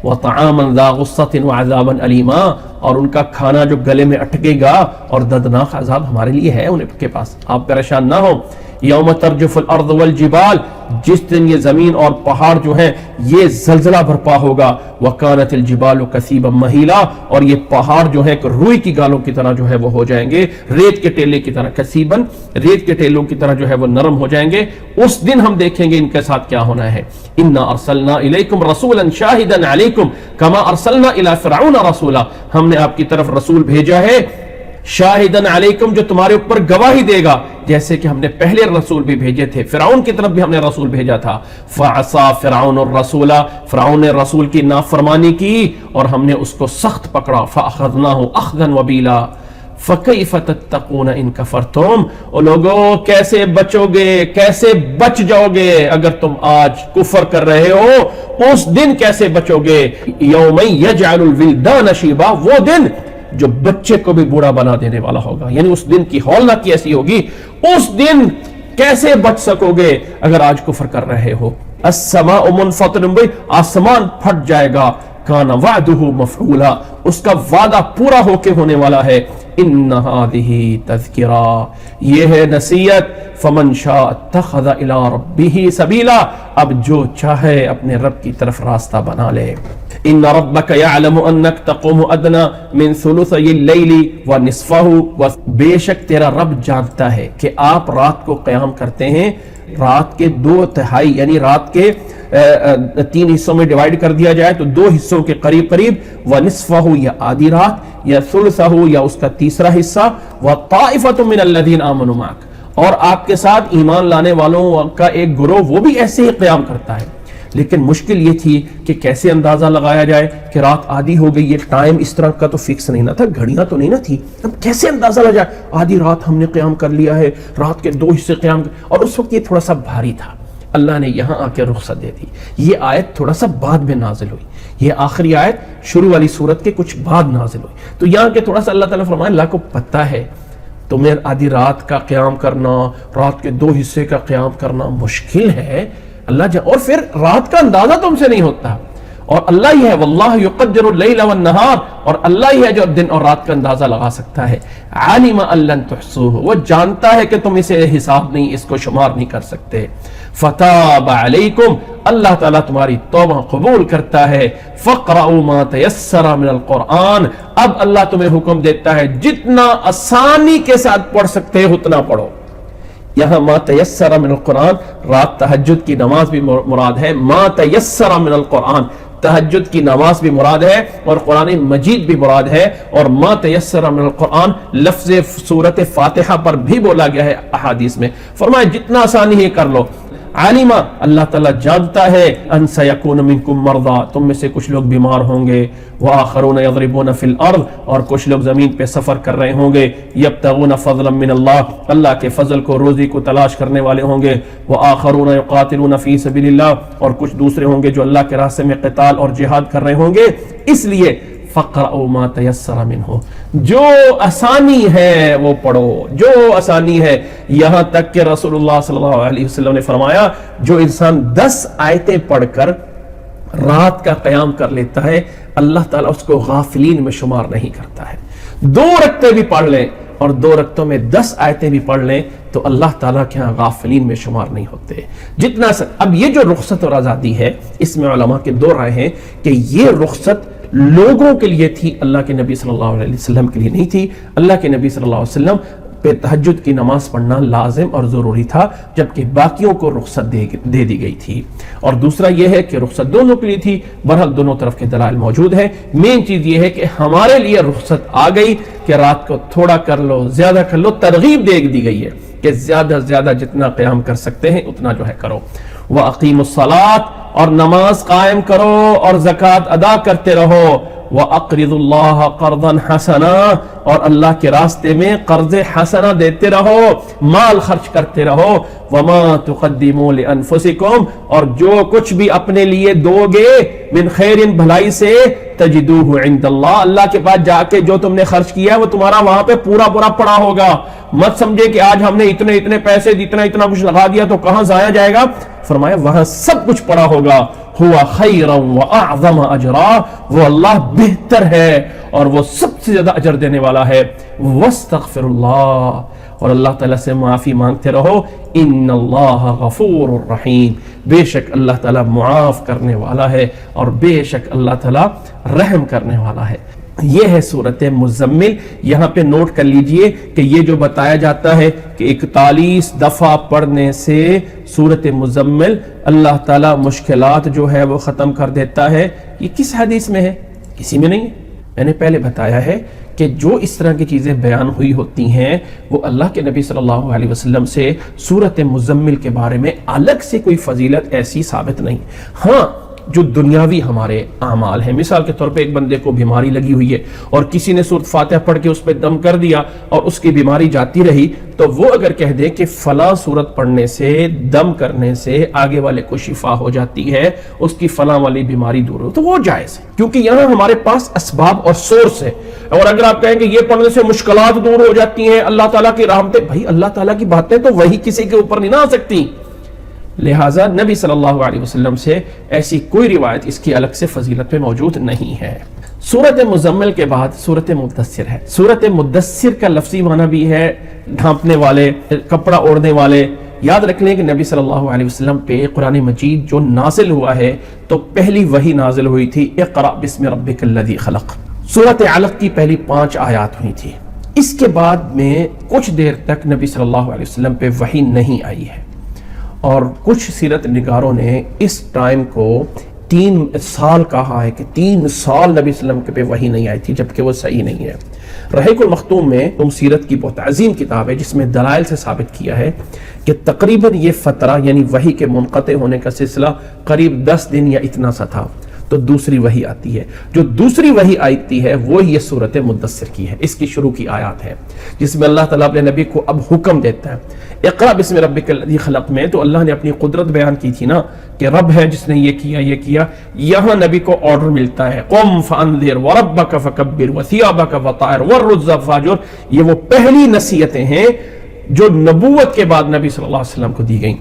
وَطَعَامًا ذَا غُصَّةٍ وَعَذَابًا أَلِيمًا، اور ان کا کھانا جو گلے میں اٹکے گا اور دردناک عذاب ہمارے لیے ہے ان کے پاس. آپ پریشان نہ ہو. یوم ترجف الارض والجبال، جس دن یہ زمین اور پہاڑ جو ہیں یہ زلزلہ برپا ہوگا. وَكَانَتِ الْجِبَالُ كَثِيبًا مَهِيلًا، اور یہ پہاڑ جو ہے روئی کی گالوں کی طرح جو ہے وہ ہو جائیں گے، ریت کے ٹیلے کی طرح، کثیباً ریت کے ٹیلوں کی طرح جو ہے وہ نرم ہو جائیں گے. اس دن ہم دیکھیں گے ان کے ساتھ کیا ہونا ہے. اِنَّا أَرْسَلْنَا إِلَيْكُمْ رَسُولًا شَاهِدًا عَلَيْكُمْ كَمَا أَرْسَلْنَا إِلَى فِرْعَوْنَ رَسُولًا، ہم نے آپ کی طرف رسول بھیجا ہے، شاہدن علیکم، جو تمہارے اوپر گواہی دے گا، جیسے کہ ہم نے پہلے رسول بھی بھیجے تھے، فرعون کی طرف بھی ہم نے رسول بھیجا تھا. فعصا فرعون الرسول، فرعون نے رسول کی نافرمانی کی اور ہم نے اس کو سخت پکڑا. فاخذناہ اخذا وبیلا فکیف تتقون ان کفرتم، اور لوگوں کیسے بچو گے، کیسے بچ جاؤ گے اگر تم آج کفر کر رہے ہو، اس دن کیسے بچو گے. یوم یجعل الولدان شیبا، وہ دن جو بچے کو بھی بوڑھا بنا دینے والا ہوگا، یعنی اس دن کی ہولناکی ایسی ہوگی. اس دن کیسے بچ سکو گے اگر آج کفر کر رہے ہو. السماء منفطر بہ، آسمان پھٹ جائے گا. کان وعدہ مفعولا، اس کا وعدہ پورا ہو کے ہونے والا ہے. ان ہذہ تذکرہ، یہ ہے نصیحت. فمن شاء اتخذ الی ربہ سبیلا، اب جو چاہے اپنے رب کی طرف راستہ بنا لے. ان ربک یعلم انک تقوم ادنی من ثلثی اللیل ونصفہ، بے شک تیرا رب جانتا ہے کہ آپ رات کو قیام کرتے ہیں، رات کے 2/3 یعنی رات کے 3 حصوں میں ڈیوائیڈ کر دیا جائے تو 2 حصوں کے قریب قریب، ونصفہ یا آدھی رات، یا ثلثہ یا اس کا تیسرا حصہ، وطائفۃ من الذین آمنوا معک، اور آپ کے ساتھ ایمان لانے والوں کا ایک گروہ وہ بھی ایسے ہی قیام کرتا ہے. لیکن مشکل یہ تھی کہ کیسے اندازہ لگایا جائے کہ رات آدھی ہو گئی. یہ ٹائم اس طرح کا تو فکس نہیں نہ تھا, گھڑیاں تو نہیں نہ تھی, اب کیسے اندازہ لگا جائے آدھی رات ہم نے قیام کر لیا ہے, رات کے 2 حصے قیام اور اس وقت یہ تھوڑا سا بھاری تھا. اللہ نے یہاں آ کے رخصت دے دی. یہ آیت تھوڑا سا بعد میں نازل ہوئی, یہ آخری آیت شروع والی سورت کے کچھ بعد نازل ہوئی. تو یہاں کے تھوڑا سا اللہ تعالیٰ فرمائے اللہ کو پتہ ہے تمہیں آدھی رات کا قیام کرنا, رات کے 2 حصے کا قیام کرنا مشکل ہے. اللہ اور پھر رات کا اندازہ تم سے نہیں ہوتا, اور اللہ ہی ہے واللہ یقدر اللیل والنہار, اور اللہ ہی ہے جو دن اور رات کا اندازہ لگا سکتا ہے. علم ان لن تحصوه, وہ جانتا ہے کہ تم اسے حساب نہیں, اس کو شمار نہیں کر سکتے. فتاب علیکم, اللہ تعالیٰ تمہاری توبہ قبول کرتا ہے. فقرؤوا ما تیسر من القرآن, اب اللہ تمہیں حکم دیتا ہے جتنا آسانی کے ساتھ پڑھ سکتے ہو اتنا پڑھو. یہاں ما تیسر من القرآن, رات تہجد کی نماز بھی مراد ہے. ما تیسر من القرآن, تہجد کی نماز بھی مراد ہے اور قرآن مجید بھی مراد ہے. اور ما تیسر من القرآن لفظ سورت فاتحہ پر بھی بولا گیا ہے احادیث میں. فرمایا جتنا آسانی ہے کر لو. عالمہ, اللہ تعالیٰ جانتا ہے ان سیکون منکم مرضی, تم میں سے کچھ لوگ بیمار ہوں گے. وآخرون یضربون فی الارض, اور کچھ لوگ زمین پہ سفر کر رہے ہوں گے. یبتغون فضلا من اللہ, اللہ کے فضل کو روزی کو تلاش کرنے والے ہوں گے. وآخرون یقاتلون فی سبیل اللہ, اور کچھ دوسرے ہوں گے جو اللہ کے راستے میں قتال اور جہاد کر رہے ہوں گے. اس لیے فقرؤوا ما تیسر منہ, جو آسانی ہے وہ پڑھو, جو آسانی ہے. یہاں تک کہ رسول اللہ صلی اللہ علیہ وسلم نے فرمایا جو انسان 10 آیتیں پڑھ کر رات کا قیام کر لیتا ہے اللہ تعالیٰ اس کو غافلین میں شمار نہیں کرتا ہے. 2 رکعتیں بھی پڑھ لیں اور 2 رکعتوں میں 10 آیتیں بھی پڑھ لیں تو اللہ تعالیٰ کے ہاں غافلین میں شمار نہیں ہوتے. جتنا اب یہ جو رخصت اور آزادی ہے, اس میں علماء کے 2 رائے ہیں کہ یہ رخصت لوگوں کے لیے تھی, اللہ کے نبی صلی اللہ علیہ وسلم کے لیے نہیں تھی. اللہ کے نبی صلی اللہ علیہ وسلم پہ تہجد کی نماز پڑھنا لازم اور ضروری تھا, جبکہ باقیوں کو رخصت دے دی گئی تھی. اور دوسرا یہ ہے کہ رخصت دونوں کے لیے تھی. بہرحال دونوں طرف کے دلائل موجود ہیں. مین چیز یہ ہے کہ ہمارے لیے رخصت آ گئی کہ رات کو تھوڑا کر لو, زیادہ کر لو, ترغیب دے دی گئی ہے کہ زیادہ سے زیادہ جتنا قیام کر سکتے ہیں اتنا جو ہے کرو. وَأَقِيمُوا الصَّلَاةَ, اور نماز قائم کرو اور زکوٰۃ ادا کرتے رہو. وَأَقْرِضُوا اللَّهَ قَرْضًا حَسَنًا, اور اللہ کے راستے میں قرض حسنہ دیتے رہو, مال خرچ کرتے رہو. وَمَا تُقَدِّمُوا لِأَنفُسِكُمْ, اور جو کچھ بھی اپنے لیے دو گے من خیر, بھلائی سے, تجدوہ عند اللہ, اللہ کے پاس جا کے جو تم نے خرچ کیا ہے وہ تمہارا وہاں پہ پورا پڑا ہوگا. مت سمجھے کہ آج ہم نے اتنے پیسے اتنا کچھ لگا دیا تو کہاں ضائع جائے گا. فرمایا وہاں سب کچھ پڑا ہوگا. ہوا خیرا واعظم اجرا, وہ اللہ بہتر ہے اور وہ سب سے زیادہ اجر دینے والا ہے. واستغفر اللہ, اور اللہ تعالیٰ سے معافی مانگتے رہو. ان اللہ غفور الرحیم, بے شک اللہ تعالیٰ معاف کرنے والا ہے اور بے شک اللہ تعالیٰ رحم کرنے والا ہے. یہ ہے سورت مزمل. یہاں پہ نوٹ کر لیجئے کہ یہ جو بتایا جاتا ہے کہ 41 دفعہ پڑھنے سے سورت مزمل اللہ تعالیٰ مشکلات جو ہے وہ ختم کر دیتا ہے, یہ کس حدیث میں ہے؟ کسی میں نہیں ہے. میں نے پہلے بتایا ہے کہ جو اس طرح کی چیزیں بیان ہوئی ہوتی ہیں وہ اللہ کے نبی صلی اللہ علیہ وسلم سے سورت مزمل کے بارے میں الگ سے کوئی فضیلت ایسی ثابت نہیں. ہاں جو دنیاوی ہمارے اعمال ہیں, مثال کے طور پہ ایک بندے کو بیماری لگی ہوئی ہے اور کسی نے سورۃ فاتحہ پڑھ کے اس پہ دم کر دیا اور اس کی بیماری جاتی رہی, تو وہ اگر کہہ دے کہ فلاں سورت پڑھنے سے, دم کرنے سے آگے والے کو شفا ہو جاتی ہے, اس کی فلاں والی بیماری دور ہو, تو وہ جائز ہے, کیونکہ یہاں ہمارے پاس اسباب اور سورس ہے. اور اگر آپ کہیں کہ یہ پڑھنے سے مشکلات دور ہو جاتی ہیں, اللہ تعالیٰ کی رحمتیں, بھائی اللہ تعالیٰ کی باتیں تو وہی کسی کے اوپر نہیں نہ آ سکتی. لہٰذا نبی صلی اللہ علیہ وسلم سے ایسی کوئی روایت اس کی الگ سے فضیلت میں موجود نہیں ہے. سورت مزمل کے بعد سورت مدثر ہے. سورت مدثر کا لفظی معنی بھی ہے ڈھانپنے والے, کپڑا اوڑھنے والے. یاد رکھ لیں کہ نبی صلی اللہ علیہ وسلم پہ قرآن مجید جو نازل ہوا ہے تو پہلی وحی نازل ہوئی تھی اقرأ بسم ربک الذی خلق. سورت علق کی پہلی 5 آیات ہوئی تھی. اس کے بعد میں کچھ دیر تک نبی صلی اللہ علیہ وسلم پہ وحی نہیں آئی ہے, اور کچھ سیرت نگاروں نے اس ٹائم کو 3 سال کہا ہے کہ 3 سال نبی صلی اللہ علیہ وسلم کے پہ وحی نہیں آئی تھی, جبکہ وہ صحیح نہیں ہے. رحیق المختوم میں سیرت کی بہت عظیم کتاب ہے جس میں دلائل سے ثابت کیا ہے کہ تقریباً یہ فترہ یعنی وحی کے منقطع ہونے کا سلسلہ قریب 10 دن یا اتنا سا تھا، تو دوسری وحی آتی ہے. جو دوسری وحی آتی ہے وہ یہ سورۃ مدثر کی ہے، اس کی شروع کی آیات ہے جس میں اللہ تعالیٰ اپنے نبی کو اب حکم دیتا ہے اقرأ بسم ربک الذی خلق میں. تو اللہ نے اپنی قدرت بیان کی تھی نا کہ رب ہے جس نے یہ کیا. یہاں نبی کو آرڈر ملتا ہے قم فانذر وربک فکبر وثیابک فطہر والرجز فاہجر. یہ وہ پہلی نصیحتیں ہیں جو نبوت کے بعد نبی صلی اللہ علیہ وسلم کو دی گئیں.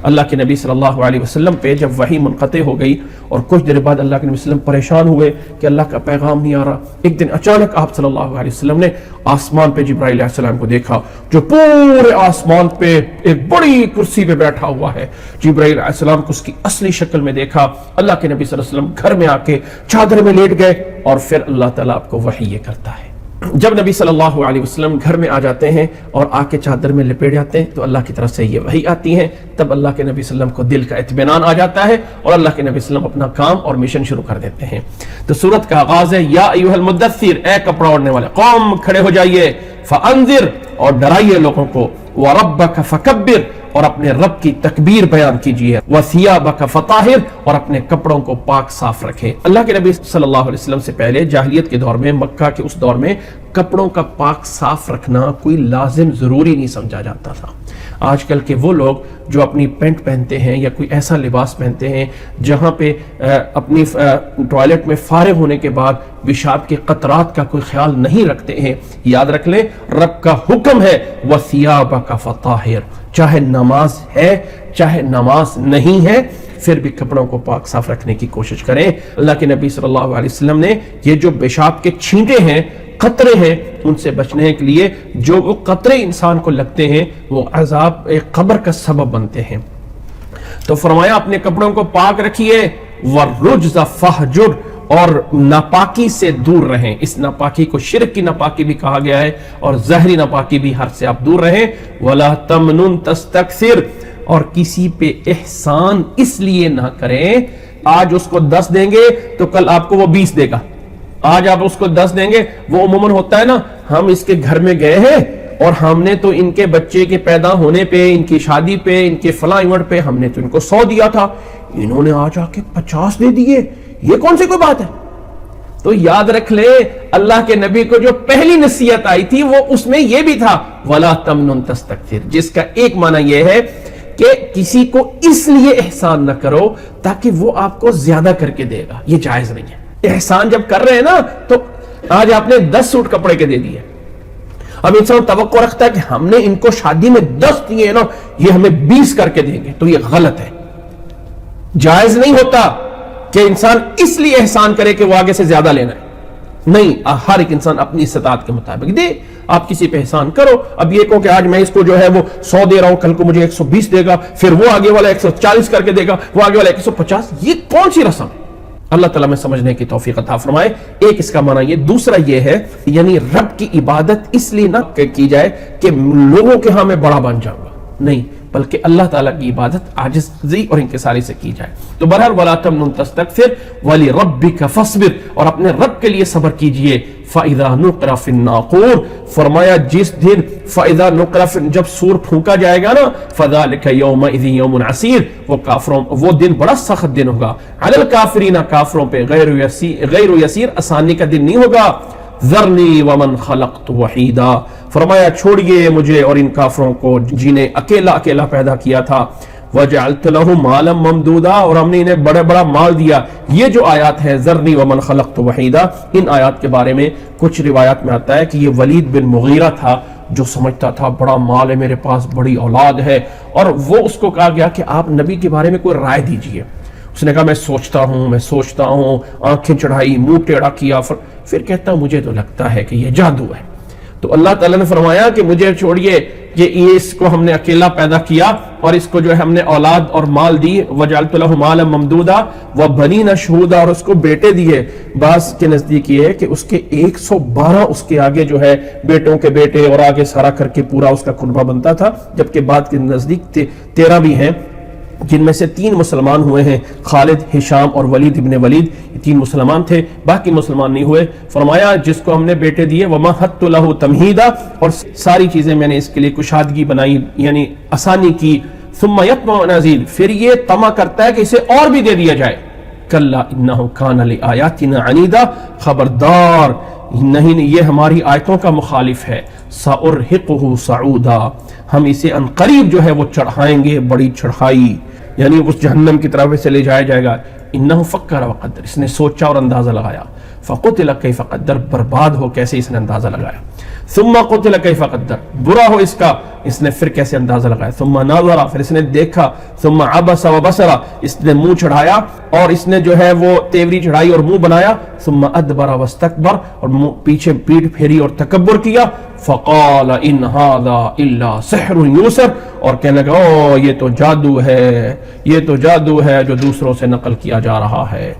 اللہ کے نبی صلی اللہ علیہ وسلم پہ جب وحی منقطع ہو گئی اور کچھ دیر بعد اللہ کے نبی صلی اللہ علیہ وسلم پریشان ہوئے کہ اللہ کا پیغام نہیں آ رہا، ایک دن اچانک آپ صلی اللہ علیہ وسلم نے آسمان پہ جبرائیل علیہ السلام کو دیکھا جو پورے آسمان پہ ایک بڑی کرسی پہ بیٹھا ہوا ہے. جبرائیل علیہ السلام کو اس کی اصلی شکل میں دیکھا. اللہ کے نبی صلی اللہ علیہ وسلم گھر میں آ کے چادر میں لیٹ گئے اور پھر اللہ تعالیٰ آپ کو وحی یہ کرتا ہے. جب نبی صلی اللہ علیہ وسلم گھر میں آ جاتے ہیں اور آ کے چادر میں لپیٹ جاتے ہیں تو اللہ کی طرف سے یہ وحی آتی ہے. تب اللہ کے نبی صلی اللہ علیہ وسلم کو دل کا اطمینان آ جاتا ہے اور اللہ کے نبی صلی اللہ علیہ وسلم اپنا کام اور مشن شروع کر دیتے ہیں. تو سورت کا آغاز ہے یا ایھا المدثر، اے کپڑا اوڑھنے والے، قوم کھڑے ہو جائیے، فانذر اور ڈرائیے لوگوں کو، وربک فکبر اور اپنے رب کی تکبیر بیان کیجیے، وثیابک فطہر اور اپنے کپڑوں کو پاک صاف رکھے. اللہ کے نبی صلی اللہ علیہ وسلم سے پہلے جاہلیت کے دور میں، مکہ کے اس دور میں کپڑوں کا پاک صاف رکھنا کوئی لازم ضروری نہیں سمجھا جاتا تھا. آج کل کے وہ لوگ جو اپنی پینٹ پہنتے ہیں یا کوئی ایسا لباس پہنتے ہیں جہاں پہ اپنی ٹوائلٹ میں فارغ ہونے کے بعد پیشاب کے قطرات کا کوئی خیال نہیں رکھتے ہیں، یاد رکھ لیں رب کا حکم ہے وثیابک فطہر. چاہے نماز ہے چاہے نماز نہیں ہے پھر بھی کپڑوں کو پاک صاف رکھنے کی کوشش کریں. اللہ کے نبی صلی اللہ علیہ وسلم نے یہ جو پیشاب کے چھینٹے ہیں، قطرے ہیں، ان سے بچنے کے لیے جو وہ قطرے انسان کو لگتے ہیں وہ عذاب قبر کا سبب بنتے ہیں. تو فرمایا اپنے کپڑوں کو پاک رکھیے، والرجز فاہجر اور ناپاکی سے دور رہیں. اس ناپاکی کو شرک کی ناپاکی بھی کہا گیا ہے اور ظاہری ناپاکی بھی، حد سے آپ دور رہیں. ولا تمنن تستکثر اور کسی پہ احسان اس لیے نہ کریں آج اس کو 10 دیں گے تو کل آپ کو وہ 20 دے گا. آج آپ اس کو 10 دیں گے، وہ عموماً ہوتا ہے نا، ہم اس کے گھر میں گئے ہیں اور ہم نے تو ان کے بچے کے پیدا ہونے پہ، ان کی شادی پہ، ان کے فلاں ایونٹ پہ ہم نے تو ان کو 100 دیا تھا، انہوں نے آج آ کے 50 دے دیے، یہ کون سی کوئی بات ہے؟ تو یاد رکھ لے اللہ کے نبی کو جو پہلی نصیحت آئی تھی وہ اس میں یہ بھی تھا وَلَا تَمْنُن تَسْتَكْثِرْ، جس کا ایک معنی یہ ہے کہ کسی کو اس لیے احسان نہ کرو تاکہ وہ آپ کو زیادہ کر کے دے گا، یہ جائز نہیں ہے. احسان جب کر رہے ہیں نا تو آج آپ نے 10 سوٹ کپڑے کے دے دیے، اب انسان توقع رکھتا ہے کہ ہم نے ان کو شادی میں 10 دیے نا یہ ہمیں 20 کر کے دیں گے، تو یہ غلط ہے. جائز نہیں ہوتا کہ انسان اس لیے احسان کرے کہ وہ آگے سے زیادہ لینا ہے، نہیں، ہر ایک انسان اپنی استطاعت کے مطابق دے. آپ کسی پہ احسان کرو، اب یہ کہو کہ آج میں اس کو جو ہے وہ 100 دے رہا ہوں، کل کو مجھے 120 دے گا، پھر وہ آگے والا 140 کر کے دے گا، وہ آگے والا 150، یہ کون سی رسم ہے؟ اللہ تعالیٰ میں سمجھنے کی توفیق عطا فرمائے. ایک اس کا معنی یہ، دوسرا یہ ہے یعنی رب کی عبادت اس لیے نہ کی جائے کہ لوگوں کے ہاں میں بڑا بن جاؤں گا، نہیں، بلکہ اللہ تعالیٰ کی عبادت عاجزی اور انکساری سے کی جائے. تو بہرحال وَلَا تَمْنُن تَسْتَكْثِرْ وَلِرَبِّكَ فَاصْبِرْ اور اپنے رب کے لیے صبر کیجئے. فَإِذَا نُقِرَ فِي النَّاقُورِ فرمایا جس دن فَإِذَا نُقِرَ فِي جب سور پھونکا جائے گا نا فَذَلِكَ يَوْمَئِذٍ يَوْمٌ عَسِيرٌ وہ دن بڑا سخت دن ہوگا. عَلَى الْكَافِرِينَ کافروں پہ غیر یسیر آسانی کا دن نہیں ہوگا. ذرنی ومن خلقت وحیدا فرمایا چھوڑیے مجھے اور ان کافروں کو جنہیں اکیلا اکیلا پیدا کیا تھا. وجعلت له مالا ممدودا اور ہم نے انہیں بڑا بڑا مال دیا. یہ جو آیات ہے ذرنی ومن خلقت وحیدا، ان آیات کے بارے میں کچھ روایات میں آتا ہے کہ یہ ولید بن مغیرہ تھا جو سمجھتا تھا بڑا مال ہے میرے پاس، بڑی اولاد ہے، اور وہ اس کو کہا گیا کہ آپ نبی کے بارے میں کوئی رائے دیجئے. اس نے کہا میں سوچتا ہوں، آنکھیں چڑھائی، منہ ٹیڑھا کیا، پھر کہتا ہوں مجھے تو لگتا ہے کہ یہ جادو ہے. تو اللہ تعالیٰ نے فرمایا کہ مجھے چھوڑیے، یہ اس کو ہم نے اکیلا پیدا کیا اور اس کو جو ہے ہم نے اولاد اور مال دی. وجعلت له مالا ممدودا وبنین شہودا اور اس کو بیٹے دیے. بعض کے نزدیک یہ ہے کہ اس کے 112 اس کے آگے جو ہے بیٹوں کے بیٹے اور آگے سارا کر کے پورا اس کا کنبہ بنتا تھا، جبکہ بعد کے نزدیک 13 بھی ہیں. جن میں سے 3 مسلمان ہوئے ہیں، خالد، ہشام اور ولید ابن ولید، یہ 3 مسلمان تھے، باقی مسلمان نہیں ہوئے۔ فرمایا جس کو ہم نے بیٹے دیے وَمَهَّدتُّ لَهُ تَمْهِيدًا، اور ساری چیزیں میں نے اس کے لیے کشادگی بنائی، یعنی آسانی کی۔ ثُمَّ يَطْمَعُ أَنْ أَزِيدَ، پھر یہ طمع کرتا ہے کہ اسے اور بھی دے دیا جائے۔ كَلَّا إِنَّهُ كَانَ لِآيَاتِنَا عَنِيدًا، خبردار نہیں یہ ہماری آیتوں کا مخالف ہے۔ سَأُرْهِقُهُ صَعُودًا، ہم اسے عنقریب جو ہے وہ چڑھائیں گے بڑی چڑھائی، یعنی اس جہنم کی طرف سے لے جایا جائے گا۔ انہو فکر وقدر، اس نے سوچا اور اندازہ لگایا۔ فقتل کیف قدر، برباد ہو کیسے اس نے اندازہ لگایا۔ ثم قتل کیف قدر، برا ہو اس کا، اس نے پھر کیسے اندازہ لگایا۔ ثم نظر، پھر اس نے دیکھا۔ ثم عبس وبصر، اس نے منہ چڑھایا اور اس نے جو ہے وہ تیوری چڑھائی اور منہ بنایا۔ ثم ادبر واستکبر، اور پیچھے پیٹھ پھیری اور تکبر کیا۔ فقال ان هذا الا سحر یوسر، اور کہنے لگا او یہ تو جادو ہے، یہ تو جادو ہے جو دوسروں سے نقل کیا جا رہا ہے۔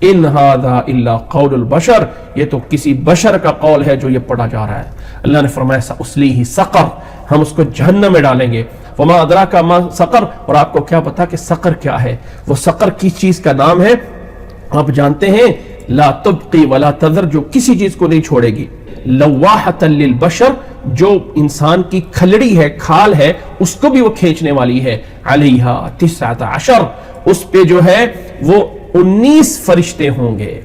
ان هذا الا قول البشر، یہ تو کسی بشر کا قول ہے جو یہ پڑھا جا رہا ہے۔ اللہ نے فرمایا سأصلیہ سقر، ہم اس کو جہنم میں ڈالیں گے۔ وما ادراک ما سقر، اور آپ کو کیا پتا کہ سقر کیا ہے؟ وہ سقر کس چیز کا نام ہے؟ آپ جانتے ہیں لا تبقی ولا تذر، جو کسی چیز کو نہیں چھوڑے گی۔ لواحۃ للبشر، جو انسان کی کھلڑی ہے، کھال ہے، اس کو بھی وہ کھینچنے والی ہے۔ علیہا 19، اس پہ جو ہے وہ 19 فرشتے ہوں گے۔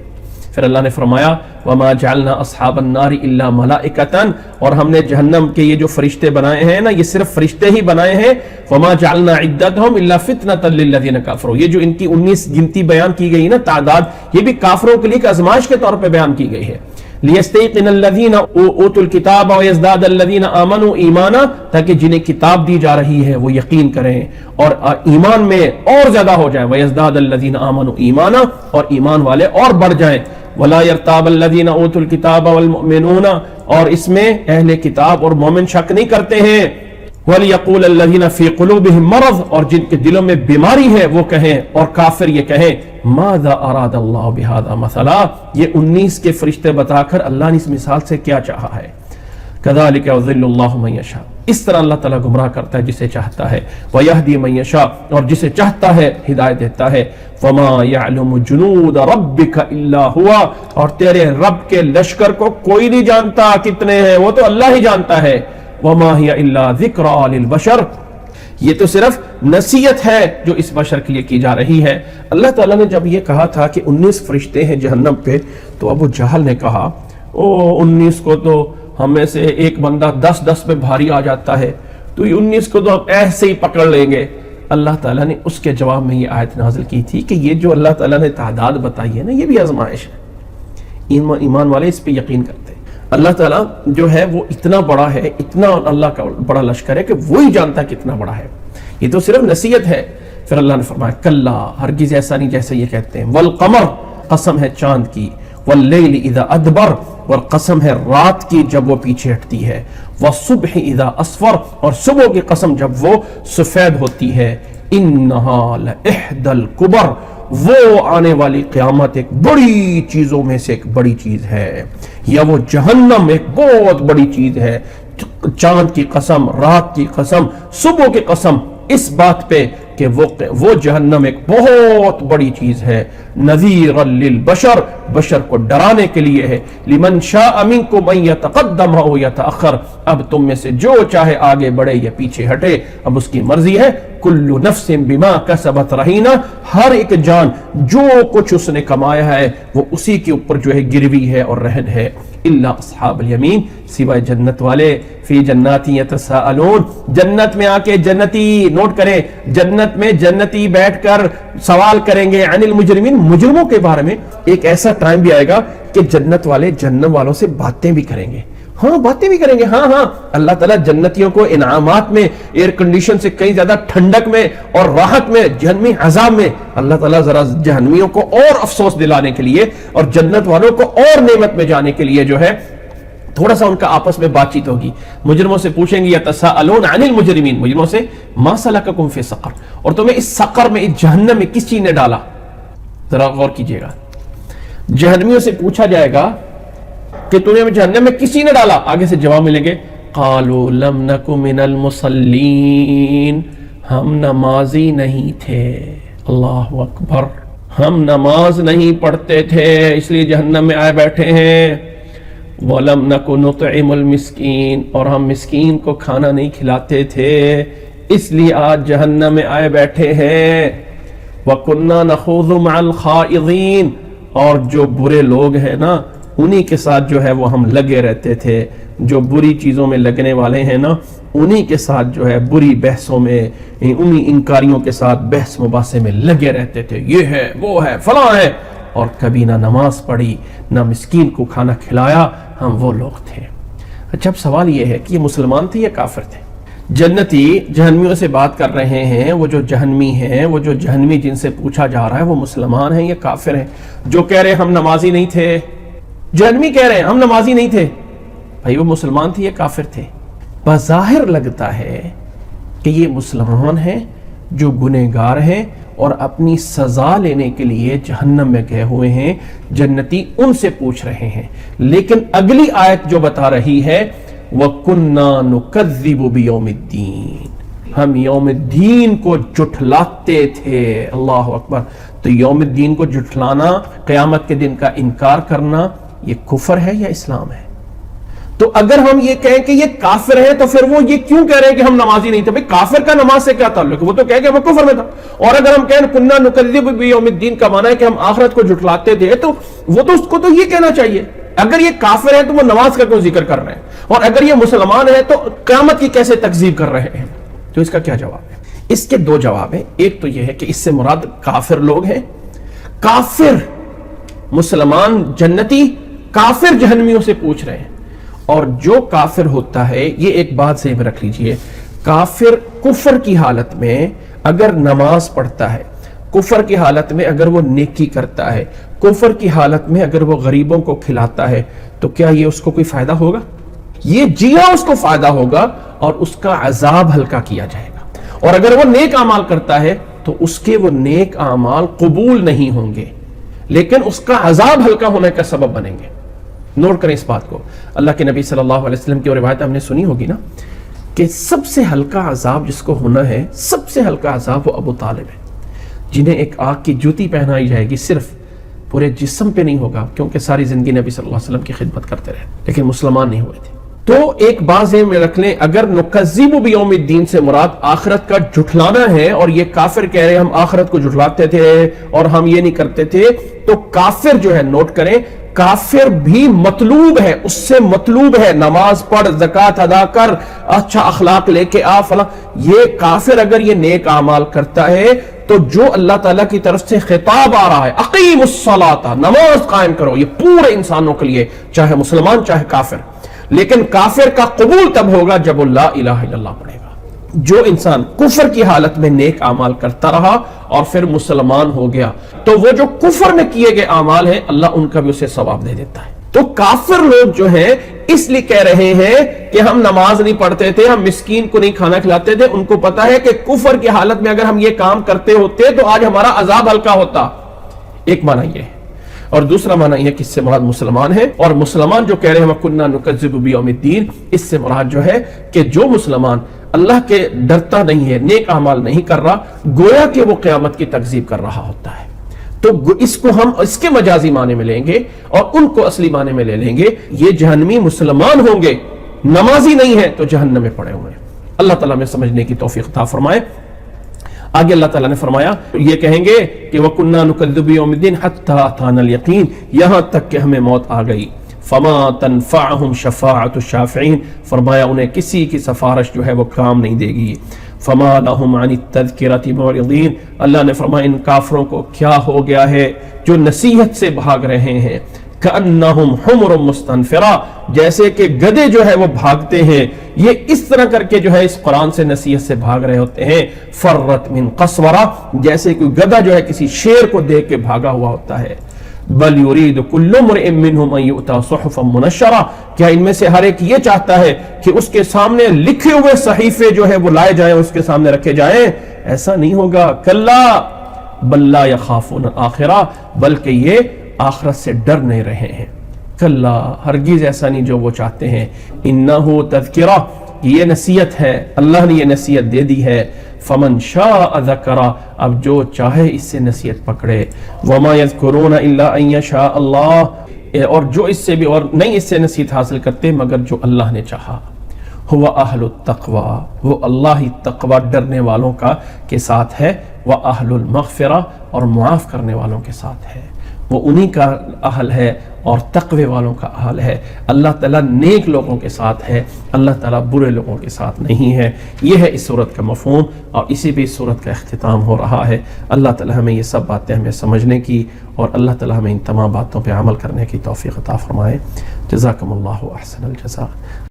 پھر اللہ نے فرمایا وما جعلنا اصحاب النار الا ملائکۃ، اور ہم نے جہنم کے یہ جو فرشتے بنائے ہیں نا، یہ صرف فرشتے ہی بنائے ہیں۔ وما جعلنا عدتهم الا فتنۃ للذین کفروا، یہ جو ان کی 19 گنتی بیان کی گئی نا، تعداد، یہ بھی کافروں کے لیے ایک آزمائش کے طور پہ بیان کی گئی ہے۔ لِيَسْتَيْقِنَ الَّذِينَ أُوتُوا الْكِتَابَ وَيَزْدَادَ الَّذِينَ آمَنُوا إِيمَانًا، تاکہ جنہیں کتاب دی جا رہی ہے وہ یقین کریں اور ایمان میں اور زیادہ ہو جائیں۔ وَيَزْدَادَ الَّذِينَ آمَنُوا إِيمَانًا، اور ایمان والے اور بڑھ جائیں۔ وَلَا يَرْتَابَ الَّذِينَ أُوتُوا الْكِتَابَ وَالْمُؤْمِنُونَ، اور اس میں اہل کتاب اور مومن شک نہیں کرتے ہیں۔ وَلْيَقُولَ الَّذِينَ فِي قُلُوبِهِم مَرَضٌ، اور جن کے دلوں میں بیماری ہے وہ کہیں، اور کافر یہ کہیں ماذا اراد اللہ بہذا مثلا، یہ 19 کے فرشتے بتا کر اللہ نے اس مثال سے کیا چاہا ہے۔ کذالک یضل اللہ من یشاء، اس طرح اللہ تعالیٰ گمراہ کرتا ہے جسے چاہتا ہے، ویہدی من یشاء، اور جسے چاہتا ہے ہدایت دیتا ہے۔ وما یعلم جنود ربک الا ہوا، اور تیرے رب کے لشکر کو کوئی نہیں جانتا کتنے ہیں، وہ تو اللہ ہی جانتا ہے۔ وما ہی الا ذکری للبشر، یہ تو صرف نصیحت ہے جو اس بشر کے لیے کی جا رہی ہے۔ اللہ تعالیٰ نے جب یہ کہا تھا کہ 19 فرشتے ہیں جہنم پہ، تو ابو جہل نے کہا او 19 کو تو ہم میں سے ایک بندہ 10 پہ بھاری آ جاتا ہے، تو یہ 19 کو تو ہم ایسے ہی پکڑ لیں گے۔ اللہ تعالیٰ نے اس کے جواب میں یہ آیت نازل کی تھی کہ یہ جو اللہ تعالیٰ نے تعداد بتائی ہے نا، یہ بھی آزمائش ہے، ایمان والے اس پہ یقین کرتے ہیں۔ اللہ تعالیٰ جو ہے وہ اتنا بڑا ہے، اتنا اللہ کا بڑا لشکر ہے کہ وہی جانتا ہے کتنا بڑا ہے، یہ تو صرف نصیحت ہے۔ پھر اللہ نے فرمایا کلا، ہرگز ایسا نہیں جیسے یہ کہتے ہیں۔ والقمر، قسم ہے چاند کی۔ واللیل اذا ادبر، اور قسم ہے رات کی جب وہ پیچھے ہٹتی ہے۔ والصبح اذا اسفر، اور صبح کی قسم جب وہ سفید ہوتی ہے۔ انہا لإحدى الکبر، وہ آنے والی قیامت ایک بڑی چیزوں میں سے ایک بڑی چیز ہے، یا وہ جہنم ایک بہت بڑی چیز ہے۔ چاند کی قسم، رات کی قسم، صبح کی قسم، اس بات پہ کہ وہ جہنم ایک بہت بڑی چیز ہے۔ نذیرا للبشر، بشر کو ڈرانے کے لیے ہے۔ لمن شاء منکم ان یتقدم او یتأخر، اب تم میں سے جو چاہے آگے بڑھے یا پیچھے ہٹے، اب اس کی مرضی ہے۔ کل نفس بما کسبت رہینہ، ہر ایک جان جو کچھ اس نے کمایا ہے وہ اسی کے اوپر جو ہے گروی ہے اور رہن ہے۔ الا اصحاب الیمین، سوائے جنت والے۔ فی جنات یتساءلون، جنت میں آ کے جنتی، نوٹ کریں، جنت میں جنتی بیٹھ کر سوال کریں گے عن المجرمین، مجرموں کے بارے میں۔ ایک ایسا ٹائم بھی آئے گا کہ جنت والے جہنم والوں سے باتیں بھی کریں گے، ہاں باتیں بھی کریں گے، ہاں اللہ تعالیٰ جنتیوں کو انعامات میں، ایئر کنڈیشن سے کہیں زیادہ ٹھنڈک میں اور راحت میں، جہنمی عذاب میں اللہ تعالیٰ ذرا جہنمیوں کو اور افسوس دلانے کے لیے اور جنت والوں کو اور نعمت میں جانے کے لیے جو ہے تھوڑا سا ان کا آپس میں بات چیت ہوگی۔ مجرموں سے پوچھیں گے یتساءلون عن المجرمین، مجرموں سے ما سلککم فی سقر، اور تمہیں اس سقر میں، اس جہنم میں کس چیز نے ڈالا؟ ذرا غور کیجئے گا، جہنمیوں سے پوچھا جائے گا کہ تمہیں جہنم میں کسی نے ڈالا، آگے سے جواب ملیں گے قالوا لم نک من المصلین، ہم نمازی نہیں تھے. اللہ اکبر. ہم نماز نہیں پڑھتے تھے اس لیے جہنم میں آئے بیٹھے ہیں. وَلَمْ نَكُ نُطْعِمُ الْمِسْكِينَ, اور ہم مسکین کو کھانا نہیں کھلاتے تھے اس لیے آج جہنم میں آئے بیٹھے ہیں. وَكُنَّا نَخُوضُ مَعَ الْخَائِضِينَ, اور جو برے لوگ ہیں نا انہی کے ساتھ جو ہے وہ ہم لگے رہتے تھے. جو بری چیزوں میں لگنے والے ہیں نا انہی کے ساتھ جو ہے بری بحثوں میں, انہی انکاریوں کے ساتھ بحث مباحثے میں لگے رہتے تھے. یہ ہے وہ ہے فلاں ہے, اور کبھی نہ نماز پڑھی نہ مسکین کو کھانا کھلایا. ہم وہ لوگ تھے. اچھا اب سوال یہ ہے کہ یہ مسلمان تھے یا کافر تھے؟ جنتی جہنمیوں سے بات کر رہے ہیں. وہ جو جہنمی ہیں, وہ جو جہنمی جن سے پوچھا جا رہا ہے وہ مسلمان ہیں یا کافر ہیں؟ جو کہہ رہے ہیں ہم نمازی نہیں تھے, جہنمی کہہ رہے ہیں ہم نمازی نہیں تھے, بھائی وہ مسلمان تھے یا کافر تھے؟ بظاہر لگتا ہے کہ یہ مسلمان ہیں جو گنہگار ہیں اور اپنی سزا لینے کے لیے جہنم میں گئے ہوئے ہیں. جنتی ان سے پوچھ رہے ہیں. لیکن اگلی آیت جو بتا رہی ہے وَكُنَّا نُكَذِّبُ بِيَوْمِ الدِّينِ, ہم یوم الدین کو جھٹلاتے تھے. اللہ اکبر. تو یوم الدین کو جھٹلانا, قیامت کے دن کا انکار کرنا, یہ کفر ہے یا اسلام ہے؟ تو اگر ہم یہ کہیں کہ یہ کافر ہے تو پھر وہ یہ کیوں کہہ رہے ہیں کہ ہم نمازی نہیں تھے؟ بھئی کافر کا نماز سے کیا تعلق ہے؟ وہ تو کہہ کہ وہ کفر میں تھا. اور اگر ہم کہیں کُنَّا نُكَذِّبُ بِيَوْمِ الدِّينِ کا معنی ہے کہ ہم آخرت کو جھٹلاتے تھے, تو وہ تو اس کو تو یہ کہنا چاہیے. اگر یہ کافر ہے تو وہ نماز کا کیوں ذکر کر رہے ہیں؟ اور اگر یہ مسلمان ہے تو قیامت کی کیسے تکذیب کر رہے ہیں؟ تو اس کا کیا جواب ہے؟ اس کے دو جواب ہیں. ایک تو یہ ہے کہ اس سے مراد کافر لوگ ہیں. کافر مسلمان جنتی, کافر جہنمیوں سے پوچھ رہے ہیں. اور جو کافر ہوتا ہے, یہ ایک بات ذہن میں رکھ لیجئے, کافر کفر کی حالت میں اگر نماز پڑھتا ہے, کفر کی حالت میں اگر وہ نیکی کرتا ہے, کفر کی حالت میں اگر وہ غریبوں کو کھلاتا ہے, تو کیا یہ اس کو کوئی فائدہ ہوگا؟ یہ جیا اس کو فائدہ ہوگا اور اس کا عذاب ہلکا کیا جائے گا. اور اگر وہ نیک اعمال کرتا ہے تو اس کے وہ نیک اعمال قبول نہیں ہوں گے, لیکن اس کا عذاب ہلکا ہونے کا سبب بنیں گے. نوٹ کریں اس بات کو. اللہ کے نبی صلی اللہ علیہ وسلم کی روایت ہم نے سنی ہوگی نا کہ سب سے ہلکا عذاب جس کو ہونا ہے, سب سے ہلکا عذاب وہ ابو طالب ہے, جنہیں ایک آگ کی جوتی پہنائی جائے گی. صرف پورے جسم پہ نہیں ہوگا کیونکہ ساری زندگی نبی صلی اللہ علیہ وسلم کی خدمت کرتے رہے, لیکن مسلمان نہیں ہوئے تھے. تو ایک بات ذہن میں رکھ لیں, اگر نکذب بیوم الدین سے مراد آخرت کا جھٹلانا ہے, اور یہ کافر کہہ رہے ہیں ہم آخرت کو جھٹلاتے تھے اور ہم یہ نہیں کرتے تھے, تو کافر جو ہے, نوٹ کریں, کافر بھی مطلوب ہے, اس سے مطلوب ہے نماز پڑھ, زکوٰۃ ادا کر, اچھا اخلاق لے کے آ فلاں. یہ کافر اگر یہ نیک اعمال کرتا ہے تو جو اللہ تعالیٰ کی طرف سے خطاب آ رہا ہے اقیم الصلاۃ, نماز قائم کرو, یہ پورے انسانوں کے لیے, چاہے مسلمان چاہے کافر. لیکن کافر کا قبول تب ہوگا جب وہ لا الہ الا اللہ پڑھے گا. جو انسان کفر کی حالت میں نیک اعمال کرتا رہا اور پھر مسلمان ہو گیا, تو وہ جو کفر میں کیے گئے اعمال ہیں اللہ ان کا بھی اسے ثواب دے دیتا ہے. تو کافر لوگ جو ہیں اس لیے کہہ رہے ہیں کہ ہم نماز نہیں پڑھتے تھے, ہم مسکین کو نہیں کھانا کھلاتے تھے, ان کو پتا ہے کہ کفر کی حالت میں اگر ہم یہ کام کرتے ہوتے تو آج ہمارا عذاب ہلکا ہوتا. ایک معنی یہ ہے. اور دوسرا معنی یہ کہ اس سے مراد مسلمان ہے, اور مسلمان جو کہہ رہے ہیں وَكُنَّا نُكَذِّبُ بِيَوْمِ الدِّينِ, اس سے مراد جو ہے کہ جو مسلمان اللہ کے ڈرتا نہیں ہے, نیک اعمال نہیں کر رہا, گویا کہ وہ قیامت کی تکذیب کر رہا ہوتا ہے. تو اس کو ہم اس کے مجازی معنی میں لیں گے اور ان کو اصلی معنی میں لے لیں گے. یہ جہنمی مسلمان ہوں گے, نمازی نہیں ہے تو جہنم میں پڑے ہوئے ہیں. اللہ تعالیٰ میں سمجھنے کی توفیق عطا فرمائے. آگے اللہ تعالیٰ نے فرمایا, یہ کہیں گے کہ وَكُنَّا نُكَذِّبُ بِيَوْمِ الدِّينِ حَتَّىٰ أَتَانَا الْيَقِينُ, یہاں تک کہ ہمیں موت آ گئی. فَمَا تَنْفَعُهُمْ شَفَاعَةُ الشَّافِعِينَ, فرمایا انہیں کسی کی سفارش جو ہے وہ کام نہیں دے گی. فَمَا لَهُمْ عَنِ التَّذْكِرَةِ مُعْرِضِينَ, اللہ نے فرمایا ان کافروں کو کیا ہو گیا ہے جو نصیحت سے بھاگ رہے ہیں. كَأَنَّهُمْ حُمُرٌ مُسْتَنْفِرَةٌ, جیسے کہ گدھے جو ہے وہ بھاگتے ہیں, یہ اس طرح کر کے جو ہے اس قرآن سے نصیحت سے بھاگ رہے ہوتے ہیں. فَرَّتْ مِنْ قَسْوَرَةٍ, جیسے کوئی گدھا جو ہے کسی شیر کو دیکھ کے بھاگا ہوا ہوتا ہے. بل يريد كل امرئ منهم ان يؤتى صحفا منشرة, کیا ان میں سے ہر ایک یہ چاہتا ہے کہ اس کے سامنے لکھے ہوئے صحیفے جو ہے وہ لائے جائیں, اس کے سامنے رکھے جائیں؟ ایسا نہیں ہوگا. کلا بل لا يخافون الآخرة, بلکہ یہ آخرت سے ڈر نہیں رہے ہیں. کلا, ہرگز ایسا نہیں جو وہ چاہتے ہیں. انہ تذکرہ, یہ نصیحت ہے، اللہ نے یہ نصیحت دے دی ہے، فمن شاء ذکرہ، اب جو چاہے اس سے نصیحت پکڑے، وما یذکرون الا ان یشاء اللہ، اور جو اس سے بھی اور نہیں اس سے نصیحت حاصل کرتے مگر جو اللہ نے چاہا، ہوا اہل التقوی، وہ اللہ ہی تقوی ڈرنے والوں کا کے ساتھ ہے، واہل المغفرہ، اور معاف کرنے والوں کے ساتھ ہے، وہ انہی کا اہل ہے اور تقوی والوں کا اہل ہے۔ اللہ تعالیٰ نیک لوگوں کے ساتھ ہے، اللہ تعالیٰ برے لوگوں کے ساتھ نہیں ہے۔ یہ ہے اس صورت کا مفہوم، اور اسی پہ اس صورت کا اختتام ہو رہا ہے۔ اللہ تعالیٰ ہمیں یہ سب باتیں ہمیں سمجھنے کی اور اللہ تعالیٰ ہمیں ان تمام باتوں پہ عمل کرنے کی توفیق عطا فرمائے۔ جزاکم اللہ احسن الجزاء۔